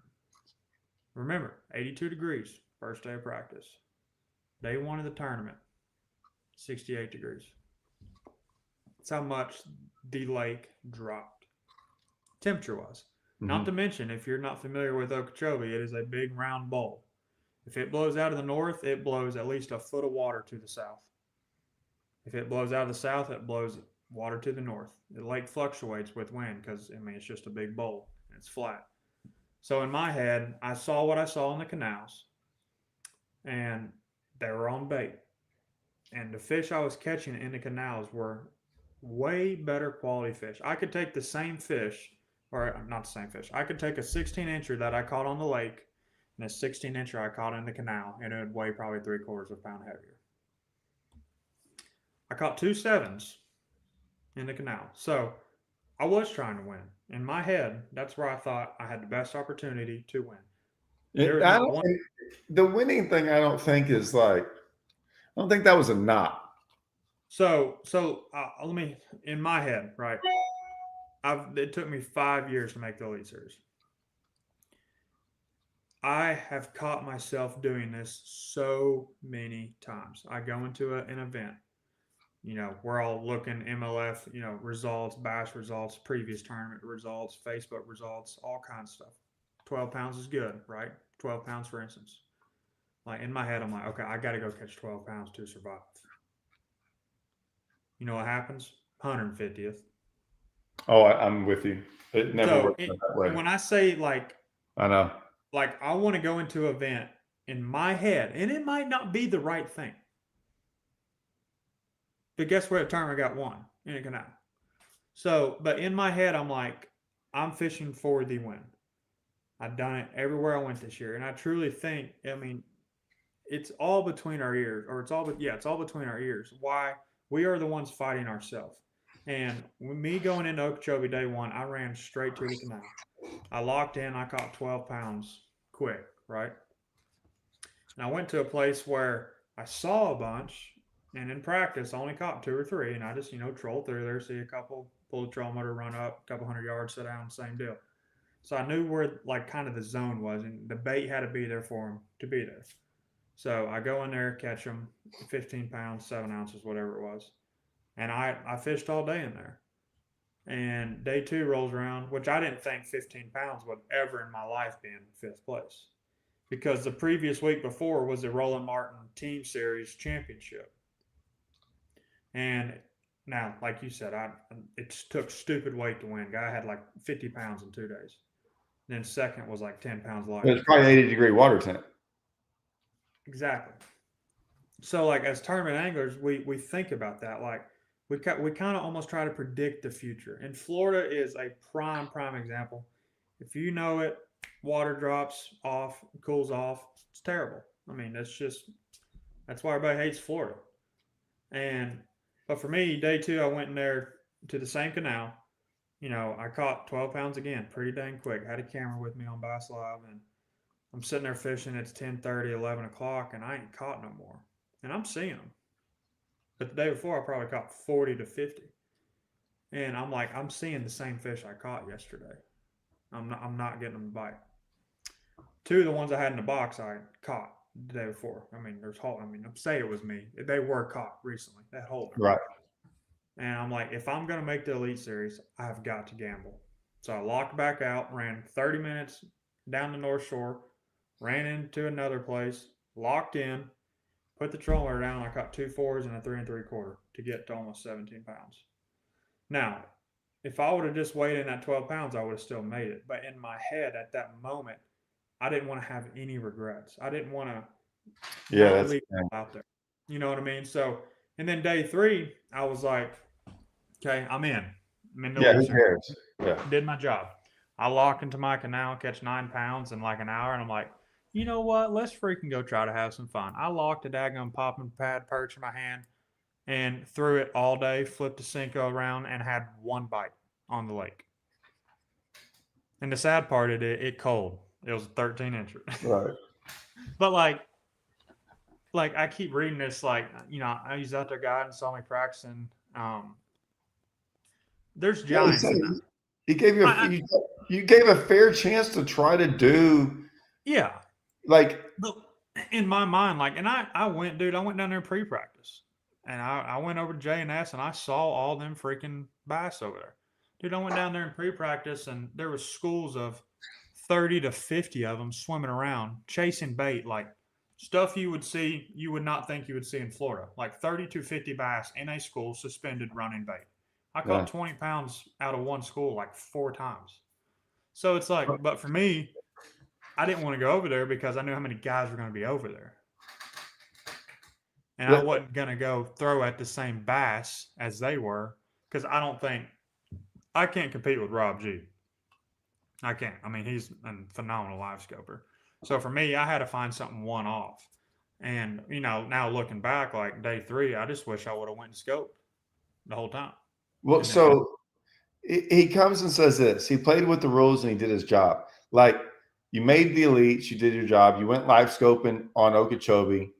Remember, 82 degrees, first day of practice. Day 1 of the tournament, 68 degrees. That's how much the lake dropped, temperature-wise. Mm-hmm. Not to mention, if you're not familiar with Okeechobee, it is a big round bowl. If it blows out of the north, it blows at least a foot of water to the south. If it blows out of the south, it blows water to the north. The lake fluctuates with wind because, it's just a big bowl and it's flat. So in my head, I saw what I saw in the canals, and they were on bait. And the fish I was catching in the canals were way better quality fish. I could take the same fish, or not the same fish. I could take a 16-incher that I caught on the lake and a 16-incher I caught in the canal, and it would weigh probably 3/4 of a pound heavier. I caught 2 7s in the canal. So I was trying to win. In my head, that's where I thought I had the best opportunity to win. The winning thing, I don't think is like, I don't think that was a knot. So let me, in my head, right? It took me 5 years to make the Elite Series. I have caught myself doing this so many times. I go into an event. We're all looking MLF, results, bass results, previous tournament results, Facebook results, all kinds of stuff. 12 pounds is good, right? 12 pounds, for instance. Like in my head, I'm like, okay, I got to go catch 12 pounds to survive. You know what happens? 150th. Oh, I'm with you. It never works that way. When I say I know. Like I want to go into an event in my head, and it might not be the right thing. But guess what? A tournament got won in a canal. So, but in my head, I'm like, I'm fishing for the win. I've done it everywhere I went this year, and I truly think, it's all between our ears, or it's all between our ears. Why? We are the ones fighting ourselves. And with me going into Okeechobee day 1, I ran straight to the canal. I locked in. I caught 12 pounds quick, right? And I went to a place where I saw a bunch. And in practice, I only caught 2 or 3, and I just, troll through there, see a couple, pull the trolling motor, run up, a couple 100 yards, sit down, same deal. So I knew where, kind of the zone was, and the bait had to be there for them to be there. So I go in there, catch them, 15 pounds, 7 ounces, whatever it was. And I fished all day in there. And day 2 rolls around, which I didn't think 15 pounds would ever in my life be in 5th place. Because the previous week before was the Roland Martin Team Series Championship. And now, like you said, it took stupid weight to win. Guy had 50 pounds in 2 days. Then second was 10 pounds lighter. It's probably 80-degree water temp. Exactly. So as tournament anglers, we think about that. We kind of almost try to predict the future. And Florida is a prime example. If you know it, water drops off, cools off. It's terrible. That's why everybody hates Florida. But for me, day 2, I went in there to the same canal. I caught 12 pounds again, pretty dang quick. I had a camera with me on Bass Live, and I'm sitting there fishing. It's 10:30, 11 o'clock, and I ain't caught no more. And I'm seeing them. But the day before, I probably caught 40 to 50. And I'm like, I'm seeing the same fish I caught yesterday. I'm not getting them to bite. 2 of the ones I had in the box, I caught the day before. Say it was me. They were caught recently. That whole right. And I'm like, if I'm going to make the Elite Series, I've got to gamble. So I locked back out, ran 30 minutes down the North Shore, ran into another place, locked in, put the trolling down. I caught 2 4s and a 3 3/4 to get to almost 17 pounds. Now, if I would have just weighed in at 12 pounds, I would have still made it. But in my head at that moment, I didn't want to have any regrets. I didn't want to leave out there. You know what I mean? So, and then day 3, I was like, okay, I'm in. Who cares? Yeah. Did my job. I lock into my canal, catch 9 pounds in an hour, and I'm like, you know what? Let's freaking go try to have some fun. I locked a daggone popping pad perch in my hand and threw it all day, flipped the Cinco around, and had one bite on the lake. And the sad part, it cold. It was a 13 incher. Right. But like I keep reading this, like I use out there guiding, saw me practicing. There's Yeah, he giants said in that. he gave I you gave a fair chance to try to do yeah, like but in my mind, like, and I went, dude. I went down there pre-practice, and I went over to J&S, and I saw all them freaking bass over there, dude. I went down there in pre-practice, and there was schools of 30 to 50 of them swimming around chasing bait, like stuff you would not think you would see in Florida, like 30 to 50 bass in a school suspended running bait. I caught yeah. 20 pounds out of one school like 4 times. So it's like, but for me, I didn't want to go over there because I knew how many guys were going to be over there. And I wasn't going to go throw at the same bass as they were because I can't compete with Rob G. I can't. I mean, he's a phenomenal live scoper. So for me, I had to find something one off. And, now looking back, like day 3, I just wish I would have went and scoped the whole time. Well, And then had, so he comes and says this. He played with the rules and he did his job. Like you made the elites, you did your job. You went live scoping on Okeechobee.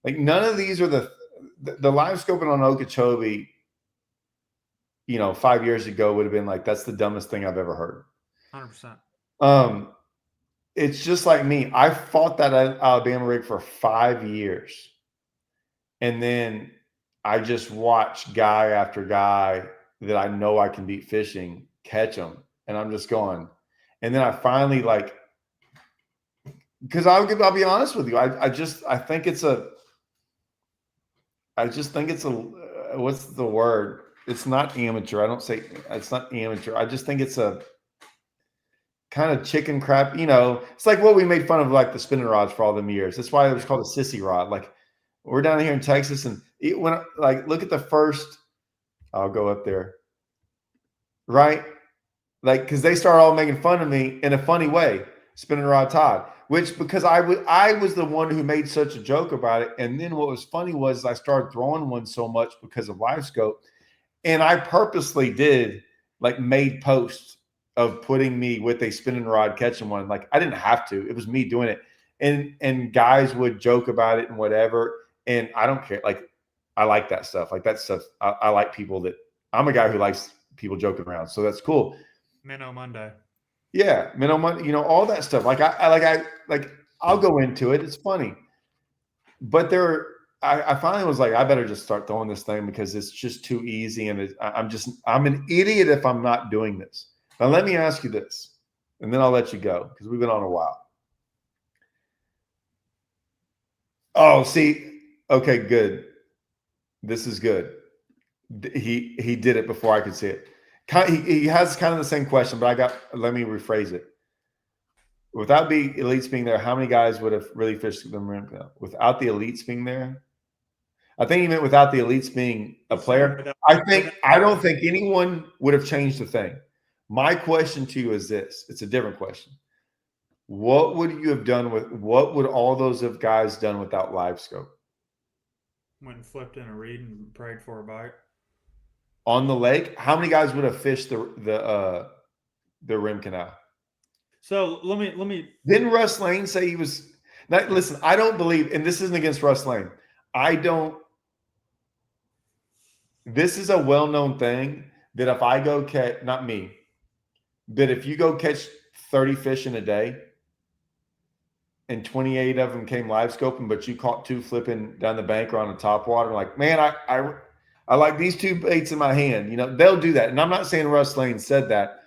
Like none of these are the live scoping on Okeechobee. 5 years ago would have been like that's the dumbest thing I've ever heard. 100%. It's just like me. I fought that Alabama rig for 5 years, and then I just watch guy after guy that I know I can beat fishing catch them, and I'm just going. And then I finally because I'll be honest with you. I think it's a. I just think it's a. What's the word? It's not amateur. I don't say it's not amateur. I just think it's a kind of chicken crap. It's like what we made fun of, like the spinning rods for all them years. That's why it was called a sissy rod. Like we're down here in Texas, and look at the first. I'll go up there, right? Like because they started all making fun of me in a funny way, spinning rod Todd. Which because I was the one who made such a joke about it, and then what was funny was I started throwing one so much because of live scope, and I purposely made posts of putting me with a spinning rod catching one. Like I didn't have to. It was me doing it. And guys would joke about it and whatever. And I don't care. Like I like that stuff. Like that stuff. I like people that I'm a guy who likes people joking around. So that's cool. Minnow Monday. Yeah. Minnow Monday, all that stuff. I'll go into it. It's funny. But I finally was like, I better just start throwing this thing because it's just too easy. And I'm an idiot if I'm not doing this. Now, let me ask you this, and then I'll let you go because we've been on a while. Oh, see, okay, good. This is good. He did it before I could see it. He has kind of the same question, but let me rephrase it. Without the elites being there, how many guys would have really fished the rim? Without the elites being there, I think he meant without the elites being a player. I don't think anyone would have changed a thing. My question to you is this. It's a different question. What would you have done what would all those guys done without live scope? Went and flipped in a reed and prayed for a bite. On the lake, how many guys would have fished the rim canal? So let me. Didn't Russ Lane say he was? Now, listen, I don't believe, and this isn't against Russ Lane. I don't. This is a well-known thing that if I go catch, not me, that if you go catch 30 fish in a day, and 28 of them came live scoping, but you caught 2 flipping down the bank or on the top water, like, man, I like these 2 baits in my hand. They'll do that. And I'm not saying Russ Lane said that,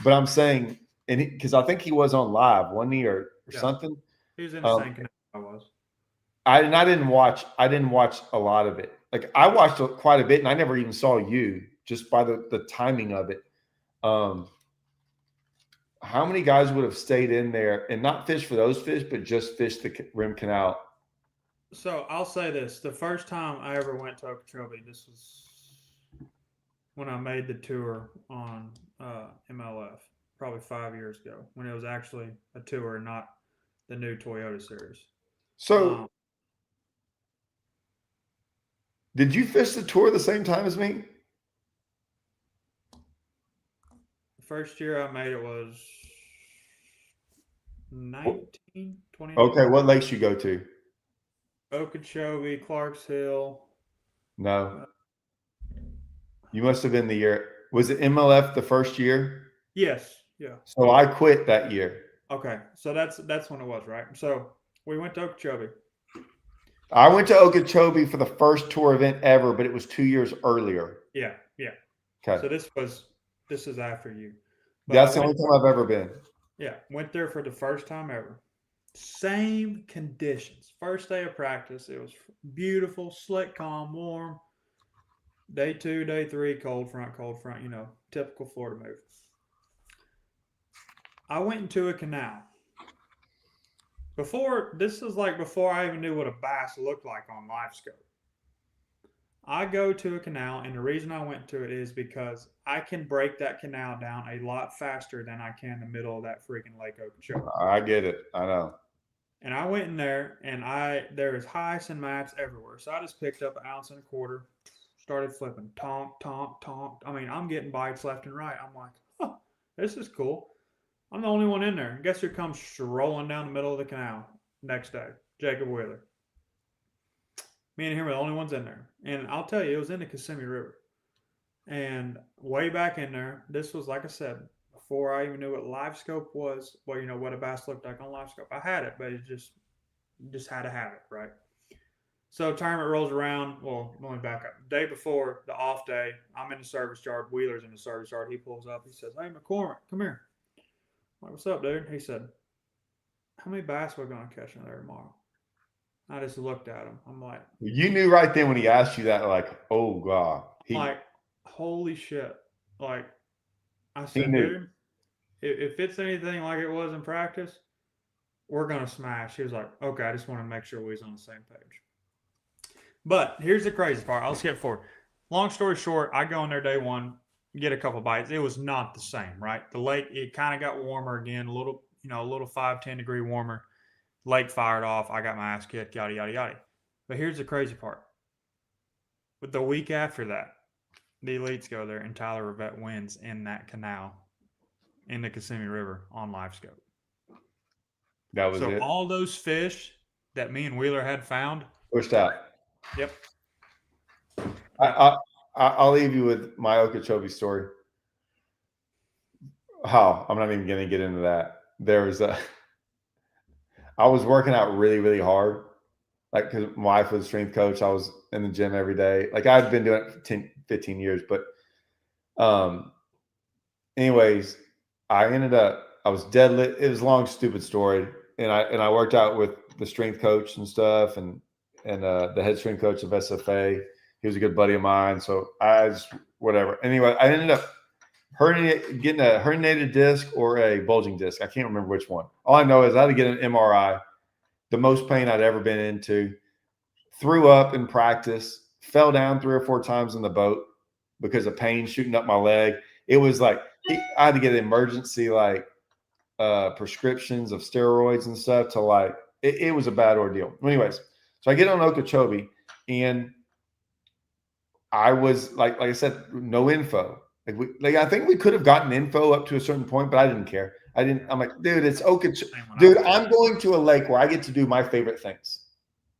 but I'm saying, and because I think he was on live, wasn't he, or something? He was in the same canal I was. I didn't watch a lot of it. Like I watched quite a bit, and I never even saw you just by the timing of it. How many guys would have stayed in there and not fished for those fish, but just fished the rim canal? So I'll say this: the first time I ever went to Okeechobee, this was when I made the tour on MLF, probably 5 years ago, when it was actually a tour, not the new Toyota series. So, did you fish the tour the same time as me? The first year I made it was 2019. Okay, what lakes you go to? Okeechobee, Clarks Hill. No, you must have been the year. Was it MLF the first year? Yes, yeah. So I quit that year. Okay, so that's when it was, right? So we went to Okeechobee. I went to Okeechobee for the first tour event ever, but it was 2 years earlier. Yeah, yeah. Okay. So this is after you. But That's the only time I've ever been. Yeah, went there for the first time ever. Same conditions. First day of practice, it was beautiful, slick, calm, warm. Day 2, day 3, cold front, typical Florida move. I went into a canal. This is like before I even knew what a bass looked like on live scope. I go to a canal, and the reason I went to it is because I can break that canal down a lot faster than I can in the middle of that freaking Lake Okeechobee. I get it. I know. And I went in there, and there was heists and mats everywhere. So I just picked up an ounce and a quarter, started flipping, tonk, tonk, tonk. I mean, I'm getting bites left and right. I'm like, huh, this is cool. I'm the only one in there. Guess who comes strolling down the middle of the canal next day? Jacob Wheeler. Me and him were the only ones in there. And I'll tell you, it was in the Kissimmee River. And way back in there, this was, like I said, before I even knew what live scope was. Well, what a bass looked like on live scope. I had it, but it just had to have it, right? So tournament rolls around. Well, let me back up. Day before the off day, I'm in the service yard. Wheeler's in the service yard. He pulls up. He says, "Hey, McCormick, come here." I'm like, "What's up, dude?" He said, "How many bass are we going to catch in there tomorrow?" I just looked at him. I'm like, you knew right then when he asked you that, like, oh God. Holy shit. Like, I He said, knew. dude, if it's anything like it was in practice, we're going to smash. He was like, okay, I just want to make sure we was on the same page. But here's the crazy part. I'll skip forward. Long story short, I go in there day one, get a couple bites. It was not the same, right? The lake, it kind of got warmer again, a little 5-10 degree warmer. Lake fired off. I got my ass kicked, yada, yada, yada. But here's the crazy part. With the week after that, the elites go there, and Tyler Rivette wins in that canal in the Kissimmee River on live scope. That was it. All those fish that me and Wheeler had found pushed out. Yep. I'll leave you with my Okeechobee story. How? I'm not even going to get into that. I was working out really, really hard. Like, because my wife was a strength coach. I was in the gym every day. Like, I'd been doing it for 10, 15 years. But anyways, I was deadlift. It was a long, stupid story. And I worked out with the strength coach and stuff, and the head strength coach of SFA. He was a good buddy of mine. So I just, whatever. Anyway, I ended up getting a herniated disc or a bulging disc. I can't remember which one. All I know is I had to get an MRI. The most pain I'd ever been into. Threw up in practice. Fell down 3 or 4 times in the boat because of pain shooting up my leg. It was like I had to get emergency prescriptions of steroids and stuff to like it was a bad ordeal. Anyways, so I get on Okeechobee, and I was like I said, no info. I think we could have gotten info up to a certain point, but I didn't care. I'm like, dude, it's Okeechobee. Dude, I'm going to a lake where I get to do my favorite things,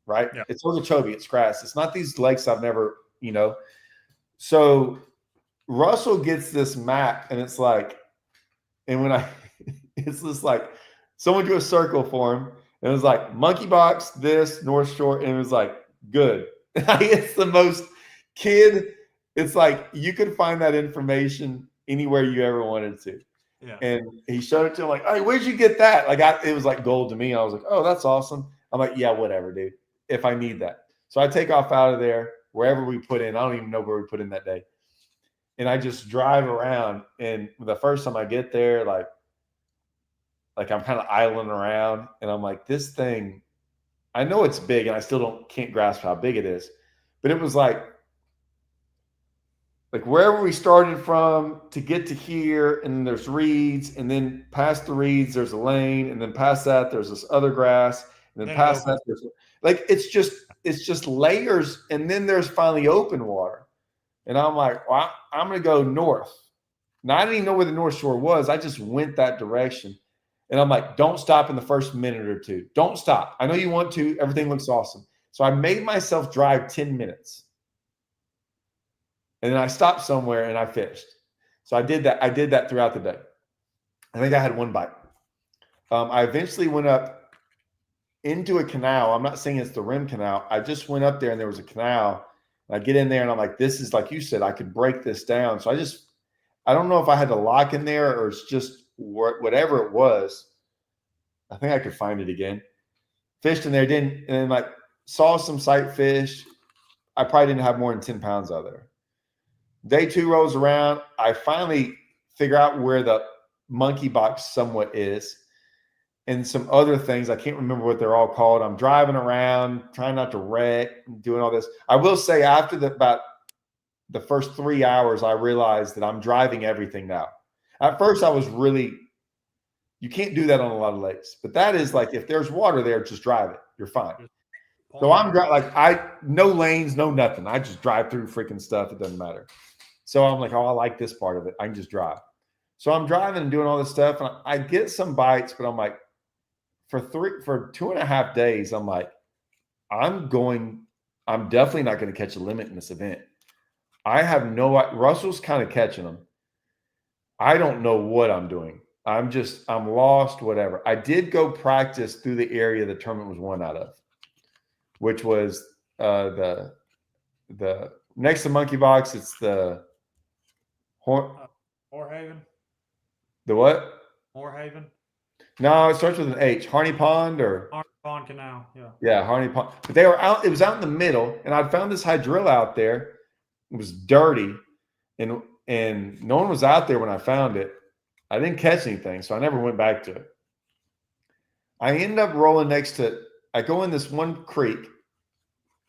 right? Yeah. It's Okeechobee. It's grass. It's not these lakes I've never, So Russell gets this map, and it's like, it's just like someone drew a circle for him, and it was like Monkey Box, this, North Shore, and it was like, good. It's the most kid. It's like you could find that information anywhere you ever wanted to. Yeah. And he showed it to him like, hey, where'd you get that? It was like gold to me. I was like, oh, that's awesome. I'm like, yeah, whatever, dude. If I need that. So I take off out of there, wherever we put in. I don't even know where we put in that day. And I just drive around. And the first time I get there, like I'm kind of idling around. And I'm like, this thing, I know it's big, and I still can't grasp how big it is. But it was like, like wherever we started from to get to here, and then there's reeds, and then past the reeds there's a lane, and then past that there's this other grass, and then Then it past that opens. there's like it's just layers, and then there's finally open water. And I'm like, well, I'm gonna go north. Now I didn't even know where the North Shore was. I just went that direction. And I'm like, don't stop in the first minute or two. Don't stop. I know you want to. Everything looks awesome. So I made myself drive 10 minutes. And then I stopped somewhere and I fished. So I did that. I did that throughout the day. I think I had one bite. I eventually went up into a canal. I'm not saying it's the rim canal. I just went up there and there was a canal. And I get in there and I'm like, this is like you said, I could break this down. So I don't know if I had to lock in there or it's just whatever it was. I think I could find it again. Fished in there, and then like saw some sight fish. I probably didn't have more than 10 pounds out there. Day 2 rolls around. I finally figure out where the monkey box somewhat is and some other things. I can't remember what they're all called. I'm driving around, trying not to wreck, doing all this. I will say after about the first 3 hours, I realized that I'm driving everything now. At first, I was really, you can't do that on a lot of lakes, but that is like, if there's water there, just drive it. You're fine. So I'm like, no lanes, no nothing. I just drive through freaking stuff. It doesn't matter. So I'm like, oh, I like this part of it. I can just drive. So I'm driving and doing all this stuff, and I get some bites, but I'm like, for 2.5 days, I'm like, I'm definitely not going to catch a limit in this event. I have Russell's kind of catching them. I don't know what I'm doing. I'm lost, whatever. I did go practice through the area the tournament was won out of, which was the next to Monkey Box. It's the Moorhaven. The what? Moorhaven. No, it starts with an H. Harney Pond or Harney Pond Canal. Yeah. Yeah, Harney Pond. But they were out. It was out in the middle, and I found this hydrilla out there. It was dirty, and no one was out there when I found it. I didn't catch anything, so I never went back to it. I ended up rolling next to. I go in this one creek,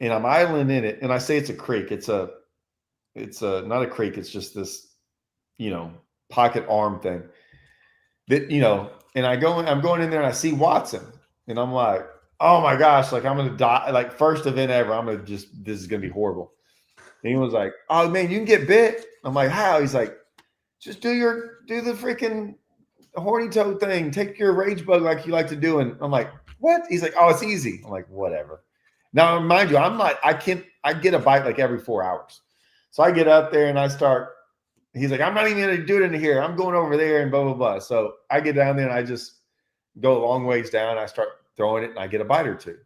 and I'm idling in it, and I say it's a creek. It's not a creek. It's just this, pocket arm thing. That and I'm going in there, and I see Watson, and I'm like, oh my gosh, like I'm gonna die. Like first event ever, this is gonna be horrible. And he was like, oh man, you can get bit. I'm like, how? He's like, just do the freaking horny toad thing. Take your rage bug like you like to do. And I'm like, what? He's like, oh, it's easy. I'm like, whatever. Now, mind you, I get a bite like every 4 hours. So I get up there and he's like, I'm not even going to do it in here. I'm going over there and blah, blah, blah. So I get down there and I just go a long ways down. I start throwing it and I get a bite or two.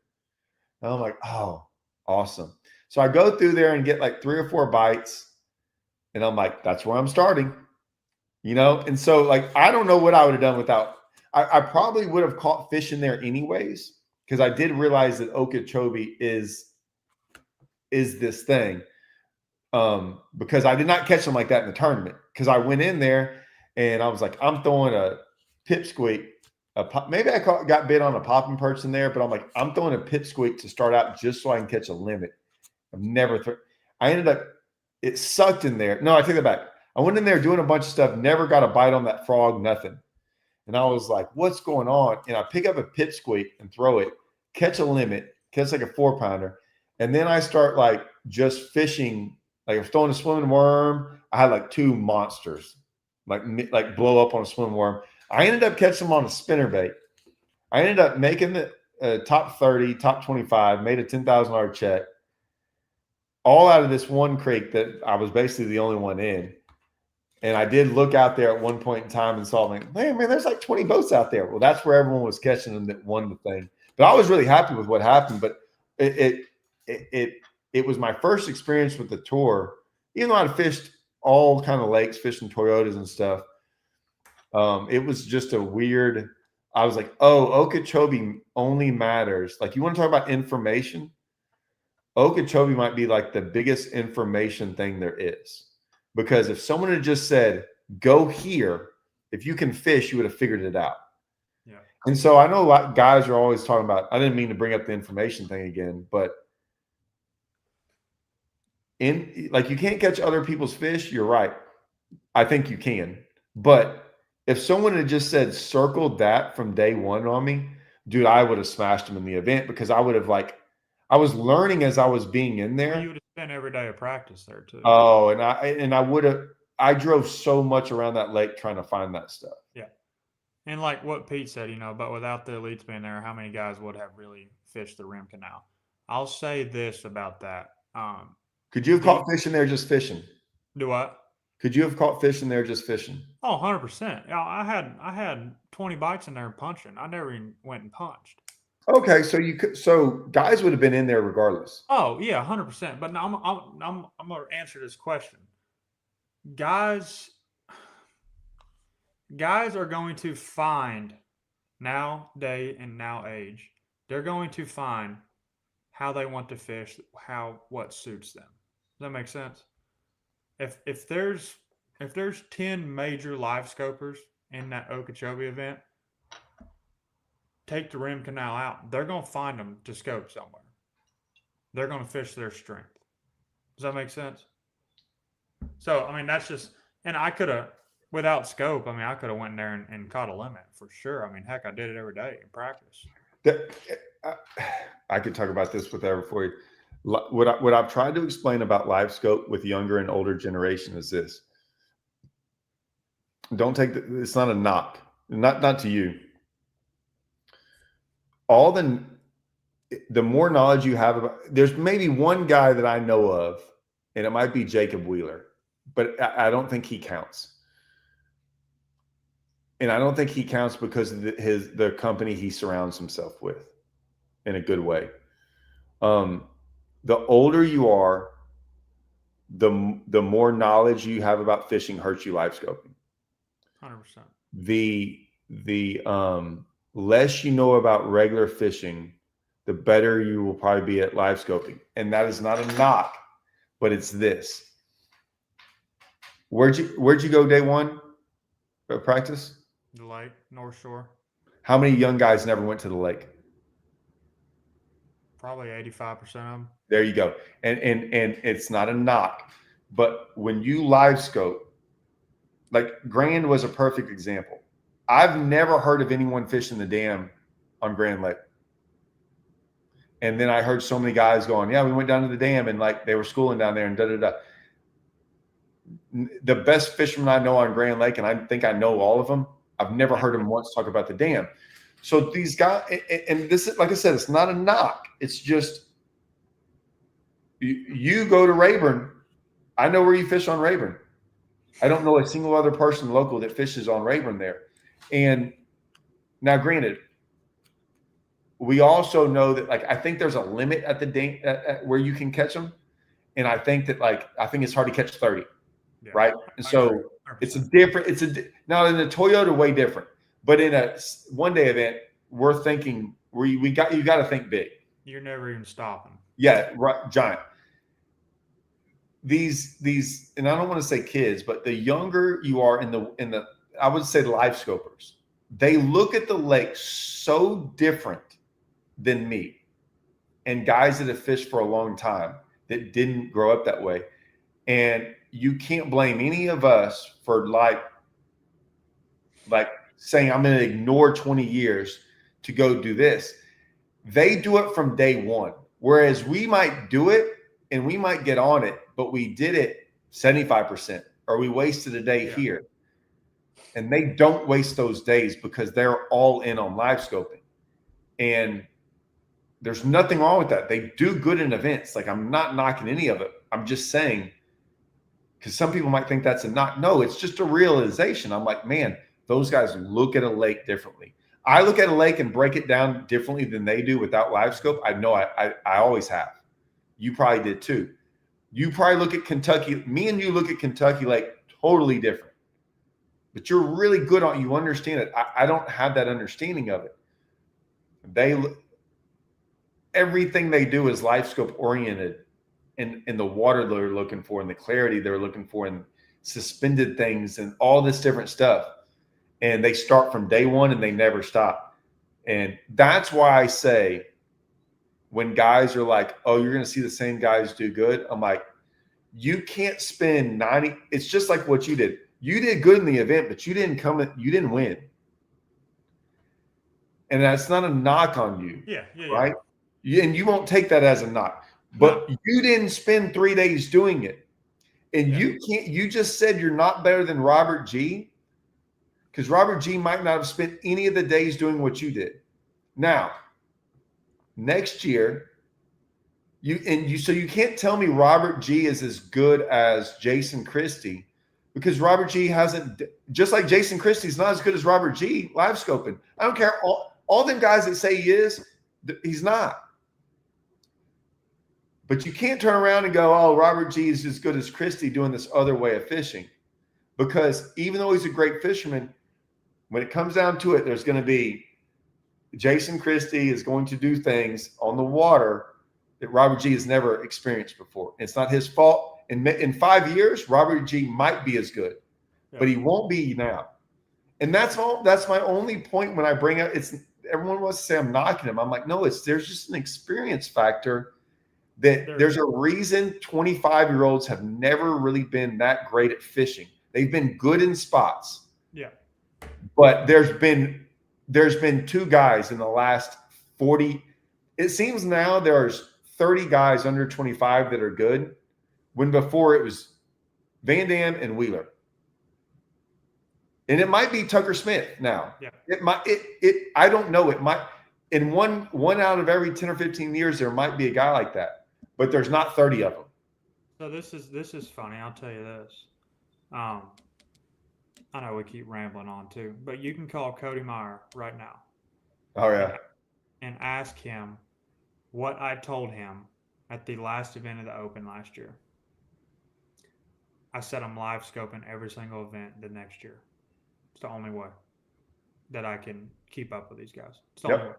And I'm like, oh, awesome. So I go through there and get like 3 or 4 bites. And I'm like, that's where I'm starting. And so like, I don't know what I would have done without, I probably would have caught fish in there anyways, because I did realize that Okeechobee is this thing. Because I did not catch them like that in the tournament, because I went in there and I was like, I'm throwing a pipsqueak. Maybe I got bit on a popping perch in there, but I'm like, I'm throwing a pipsqueak to start out just so I can catch a limit. I ended up, it sucked in there. No, I take that back. I went in there doing a bunch of stuff, never got a bite on that frog, nothing. And I was like, what's going on? And I pick up a pipsqueak and throw it, catch a limit, catch like a 4-pounder. And then I start like just fishing. Like I was throwing a swimming worm. I had like 2 monsters, like blow up on a swimming worm. I ended up catching them on a spinnerbait. I ended up making the top 30, top 25, made a $10,000 check, all out of this one creek that I was basically the only one in. And I did look out there at one point in time and saw, like, man, there's like 20 boats out there. Well, that's where everyone was catching them that won the thing. But I was really happy with what happened. But it was my first experience with the tour. Even though I'd fished all kind of lakes, fishing Toyotas and stuff, it was just a weird. I was like, oh, Okeechobee only matters. Like, you want to talk about information? Okeechobee might be like the biggest information thing there is. Because if someone had just said, go here, if you can fish, you would have figured it out. Yeah. And so I know a lot of guys are always talking about, I didn't mean to bring up the information thing again, but like you can't catch other people's fish. You're right. I think you can. But if someone had just said circled that from day one on me, dude, I would have smashed them in the event because I would have I was learning as I was being in there. Well, you would have spent every day of practice there too. Oh, and I would have. I drove so much around that lake trying to find that stuff. Yeah. And like what Pete said, but without the elites being there, how many guys would have really fished the rim canal? I'll say this about that. Could you have caught fish in there just fishing? Do what? Could you have caught fish in there just fishing? Oh, 100%. I had 20 bites in there punching. I never even went and punched. Okay, so guys would have been in there regardless. Oh yeah, 100%. But now I'm gonna answer this question. Guys are going to find now day and now age. They're going to find how they want to fish, what suits them. Does that make sense? If there's 10 major live scopers in that Okeechobee event, take the rim canal out. They're going to find them to scope somewhere. They're going to fish their strength. Does that make sense? So, that's just, and I could have, without scope, I could have went there and caught a limit for sure. Heck, I did it every day in practice. I could talk about this whatever for you. What I've tried to explain about live scope with younger and older generation is this. Don't take it's not a knock, not to you. All the more knowledge you have about, there's maybe one guy that I know of, and it might be Jacob Wheeler, but I don't think he counts. And I don't think he counts because of the company he surrounds himself with in a good way. The older you are, the more knowledge you have about fishing hurts you live scoping. 100%. The less you know about regular fishing, the better you will probably be at live scoping. And that is not a knock, but it's this. Where'd you go day one of practice? The lake, North Shore. How many young guys never went to the lake? Probably 85% of them. There you go. And it's not a knock, but when you live scope, like Grand was a perfect example. I've never heard of anyone fishing the dam on Grand Lake. And then I heard so many guys going, yeah, we went down to the dam and like they were schooling down there and da-da-da. The best fishermen I know on Grand Lake, and I think I know all of them, I've never heard them once talk about the dam. So these guys, and this is, like I said, it's not a knock. It's just, you go to Rayburn. I know where you fish on Rayburn. I don't know a single other person local that fishes on Rayburn there. And now, granted, we also know that, like, I think there's a limit at the dam at where you can catch them. And I think that, I think it's hard to catch 30, right? And so it's now in the Toyota way different, but in a one-day event, we're thinking you got to think big. You're never even stopping. Yeah, right, giant. These, and I don't want to say kids, but the younger you are in the I would say live scopers, they look at the lake so different than me and guys that have fished for a long time that didn't grow up that way. And you can't blame any of us for like saying I'm going to ignore 20 years to go do this. They do it from day one, whereas we might do it and we might get on it, but we did it 75% or we wasted a day here. And they don't waste those days because they're all in on live scoping. And there's nothing wrong with that. They do good in events. Like, I'm not knocking any of it. I'm just saying, because some people might think that's a knock. No, it's just a realization. I'm like, man, those guys look at a lake differently. I look at a lake and break it down differently than they do without live scope. I know I always have. You probably did too. You probably look at Kentucky. Me and you look at Kentucky Lake totally different. But you're really good on, you understand it. I don't have that understanding of it. Everything they do is live scope oriented in the water they're looking for and the clarity they're looking for and suspended things and all this different stuff. And they start from day one and they never stop. And that's why I say when guys are like, oh, you're going to see the same guys do good. I'm like, You can't spend 90. It's just like what you did. You did good in the event, but you didn't win. And that's not a knock on you. Yeah. Right? And you won't take that as a knock. But you didn't spend 3 days doing it. And you just said you're not better than Robert G. Because Robert G might not have spent any of the days doing what you did. Now, next year, so you can't tell me Robert G is as good as Jason Christie, because Robert G hasn't, just like Jason Christie's not as good as Robert G live scoping. I don't care. All them guys that say he is, he's not. But you can't turn around and go, oh, Robert G is as good as Christie doing this other way of fishing. Because even though he's a great fisherman, when it comes down to it, there's going to be Jason Christie is going to do things on the water that Robert G has never experienced before. It's not his fault. In 5 years, Robert G might be as good, but he won't be now. And that's all. That's my only point when I bring up. It's everyone wants to say I'm knocking him. I'm like, no, there's just an experience factor. There's a reason 25-year-olds have never really been that great at fishing. They've been good in spots. Yeah. But there's been 2 guys in the last 40. It seems now there's 30 guys under 25 that are good, when before it was Van Dam and Wheeler. And it might be Tucker Smith now. Yeah. It might I don't know. It might, in one out of every 10 or 15 years, there might be a guy like that. But there's not 30 of them. So this is funny. I'll tell you this. I know we keep rambling on too, but you can call Cody Meyer right now. Oh yeah. And ask him what I told him at the last event of the Open last year. I said I'm live scoping every single event the next year. It's the only way that I can keep up with these guys. It's the only way.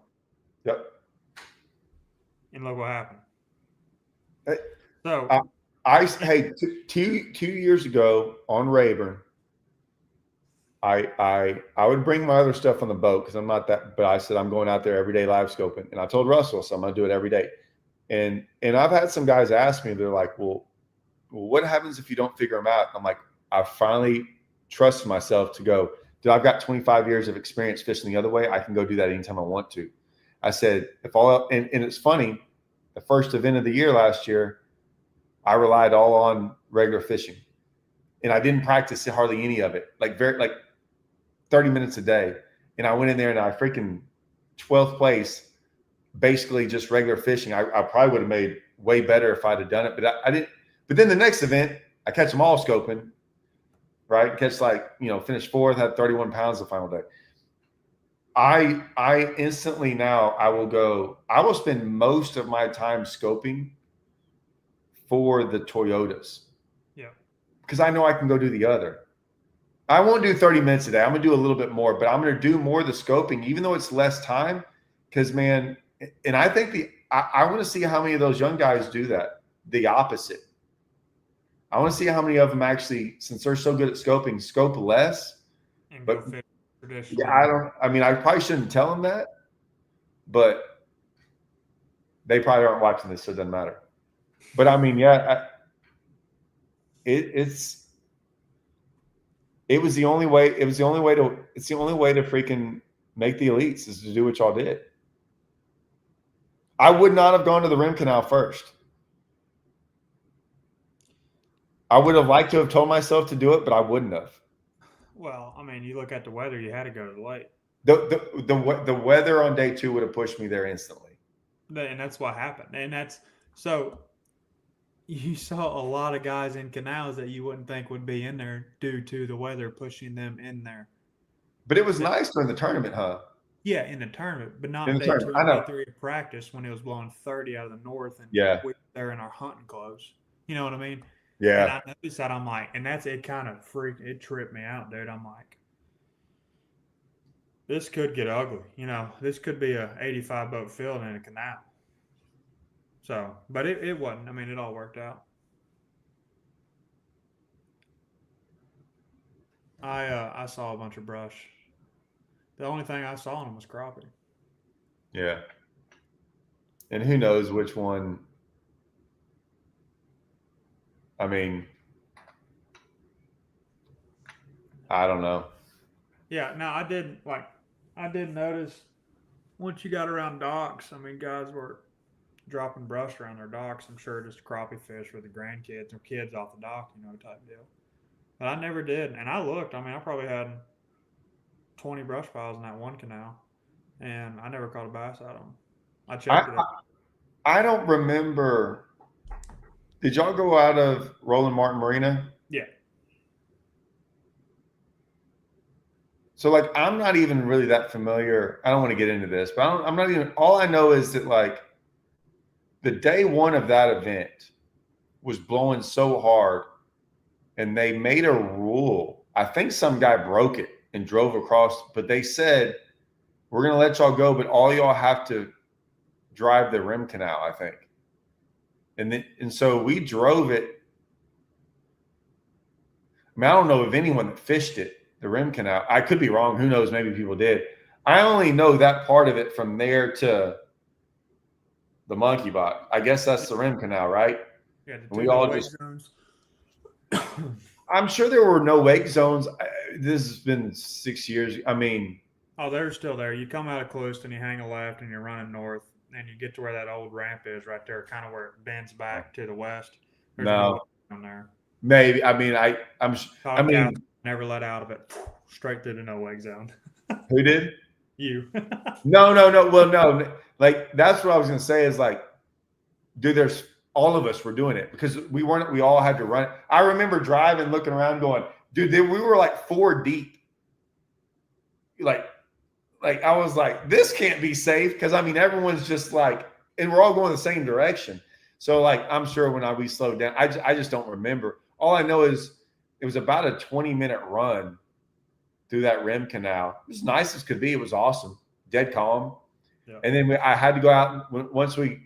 Yep. And look what happened. Hey, so two years ago on Rayburn, I would bring my other stuff on the boat because I'm not that, but I said I'm going out there every day live scoping, and I told Russell, so I'm going to do it every day. And I've had some guys ask me, they're like, well, what happens if you don't figure them out? I'm like, I finally trusted myself to go, dude, I've got 25 years of experience fishing the other way. I can go do that anytime I want to. I said, and it's funny, the first event of the year last year, I relied all on regular fishing, and I didn't practice hardly any of it, like 30 minutes a day. And I went in there and I freaking 12th place, basically just regular fishing. I probably would have made way better if I'd have done it, but I didn't. But then the next event, I catch them all scoping, right? Catch finished 4th, had 31 pounds the final day. I instantly now I will spend most of my time scoping for the Toyotas. Yeah. Because I know I can go do the other. I won't do 30 minutes a day. I'm going to do a little bit more, but I'm going to do more of the scoping, even though it's less time. Because, man, and I think I want to see how many of those young guys do that, the opposite. I want to see how many of them actually, since they're so good at scoping, scope less. And but go traditionally. Yeah, I probably shouldn't tell them that, but they probably aren't watching this, so it doesn't matter. But I mean, yeah, it was the only way. It's the only way to freaking make the elites is to do what y'all did. I would not have gone to the Rim Canal first. I would have liked to have told myself to do it, but I wouldn't have. Well, I mean, you look at the weather, you had to go to the lake. The weather on day 2 would have pushed me there instantly. And that's what happened. And so you saw a lot of guys in canals that you wouldn't think would be in there due to the weather pushing them in there. But it was nice during the tournament, huh? Yeah, in the tournament, but not in day 2 day 3 of practice when it was blowing 30 out of the north and we were there in our hunting clothes. You know what I mean? Yeah. And I noticed that, I'm like, and it kind of it tripped me out, dude. I'm like, this could get ugly. This could be a 85 boat field in a canal. So, but it wasn't. I mean, it all worked out. I saw a bunch of brush. The only thing I saw on them was crappie. Yeah. And who knows which one. I mean, I don't know. Yeah, now I did notice once you got around docks, I mean, guys were dropping brush around their docks. I'm sure just crappie fish for the grandkids or kids off the dock, type deal. But I never did, and I looked. I mean, I probably had 20 brush piles in that one canal, and I never caught a bass out of them. I checked it I out. I don't remember. Did y'all go out of Roland Martin Marina? Yeah, So like, I'm not even really that familiar. I don't want to get into this, but I'm not even. All I know is that like the day one of that event was blowing so hard, and they made a rule. I think some guy broke it and drove across, but they said we're gonna let y'all go, but all y'all have to drive the rim canal. I think, and so we drove it. I mean, I don't know of anyone that fished it, the rim canal. I could be wrong. Who knows? Maybe people did. I only know that part of it from there to the monkey box. I guess that's the rim canal, right? yeah, And the we two no all wake just. zones. I'm sure there were no wake zones. This has been 6 years. I mean, Oh, they're still there. You come out of Clewiston, you hang a left, and you're running north, and you get to where that old ramp is right there, kind of where it bends back to the west. There's no no, wake zone there. maybe. I mean, I Caught mean, cast, never let out of it. Straight through the no wake zone. who did? You. No, no, no. Well, no. Like that's what I was gonna say is like, dude, there's all of us were doing it because we weren't. We all had to run. I remember driving, looking around, going, dude, we were like 4 deep. Like I was like, this can't be safe because I mean everyone's just like, and we're all going the same direction. So like I'm sure when we slowed down, I just don't remember. All I know is it was about a 20-minute run through that rim canal. It was nice as could be. It was awesome, dead calm. Yeah. And then I had to go out once I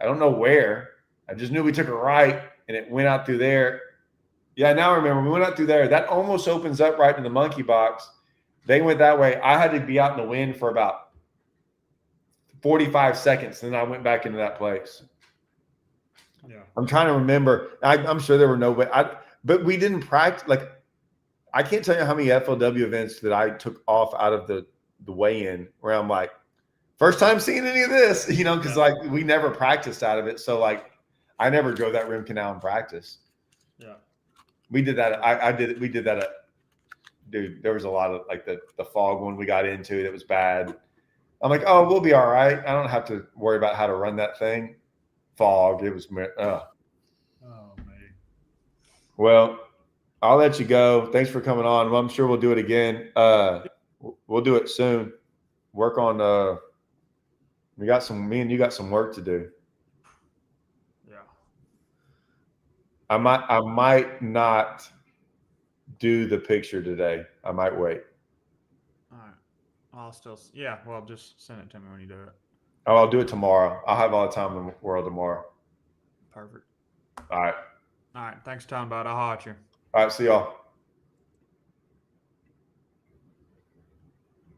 don't know where. I just knew we took a right and it went out through there. Yeah, now I remember we went out through there. That almost opens up right to the monkey box. They went that way. I had to be out in the wind for about 45 seconds. Then I went back into that place. Yeah. I'm trying to remember. I'm sure there were no way. But we didn't practice. Like, I can't tell you how many FLW events that I took off out of the weigh-in where I'm like, first time seeing any of this, because like we never practiced out of it. So like, I never drove that rim canal in practice. Yeah. We did that. I did it. We did that. Dude, there was a lot of like the fog one we got into that was bad. I'm like, oh, we'll be all right. I don't have to worry about how to run that thing. Fog. It was. Oh man. Well, I'll let you go. Thanks for coming on. Well, I'm sure we'll do it again. We'll do it soon. Work on. Me and you got some work to do. Yeah. I might not do the picture today. I might wait. All right. I'll still. Yeah. Well, just send it to me when you do it. Oh, I'll do it tomorrow. I'll have all the time in the world tomorrow. Perfect. All right. All right. Thanks for talking about it. I'll holler at you. All right. See y'all.